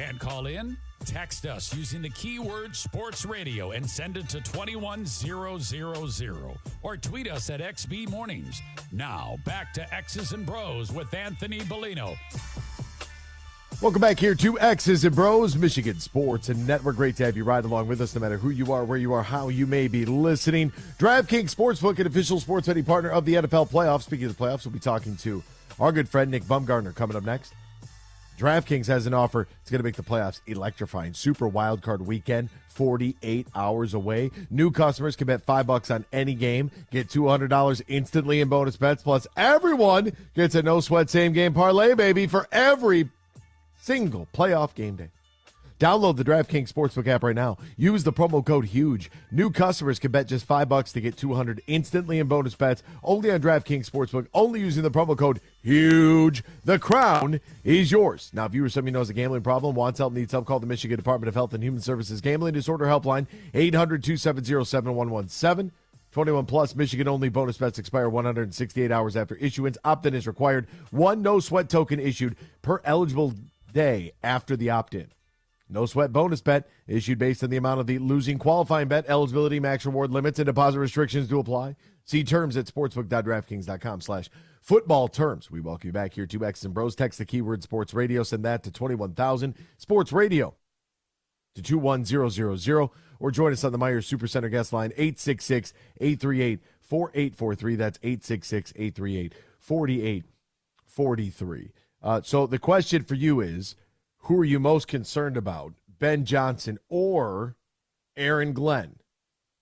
Can't call in? Text us using the keyword sports radio and send it to 21000 or tweet us at XB Mornings. Now, back to X's and Bros with Anthony Bellino. Welcome back here to X's and Bros, Michigan Sports and Network. Great to have you ride along with us no matter who you are, where you are, how you may be listening. DraftKings Sportsbook, an official sports betting partner of the NFL playoffs. Speaking of the playoffs, we'll be talking to our good friend Nick Baumgardner coming up next. DraftKings has an offer. It's going to make the playoffs electrifying. Super Wildcard Weekend, 48 hours away. New customers can bet $5 on any game, get $200 instantly in bonus bets, plus everyone gets a no-sweat same-game parlay, baby, for every single playoff game day. Download the DraftKings Sportsbook app right now. Use the promo code HUGE. New customers can bet just $5 to get $200 instantly in bonus bets. Only on DraftKings Sportsbook. Only using the promo code HUGE. The crown is yours. Now, if you or somebody knows a gambling problem, wants help, needs help, call the Michigan Department of Health and Human Services Gambling Disorder Helpline, 800-270-7117. 21 plus, Michigan only. Bonus bets expire 168 hours after issuance. Opt-in is required. One no-sweat token issued per eligible day after the opt-in. No sweat bonus bet issued based on the amount of the losing qualifying bet. Eligibility, max reward limits, and deposit restrictions do apply. See terms at sportsbook.draftkings.com/football terms. We welcome you back here to X's and Bros. Text the keyword sports radio. Send that to 21,000 sports radio to 21000, or join us on the Myers Supercenter guest line 866-838-4843. That's 866-838-4843. So the question for you is, who are you most concerned about, Ben Johnson or Aaron Glenn?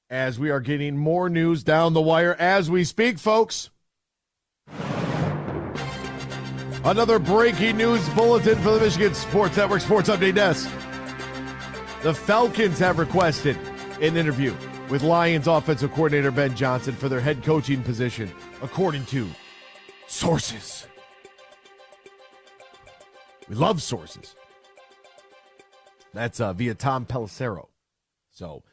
As we are getting more news down the wire as we speak, folks. Another breaking news bulletin for the Michigan Sports Network Sports Update Desk. The Falcons have requested an interview with Lions offensive coordinator Ben Johnson for their head coaching position, according to sources. We love sources. That's via Tom Pelissero. So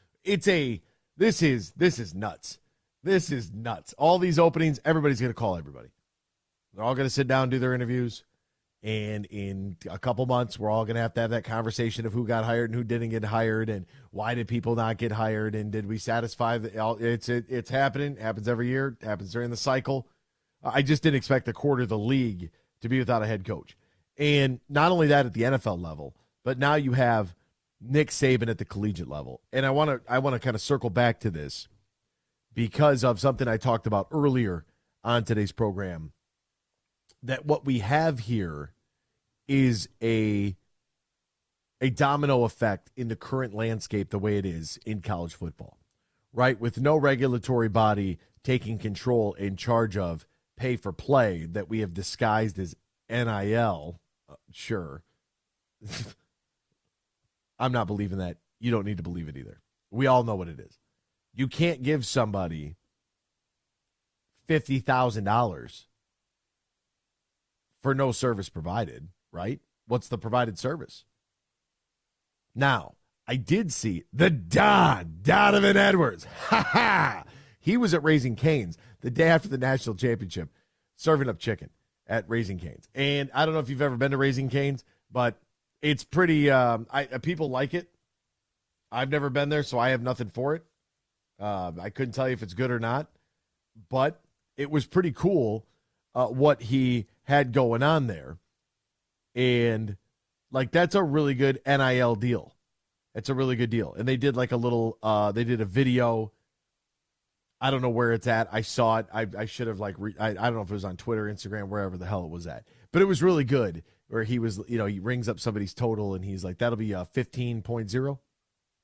this is nuts. This is nuts. All these openings, everybody's going to call everybody. They're all going to sit down and do their interviews. And in a couple months, we're all going to have that conversation of who got hired and who didn't get hired and why did people not get hired and did we satisfy it's happening. It happens every year. It happens during the cycle. I just didn't expect a quarter of the league to be without a head coach. And not only that at the NFL level, but now you have Nick Saban at the collegiate level. And I want to kind of circle back to this because of something I talked about earlier on today's program, that what we have here is a domino effect in the current landscape the way it is in college football, right? With no regulatory body taking control in charge of pay for play that we have disguised as NIL. Sure. I'm not believing that. You don't need to believe it either. We all know what it is. You can't give somebody $50,000 for no service provided, right? What's the provided service? Now, I did see the Donovan Edwards. Ha ha! He was at Raising Cane's the day after the national championship, serving up chicken at Raising Cane's. And I don't know if you've ever been to Raising Cane's, but it's pretty, people like it. I've never been there, so I have nothing for it. I couldn't tell you if it's good or not, but it was pretty cool what he had going on there. And, that's a really good NIL deal. It's a really good deal. And they did a little, they did a video. I don't know where it's at. I saw it. I should have, I don't know if it was on Twitter, Instagram, wherever the hell it was at. But it was really good where he was, he rings up somebody's total and he's like, that'll be 15.0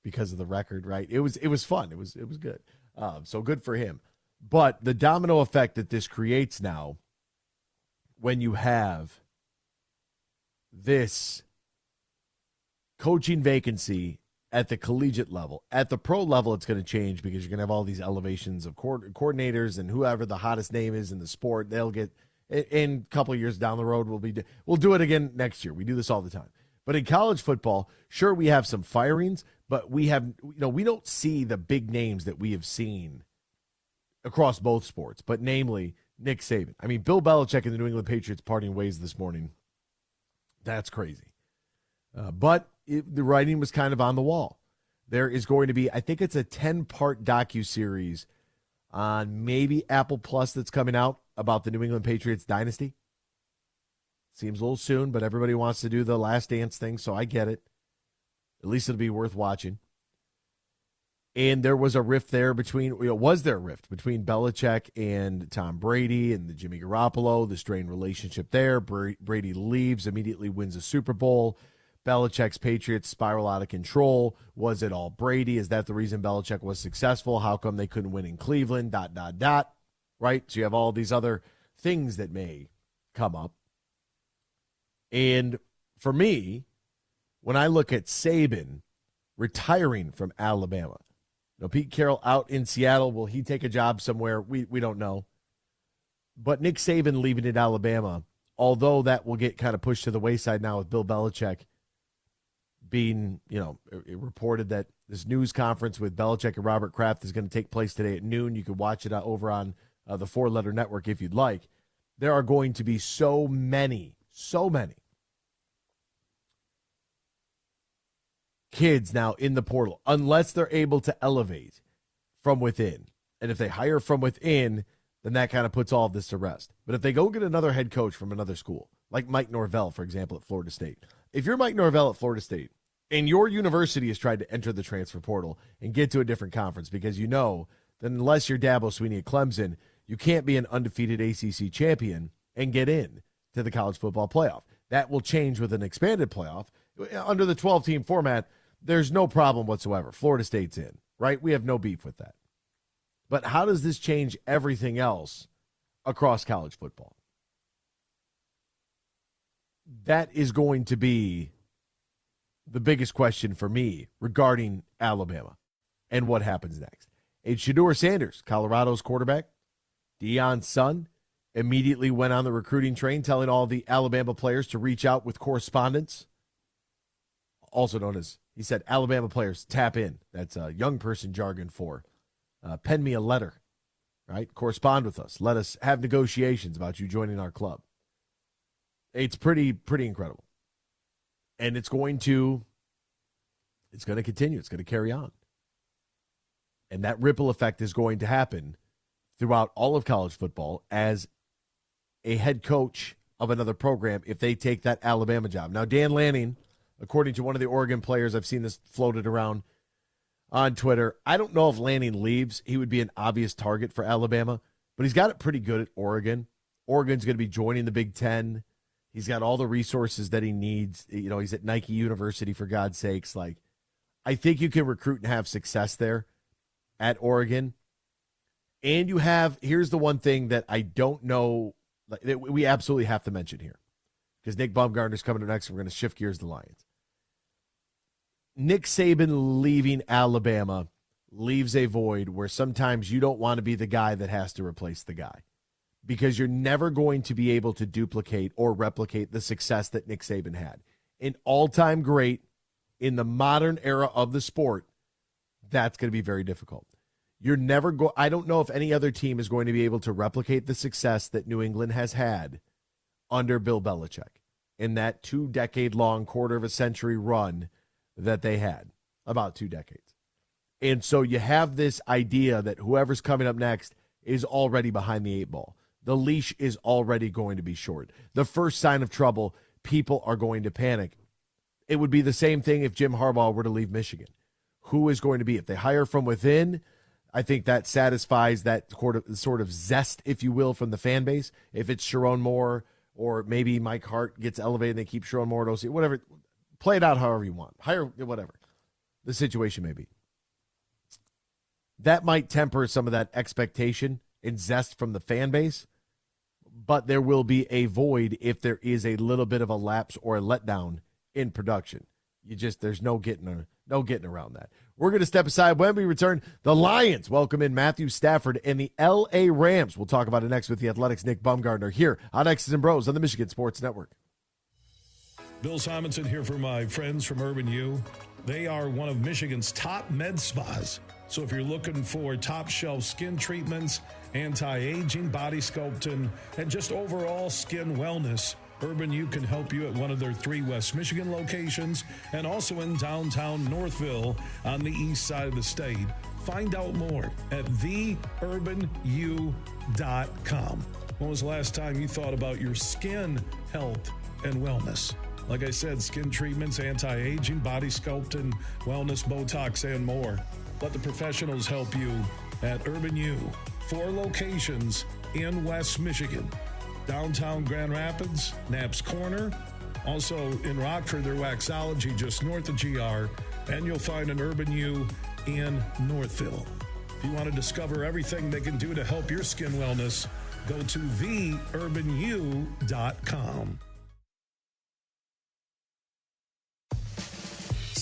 because of the record, right? It was fun. It was good. So good for him. But the domino effect that this creates now, when you have this coaching vacancy at the collegiate level, at the pro level, it's going to change because you're going to have all these elevations of coordinators and whoever the hottest name is in the sport, they'll get in a couple of years down the road. We'll do it again next year. We do this all the time. But in college football, sure, we have some firings, but we have, we don't see the big names that we have seen across both sports, but namely Nick Saban. I mean, Bill Belichick and the New England Patriots parting ways this morning. That's crazy. But the writing was kind of on the wall. There is going to be, I think it's a 10-part docuseries on maybe Apple Plus that's coming out about the New England Patriots dynasty. Seems a little soon, but everybody wants to do the Last Dance thing, so I get it. At least it'll be worth watching. And there was a rift there between Belichick and Tom Brady and the Jimmy Garoppolo, the strained relationship there. Brady leaves, immediately wins a Super Bowl. Belichick's Patriots spiral out of control. Was it all Brady? Is that the reason Belichick was successful? How come they couldn't win in Cleveland? ... Right? So you have all these other things that may come up. And for me, when I look at Saban retiring from Alabama, Pete Carroll out in Seattle, will he take a job somewhere? We don't know. But Nick Saban leaving at Alabama, although that will get kind of pushed to the wayside now with Bill Belichick being, it reported that this news conference with Belichick and Robert Kraft is going to take place today at noon. You can watch it over on the Four Letter Network if you'd like. There are going to be so many kids now in the portal, unless they're able to elevate from within. And if they hire from within, then that kind of puts all of this to rest. But if they go get another head coach from another school, like Mike Norvell, for example, at Florida State. If you're Mike Norvell at Florida State and your university has tried to enter the transfer portal and get to a different conference because you know that unless you're Dabo Swinney at Clemson, you can't be an undefeated ACC champion and get in to the college football playoff. That will change with an expanded playoff. Under the 12-team format, there's no problem whatsoever. Florida State's in, right? We have no beef with that. But how does this change everything else across college football? That is going to be the biggest question for me regarding Alabama and what happens next. Shedeur Sanders, Colorado's quarterback, Deion's son, immediately went on the recruiting train, telling all the Alabama players to reach out with correspondence, also known as, he said, Alabama players, tap in. That's a young person jargon for pen me a letter, right? Correspond with us. Let us have negotiations about you joining our club. It's pretty incredible. And it's going to continue. It's going to carry on. And that ripple effect is going to happen throughout all of college football as a head coach of another program if they take that Alabama job. Now, Dan Lanning, according to one of the Oregon players, I've seen this floated around on Twitter. I don't know if Lanning leaves. He would be an obvious target for Alabama, but he's got it pretty good at Oregon. Oregon's going to be joining the Big Ten. He's got all the resources that he needs. He's at Nike University, for God's sakes. I think you can recruit and have success there at Oregon. And here's the one thing that I don't know, that we absolutely have to mention here, because Nick Baumgardner's coming up next, and we're going to shift gears to the Lions. Nick Saban leaving Alabama leaves a void where sometimes you don't want to be the guy that has to replace the guy, because you're never going to be able to duplicate or replicate the success that Nick Saban had. An all-time great in the modern era of the sport, that's going to be very difficult. I don't know if any other team is going to be able to replicate the success that New England has had under Bill Belichick in that 2-decade-long, quarter-of-a-century run that they had, about 2 decades. And so you have this idea that whoever's coming up next is already behind the 8 ball. The leash is already going to be short. The first sign of trouble, people are going to panic. It would be the same thing if Jim Harbaugh were to leave Michigan. Who is going to be? If they hire from within, I think that satisfies that sort of zest, if you will, from the fan base. If it's Sharon Moore or maybe Mike Hart gets elevated and they keep Sharon Moore at OC, whatever, play it out however you want. Hire, whatever the situation may be. That might temper some of that expectation and zest from the fan base, but there will be a void if there is a little bit of a lapse or a letdown in production. There's no getting around that. We're going to step aside. When we return, the Lions welcome in Matthew Stafford and the L.A. Rams. We'll talk about it next with the Athletics' Nick Baumgardner here on X's and Bros on the Michigan Sports Network. Bill Simonson here for my friends from Urban U. They are one of Michigan's top med spas. So if you're looking for top-shelf skin treatments, anti-aging, body sculpting, and just overall skin wellness, Urban U can help you at one of their 3 West Michigan locations and also in downtown Northville on the east side of the state. Find out more at theurbanu.com. When was the last time you thought about your skin health and wellness? Like I said, skin treatments, anti-aging, body sculpting, wellness, Botox, and more. Let the professionals help you at Urban U. 4 locations in West Michigan. Downtown Grand Rapids, Knapp's Corner. Also in Rockford, their Waxology just north of GR. And you'll find an Urban U in Northville. If you want to discover everything they can do to help your skin wellness, go to theurbanu.com.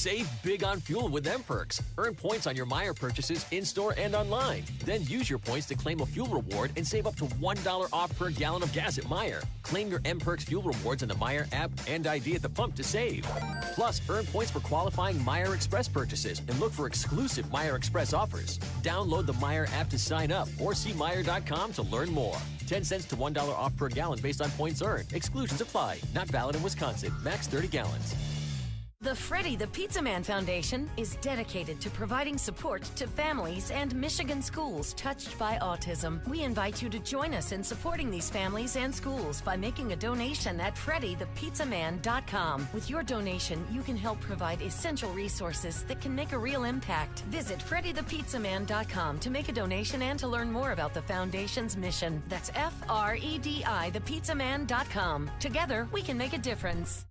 Save big on fuel with M-Perks. Earn points on your Meijer purchases in-store and online. Then use your points to claim a fuel reward and save up to $1 off per gallon of gas at Meijer. Claim your M-Perks fuel rewards in the Meijer app and ID at the pump to save. Plus, earn points for qualifying Meijer Express purchases and look for exclusive Meijer Express offers. Download the Meijer app to sign up or see Meijer.com to learn more. 10 cents to $1 off per gallon based on points earned. Exclusions apply. Not valid in Wisconsin. Max 30 gallons. The Freddie the Pizza Man Foundation is dedicated to providing support to families and Michigan schools touched by autism. We invite you to join us in supporting these families and schools by making a donation at freddythepizzaman.com. With your donation, you can help provide essential resources that can make a real impact. Visit freddythepizzaman.com to make a donation and to learn more about the foundation's mission. That's FREDI thepizzaman.com. Together, we can make a difference.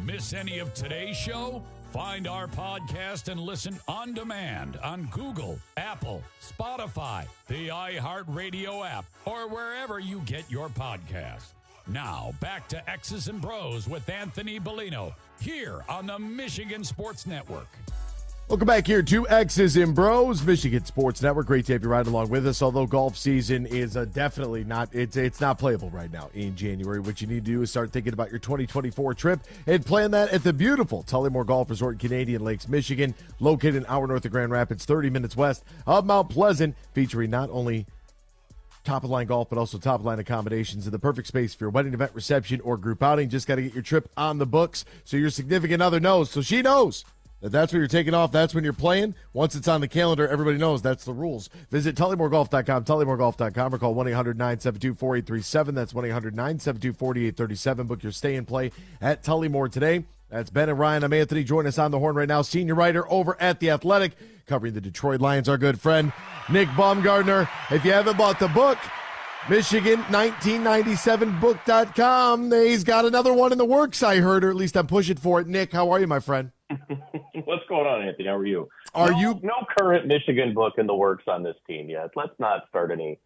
Miss any of today's show? Find our podcast and listen on demand on Google, Apple, Spotify, the iHeartRadio app, or wherever you get your podcast. Now, back to X's and Bros with Anthony Bellino, here on the Michigan Sports Network. Welcome back here to X's and Bros, Michigan Sports Network. Great to have you riding along with us. Although golf season is definitely not, it's not playable right now in January. What you need to do is start thinking about your 2024 trip and plan that at the beautiful Tullymore Golf Resort in Canadian Lakes, Michigan, located an hour north of Grand Rapids, 30 minutes west of Mount Pleasant, featuring not only top-of-the-line golf, but also top-of-the-line accommodations in the perfect space for your wedding event, reception, or group outing. Just got to get your trip on the books so your significant other knows, so she knows that's when you're taking off. That's when you're playing. Once it's on the calendar, everybody knows that's the rules. Visit TullymoreGolf.com, TullymoreGolf.com, or call 1-800-972-4837. That's 1-800-972-4837. Book your stay and play at Tullymore today. That's Ben and Ryan. I'm Anthony. Join us on the horn right now. Senior writer over at The Athletic, covering the Detroit Lions, our good friend, Nick Baumgardner. If you haven't bought the book, Michigan1997book.com. He's got another one in the works, I heard, or at least I'm pushing for it. Nick, how are you, my friend? What's going on, Anthony? How are you? No current Michigan book in the works on this team yet. Let's not start any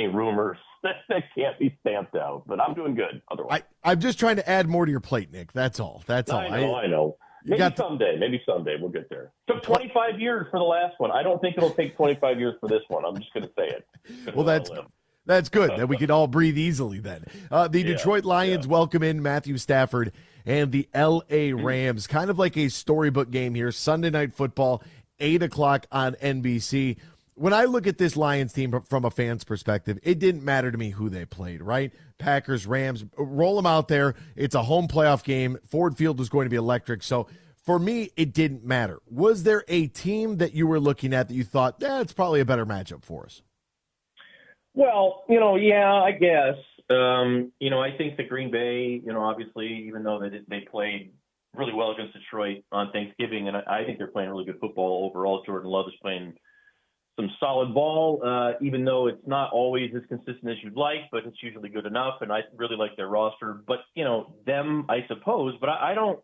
rumors that can't be stamped out. But I'm doing good otherwise. I'm just trying to add more to your plate, Nick. That's all. I know. Maybe someday we'll get there. Took 25 years for the last one. I don't think it'll take 25 years for this one. I'm just going to say it. Well, that's good. That we can all breathe easily then. Detroit Lions welcome in Matthew Stafford and the L.A. Rams. Kind of like a storybook game here. Sunday Night Football, 8 o'clock on NBC. When I look at this Lions team from a fan's perspective, it didn't matter to me who they played, right? Packers, Rams, roll them out there. It's a home playoff game. Ford Field was going to be electric. So for me, it didn't matter. Was there a team that you were looking at that you thought, it's probably a better matchup for us? Well, I guess. I think the Green Bay, obviously, even though they played really well against Detroit on Thanksgiving, and I think they're playing really good football overall. Jordan Love is playing some solid ball, even though it's not always as consistent as you'd like, but it's usually good enough, and I really like their roster. But, them, I suppose, but I don't,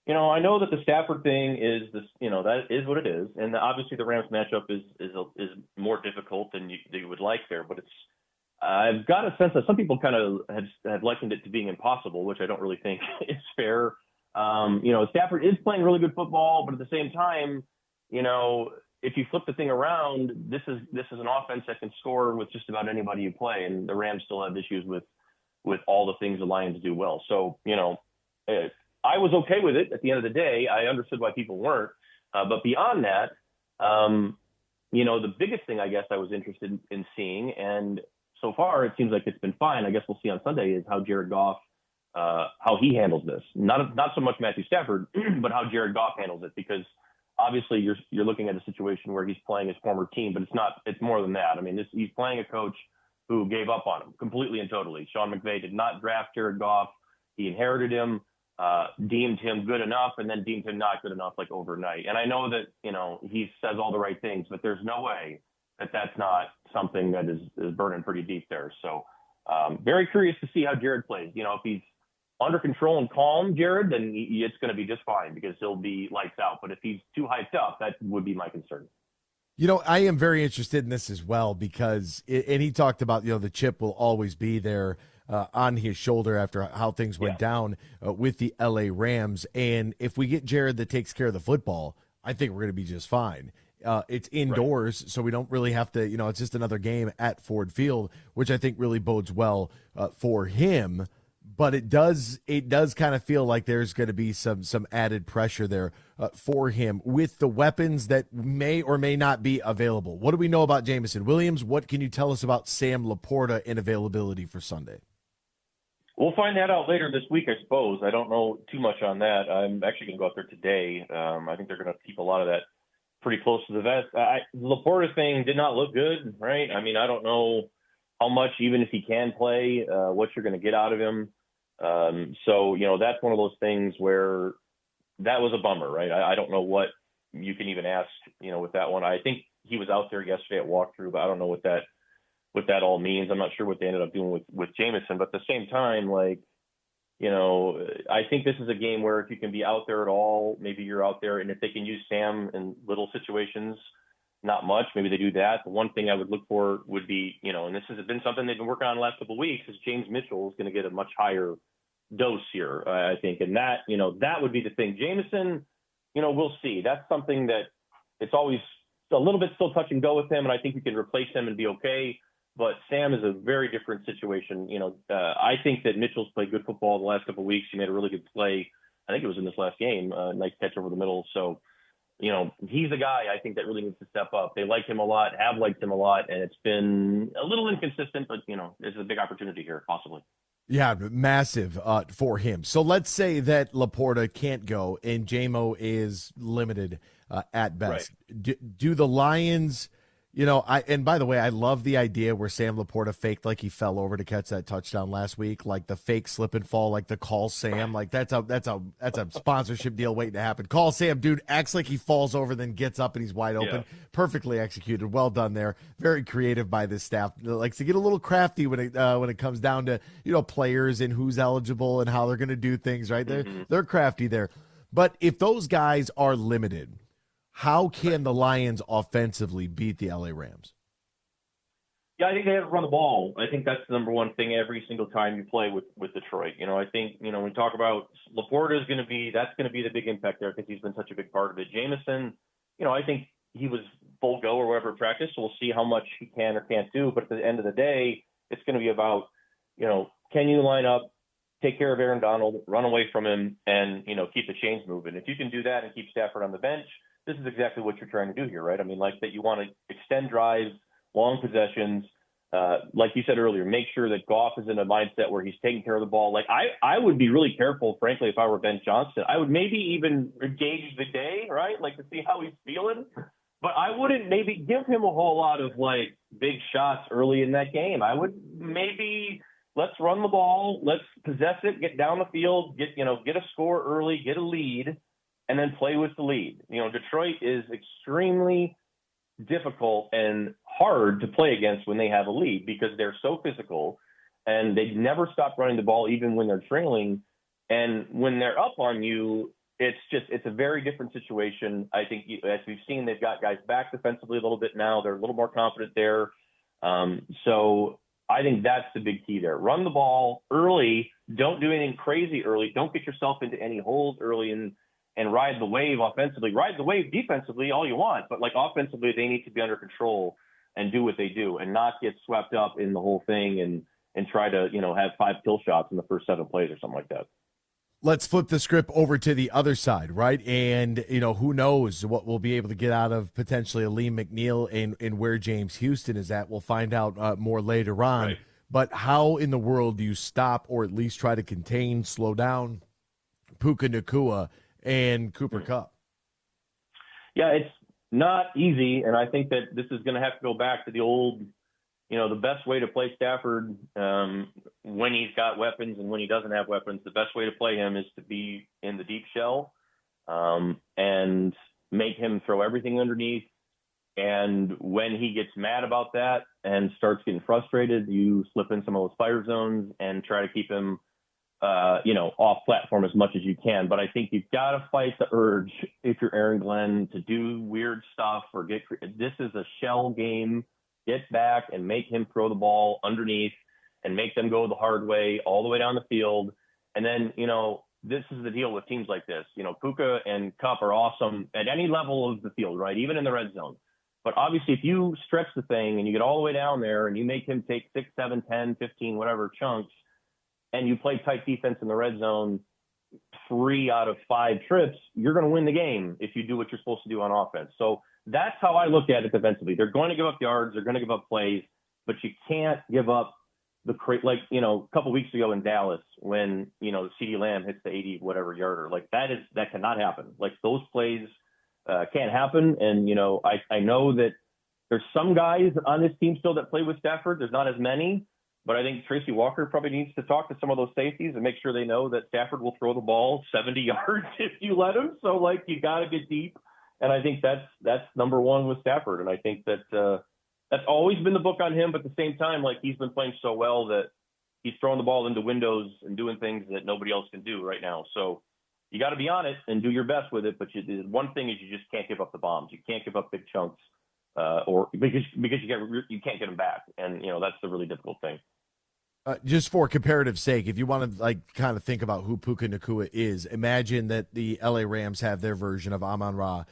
I know that the Stafford thing is this, that is what it is, and obviously the Rams matchup is more difficult than you would like there, but I've got a sense that some people kind of have likened it to being impossible, which I don't really think is fair. Stafford is playing really good football, but at the same time, if you flip the thing around, this is an offense that can score with just about anybody you play, and the Rams still have issues with all the things the Lions do well. So, I was okay with it at the end of the day. I understood why people weren't. But beyond that, the biggest thing I guess I was interested in seeing, and so far it seems like it's been fine, I guess we'll see on Sunday, is how Jared Goff, how he handles this. Not so much Matthew Stafford, but how Jared Goff handles it, because obviously you're looking at a situation where he's playing his former team, but it's more than that. I mean, he's playing a coach who gave up on him completely and totally. Sean McVay did not draft Jared Goff. He inherited him, deemed him good enough, and then deemed him not good enough like overnight. And I know that, he says all the right things, but there's no way that that's not something that is burning pretty deep there. So very curious to see how Jared plays. If he's under control and calm, Jared, then it's going to be just fine because he'll be lights out. But if he's too hyped up, that would be my concern. I am very interested in this as well because, and he talked about, the chip will always be there on his shoulder after how things went down with the LA Rams. And if we get Jared that takes care of the football, I think we're going to be just fine. It's indoors, so we don't really have to, it's just another game at Ford Field, which I think really bodes well for him. But it does kind of feel like there's going to be some added pressure there for him with the weapons that may or may not be available. What do we know about Jamison Williams? What can you tell us about Sam Laporta and availability for Sunday? We'll find that out later this week, I suppose. I don't know too much on that. I'm actually going to go out there today. I think they're going to keep a lot of that pretty close to the vest. Laporta's thing did not look good, right? I mean, I don't know how much, even if he can play, what you're going to get out of him. So, that's one of those things where that was a bummer, right? I don't know what you can even ask, with that one. I think he was out there yesterday at walkthrough, but I don't know what that all means. I'm not sure what they ended up doing with Jamison, but at the same time, I think this is a game where if you can be out there at all, maybe you're out there, and if they can use Sam in little situations, not much, maybe they do that. The one thing I would look for would be, and this has been something they've been working on the last couple of weeks, is James Mitchell is going to get a much higher dose here, I think. And that, that would be the thing. Jameson, we'll see. That's something that it's always a little bit still touch and go with him, and I think you can replace him and be okay. But Sam is a very different situation. I think that Mitchell's played good football the last couple of weeks. He made a really good play. I think it was in this last game, nice catch over the middle. So, he's a guy I think that really needs to step up. They like him a lot, have liked him a lot, and it's been a little inconsistent, but, there's a big opportunity here, possibly. Yeah, massive for him. So let's say that Laporta can't go and JMO is limited at best. Right. Do the Lions, and by the way, I love the idea where Sam Laporta faked like he fell over to catch that touchdown last week, like the fake slip and fall, like the call Sam, like that's a sponsorship deal waiting to happen. Call Sam, dude, acts like he falls over, then gets up and he's wide open. Yeah. Perfectly executed. Well done there. Very creative by this staff. Likes to get a little crafty when it comes down to, players and who's eligible and how they're going to do things, right? Mm-hmm. They're crafty there. But if those guys are limited, how can the Lions offensively beat the LA Rams? Yeah, I think they have to run the ball. I think that's the number one thing every single time you play with Detroit. I think, when we talk about Laporta that's going to be the big impact there because he's been such a big part of it. Jameson, I think he was full go or whatever practice, so we'll see how much he can or can't do. But at the end of the day, it's going to be about, can you line up, take care of Aaron Donald, run away from him, and, keep the chains moving. If you can do that and keep Stafford on the bench, this is exactly what you're trying to do here, right? I mean, like that you want to extend drives, long possessions. Like you said earlier, make sure that Goff is in a mindset where he's taking care of the ball. Like I would be really careful, frankly, if I were Ben Johnson. I would maybe even engage the day, right? Like to see how he's feeling. But I wouldn't maybe give him a whole lot of like big shots early in that game. I would maybe let's run the ball, let's possess it, get down the field, get a score early, get a lead, and then play with the lead. Detroit is extremely difficult and hard to play against when they have a lead because they're so physical and they never stop running the ball even when they're trailing. And when they're up on you, it's a very different situation. I think as we've seen, they've got guys back defensively a little bit now. They're a little more confident there. So I think that's the big key there. Run the ball early. Don't do anything crazy early. Don't get yourself into any holes early and ride the wave offensively. Ride the wave defensively all you want, but like offensively, they need to be under control and do what they do and not get swept up in the whole thing and try to, have 5 kill shots in the first 7 plays or something like that. Let's flip the script over to the other side, right? And, who knows what we'll be able to get out of potentially Aleem McNeil and where James Houston is at. We'll find out more later on. Right. But how in the world do you stop or at least try to contain, slow down Puka Nacua and Cooper Kupp? Yeah, it's not easy, and I think that this is going to have to go back to the old, the best way to play Stafford when he's got weapons and when he doesn't have weapons, the best way to play him is to be in the deep shell and make him throw everything underneath. And when he gets mad about that and starts getting frustrated, you slip in some of those fire zones and try to keep him off platform as much as you can. But I think you've got to fight the urge if you're Aaron Glenn to do weird stuff or this is a shell game. Get back and make him throw the ball underneath and make them go the hard way all the way down the field. And then, this is the deal with teams like this. Puka and Kupp are awesome at any level of the field, right? Even in the red zone. But obviously, if you stretch the thing and you get all the way down there and you make him take 6, 7, 10, 15, whatever chunks, and you play tight defense in the red zone 3 out of 5 trips, you're going to win the game if you do what you're supposed to do on offense. So that's how I look at it defensively. They're going to give up yards. They're going to give up plays, but you can't give up a couple weeks ago in Dallas when, CeeDee Lamb hits the 80 whatever yarder. Like that cannot happen. Like those plays can't happen. And, I know that there's some guys on this team still that play with Stafford. There's not as many. But I think Tracy Walker probably needs to talk to some of those safeties and make sure they know that Stafford will throw the ball 70 yards if you let him. So, you got to get deep. And I think that's number one with Stafford. And I think that that's always been the book on him. But at the same time, he's been playing so well that he's throwing the ball into windows and doing things that nobody else can do right now. So you got to be on it and do your best with it. But one thing is you just can't give up the bombs. You can't give up big chunks, or because you can't get them back, and that's the really difficult thing. Just for comparative sake, if you want to kind of think about who Puka Nacua is, imagine that the LA Rams have their version of Amon-Ra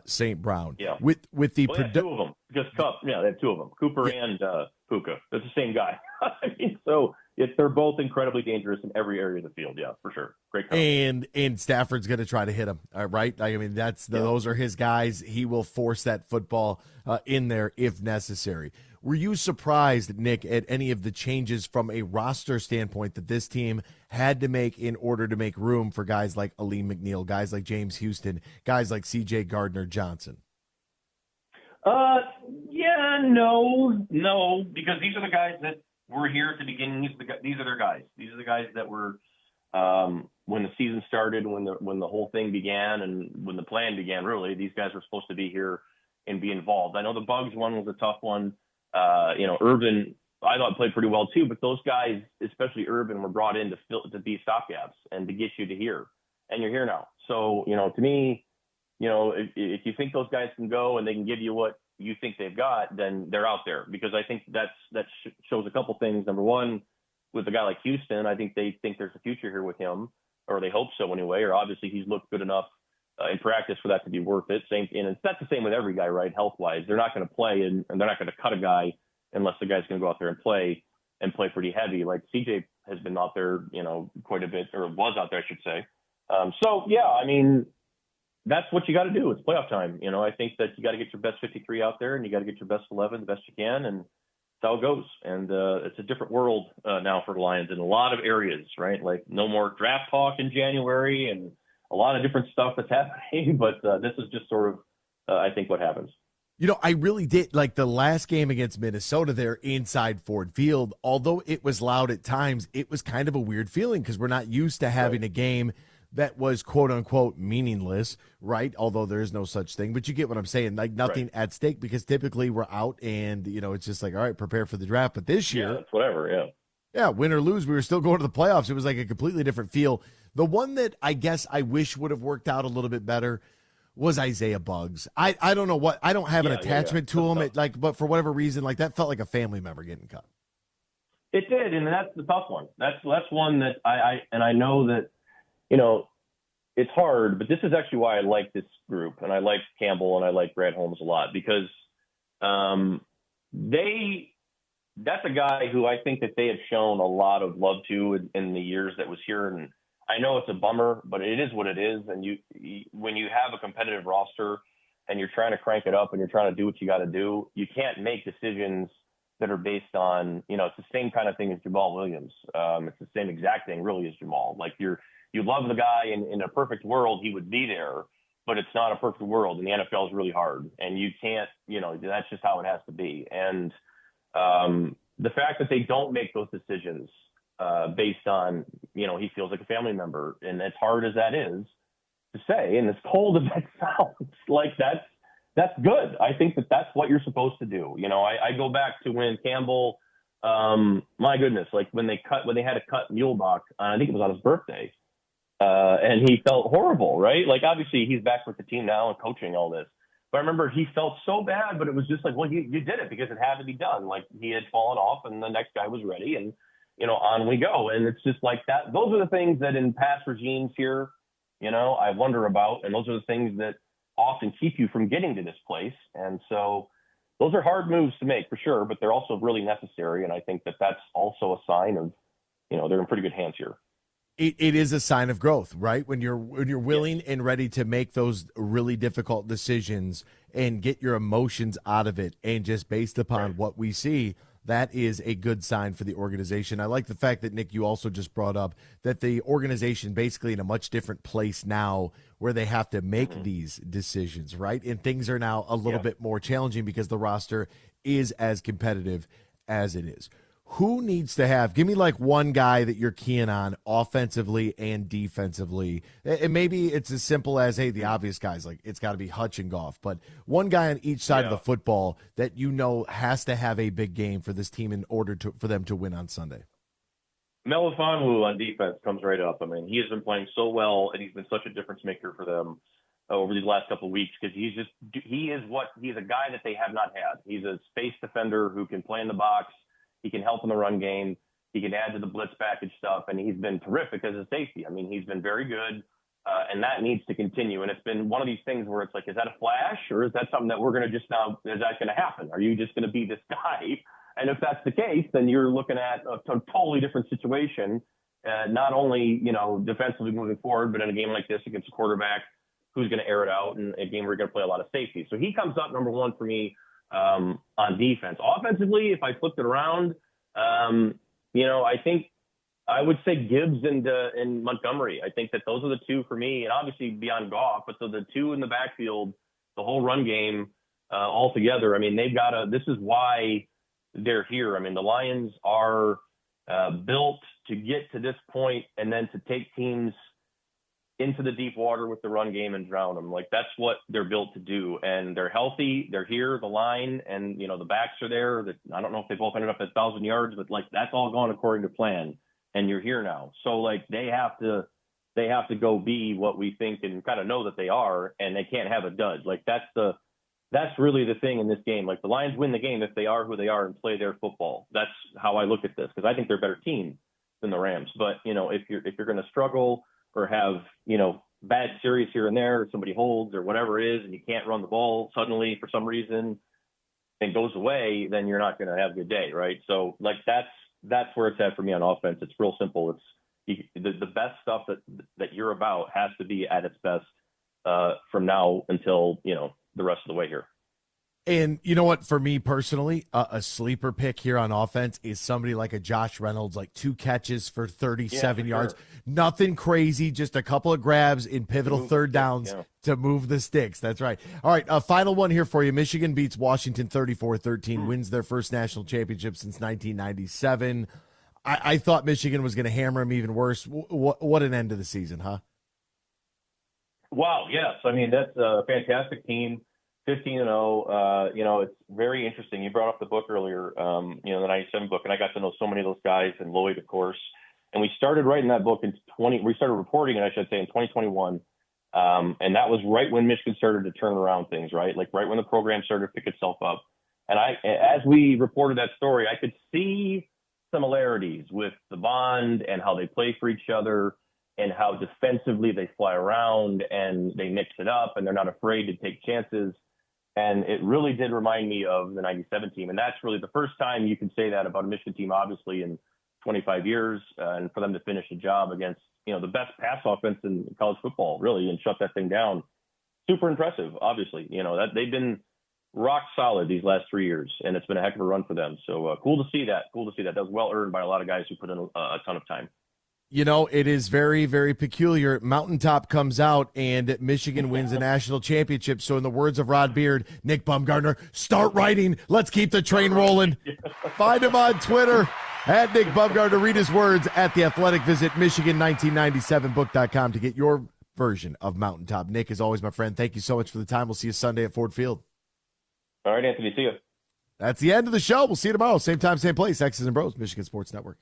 St. Brown. Yeah. With the they have two of them. Just they have two of them, Cooper and Puka. That's the same guy. I mean, so they're both incredibly dangerous in every area of the field. Yeah, for sure. Great comment. And Stafford's going to try to hit him, right? I mean, those are his guys. He will force that football in there if necessary. Were you surprised, Nick, at any of the changes from a roster standpoint that this team had to make in order to make room for guys like Aleem McNeil, guys like James Houston, guys like C.J. Gardner-Johnson? No, because these are the guys that were here at the beginning. These are their guys. These are the guys that were when the season started, when the whole thing began, and when the plan began. Really, these guys were supposed to be here and be involved. I know the Bugs one was a tough one. Urban, I thought played pretty well too, but those guys, especially Urban, were brought in to be stopgaps and to get you to here, and you're here now. So, to me, if you think those guys can go and they can give you what you think they've got, then they're out there, because I think that shows a couple things. Number one, with a guy like Houston, I think they think there's a future here with him, or they hope so anyway, or obviously he's looked good enough in practice for that to be worth it. And it's not the same with every guy, right? Health-wise, they're not going to play and they're not going to cut a guy unless the guy's going to go out there and play pretty heavy. Like CJ has been out there, quite a bit, or was out there, I should say. I mean, that's what you got to do. It's playoff time. I think that you got to get your best 53 out there, and you got to get your best 11 the best you can, and that's how it goes. And it's a different world now for the Lions in a lot of areas, right? Like no more draft talk in January and a lot of different stuff that's happening, but this is just sort of, I think, what happens. I really did like the last game against Minnesota there inside Ford Field. Although it was loud at times, it was kind of a weird feeling because we're not used to having a game that was quote unquote meaningless, right? Although there is no such thing, but you get what I'm saying. Like nothing at stake, because typically we're out and, it's just like, all right, prepare for the draft. But this year, it's whatever. Yeah. Yeah. Win or lose, we were still going to the playoffs. It was like a completely different feel. The one that I guess I wish would have worked out a little bit better was Isaiah Buggs. I don't know what, I don't have an attachment to him. But for whatever reason, that felt like a family member getting cut. It did. And that's the tough one. That's one that I know that, it's hard, but this is actually why I like this group, and I like Campbell and I like Brad Holmes a lot, because that's a guy who I think that they have shown a lot of love to in the years that was here. And I know it's a bummer, but it is what it is. And when you have a competitive roster and you're trying to crank it up and you're trying to do what you got to do, you can't make decisions that are based on, it's the same kind of thing as Jamal Williams. It's the same exact thing really as Jamal. Like you love the guy, in a perfect world, he would be there, but it's not a perfect world. And the NFL is really hard, and you can't, that's just how it has to be. And the fact that they don't make those decisions based on, he feels like a family member, and as hard as that is to say, and as cold as that sounds, like that's good. I think that's what you're supposed to do. I go back to when Campbell, my goodness, like when they had to cut Muehlbach, I think it was on his birthday. And he felt horrible, right? Like, obviously he's back with the team now and coaching all this. But I remember he felt so bad, but it was just like, well, you did it because it had to be done. Like, he had fallen off and the next guy was ready, and, on we go. And it's just like that. Those are the things that in past regimes here, I wonder about. And those are the things that often keep you from getting to this place. And so those are hard moves to make for sure, but they're also really necessary. And I think that that's also a sign of, they're in pretty good hands here. It is a sign of growth, right? When you're willing and ready to make those really difficult decisions and get your emotions out of it, and just based upon what we see, that is a good sign for the organization. I like the fact that, Nick, you also just brought up that the organization basically in a much different place now where they have to make these decisions, right? And things are now a little bit more challenging because the roster is as competitive as it is. Who needs to have, give me like one guy that you're keying on offensively and defensively. And maybe it's as simple as, hey, the obvious guys, like it's got to be Hutch and Goff, but one guy on each side of the football that has to have a big game for this team in order for them to win on Sunday. Melifonwu on defense comes right up. I mean, he has been playing so well, and he's been such a difference maker for them over these last couple of weeks because he's a guy that they have not had. He's a space defender who can play in the box. He can help in the run game. He can add to the blitz package stuff, and he's been terrific as a safety. I mean, he's been very good, and that needs to continue. And it's been one of these things where it's like, is that a flash, or is that something that we're going to just now, is that going to happen? Are you just going to be this guy? And if that's the case, then you're looking at a totally different situation, not only, defensively moving forward, but in a game like this against a quarterback who's going to air it out, and a game where you're going to play a lot of safety. So he comes up number one for me on defense. Offensively, if I flipped it around, I think I would say Gibbs and Montgomery. I think that those are the two for me, and obviously beyond Goff, but the two in the backfield, the whole run game all together. I mean, this is why they're here. I mean, the Lions are built to get to this point and then to take teams into the deep water with the run game and drown them. Like, that's what they're built to do. And they're healthy. They're here, the line, and, the backs are there. I don't know if they both ended up at 1,000 yards, but, that's all gone according to plan. And you're here now. So, they have to go be what we think and kind of know that they are, and they can't have a dud. That's really the thing in this game. The Lions win the game if they are who they are and play their football. That's how I look at this, because I think they're a better team than the Rams. But, if you're going to struggle or have, bad series here and there, or somebody holds or whatever it is, and you can't run the ball suddenly for some reason and goes away, then you're not going to have a good day, right? So, that's where it's at for me on offense. It's real simple. It's the best stuff that you're about has to be at its best from now until, the rest of the way here. And you know what, for me personally, a sleeper pick here on offense is somebody like a Josh Reynolds, 2 catches for 37 yards. Sure. Nothing crazy, just a couple of grabs in pivotal third downs to move the sticks. That's right. All right, final one here for you. Michigan beats Washington 34-13, wins their first national championship since 1997. I thought Michigan was going to hammer them even worse. What an end to the season, huh? Wow, yes. I mean, that's a fantastic team. 15-0. It's very interesting. You brought up the book earlier, the 97 book, and I got to know so many of those guys, and Lloyd, of course. And we started writing that book we started reporting it, I should say, in 2021. And that was right when Michigan started to turn around things, right? Right when the program started to pick itself up. And as we reported that story, I could see similarities with the bond and how they play for each other and how defensively they fly around and they mix it up and they're not afraid to take chances. And it really did remind me of the 97 team. And that's really the first time you can say that about a Michigan team, obviously, in 25 years. And for them to finish a job against, the best pass offense in college football, really, and shut that thing down. Super impressive, obviously. That they've been rock solid these last 3 years, and it's been a heck of a run for them. So cool to see that. That was well earned by a lot of guys who put in a ton of time. It is very, very peculiar. Mountaintop comes out, and Michigan wins the national championship. So in the words of Rod Beard, Nick Baumgardner, start writing. Let's keep the train rolling. Find him on Twitter, at Nick Baumgardner. Read his words at The Athletic. Visit Michigan1997book.com to get your version of Mountaintop. Nick, as always, my friend, thank you so much for the time. We'll see you Sunday at Ford Field. All right, Anthony, see you. That's the end of the show. We'll see you tomorrow. Same time, same place. X's and Bros, Michigan Sports Network.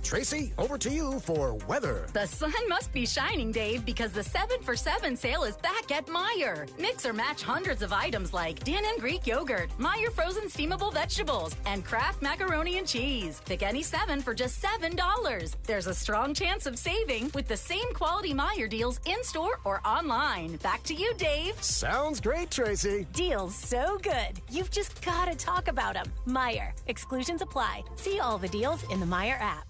Tracy, over to you for weather. The sun must be shining, Dave, because the 7-for-7 sale is back at Meijer. Mix or match hundreds of items like Dan and Greek yogurt, Meijer frozen steamable vegetables, and Kraft macaroni and cheese. Pick any 7 for just $7. There's a strong chance of saving with the same quality Meijer deals in-store or online. Back to you, Dave. Sounds great, Tracy. Deals so good, you've just got to talk about them. Meijer. Exclusions apply. See all the deals in the Meijer app.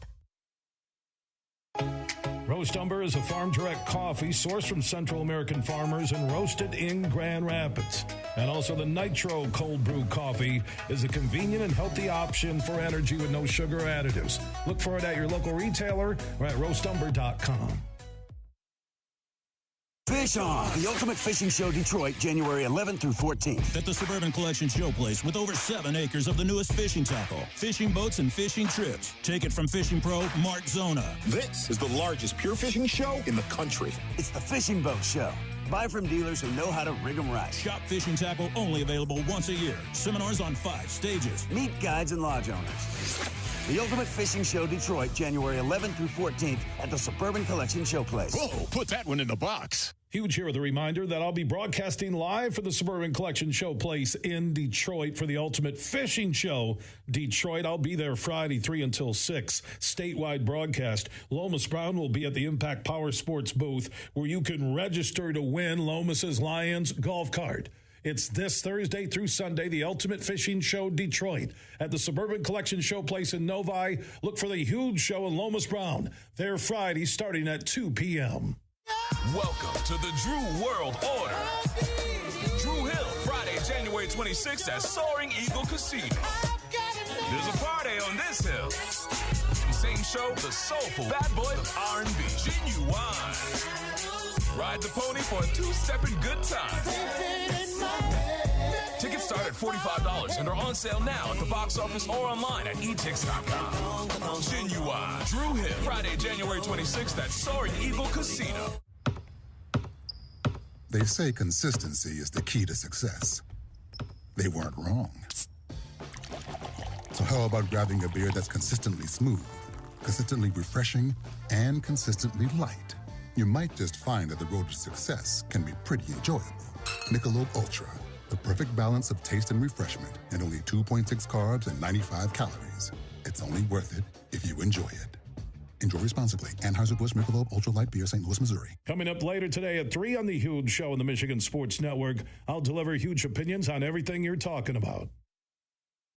Roast Umber is a farm-direct coffee sourced from Central American farmers and roasted in Grand Rapids. And also the Nitro Cold Brew Coffee is a convenient and healthy option for energy with no sugar additives. Look for it at your local retailer or at roastumber.com. Fish On, the Ultimate Fishing Show Detroit, January 11th through 14th. At the Suburban Collection Showplace with over 7 acres of the newest fishing tackle, fishing boats, and fishing trips. Take it from fishing pro Mark Zona. This is the largest pure fishing show in the country. It's the Fishing Boat Show. Buy from dealers who know how to rig them right. Shop fishing tackle only available once a year. Seminars on 5 stages. Meet guides and lodge owners. The Ultimate Fishing Show Detroit, January 11th through 14th at the Suburban Collection Showplace. Whoa, put that one in the box. Huge here with a reminder that I'll be broadcasting live for the Suburban Collection Showplace in Detroit for the Ultimate Fishing Show Detroit. I'll be there Friday, 3 until 6, statewide broadcast. Lomas Brown will be at the Impact Power Sports booth where you can register to win Lomas's Lions golf cart. It's this Thursday through Sunday, the Ultimate Fishing Show Detroit at the Suburban Collection Showplace in Novi. Look for the huge show in Lomas Brown there Friday starting at 2 p.m. Welcome to the Drew World Order. Drew Hill, Friday, January 26th at Soaring Eagle Casino. There's a party on this hill. Same show, the soulful bad boy of R&B, Genuine. Ride the pony for a two-stepping good time. Tickets start at $45 and are on sale now at the box office or online at etix.com. Genuine. Drew Hill, Friday, January 26th at Soaring Eagle Casino. They say consistency is the key to success. They weren't wrong. So how about grabbing a beer that's consistently smooth, consistently refreshing, and consistently light? You might just find that the road to success can be pretty enjoyable. Michelob Ultra, the perfect balance of taste and refreshment, and only 2.6 carbs and 95 calories. It's only worth it if you enjoy it. Enjoy responsibly. Anheuser-Busch Michelob Ultra Light Beer, St. Louis, Missouri. Coming up later today at 3 on the Huge Show on the Michigan Sports Network, I'll deliver huge opinions on everything you're talking about.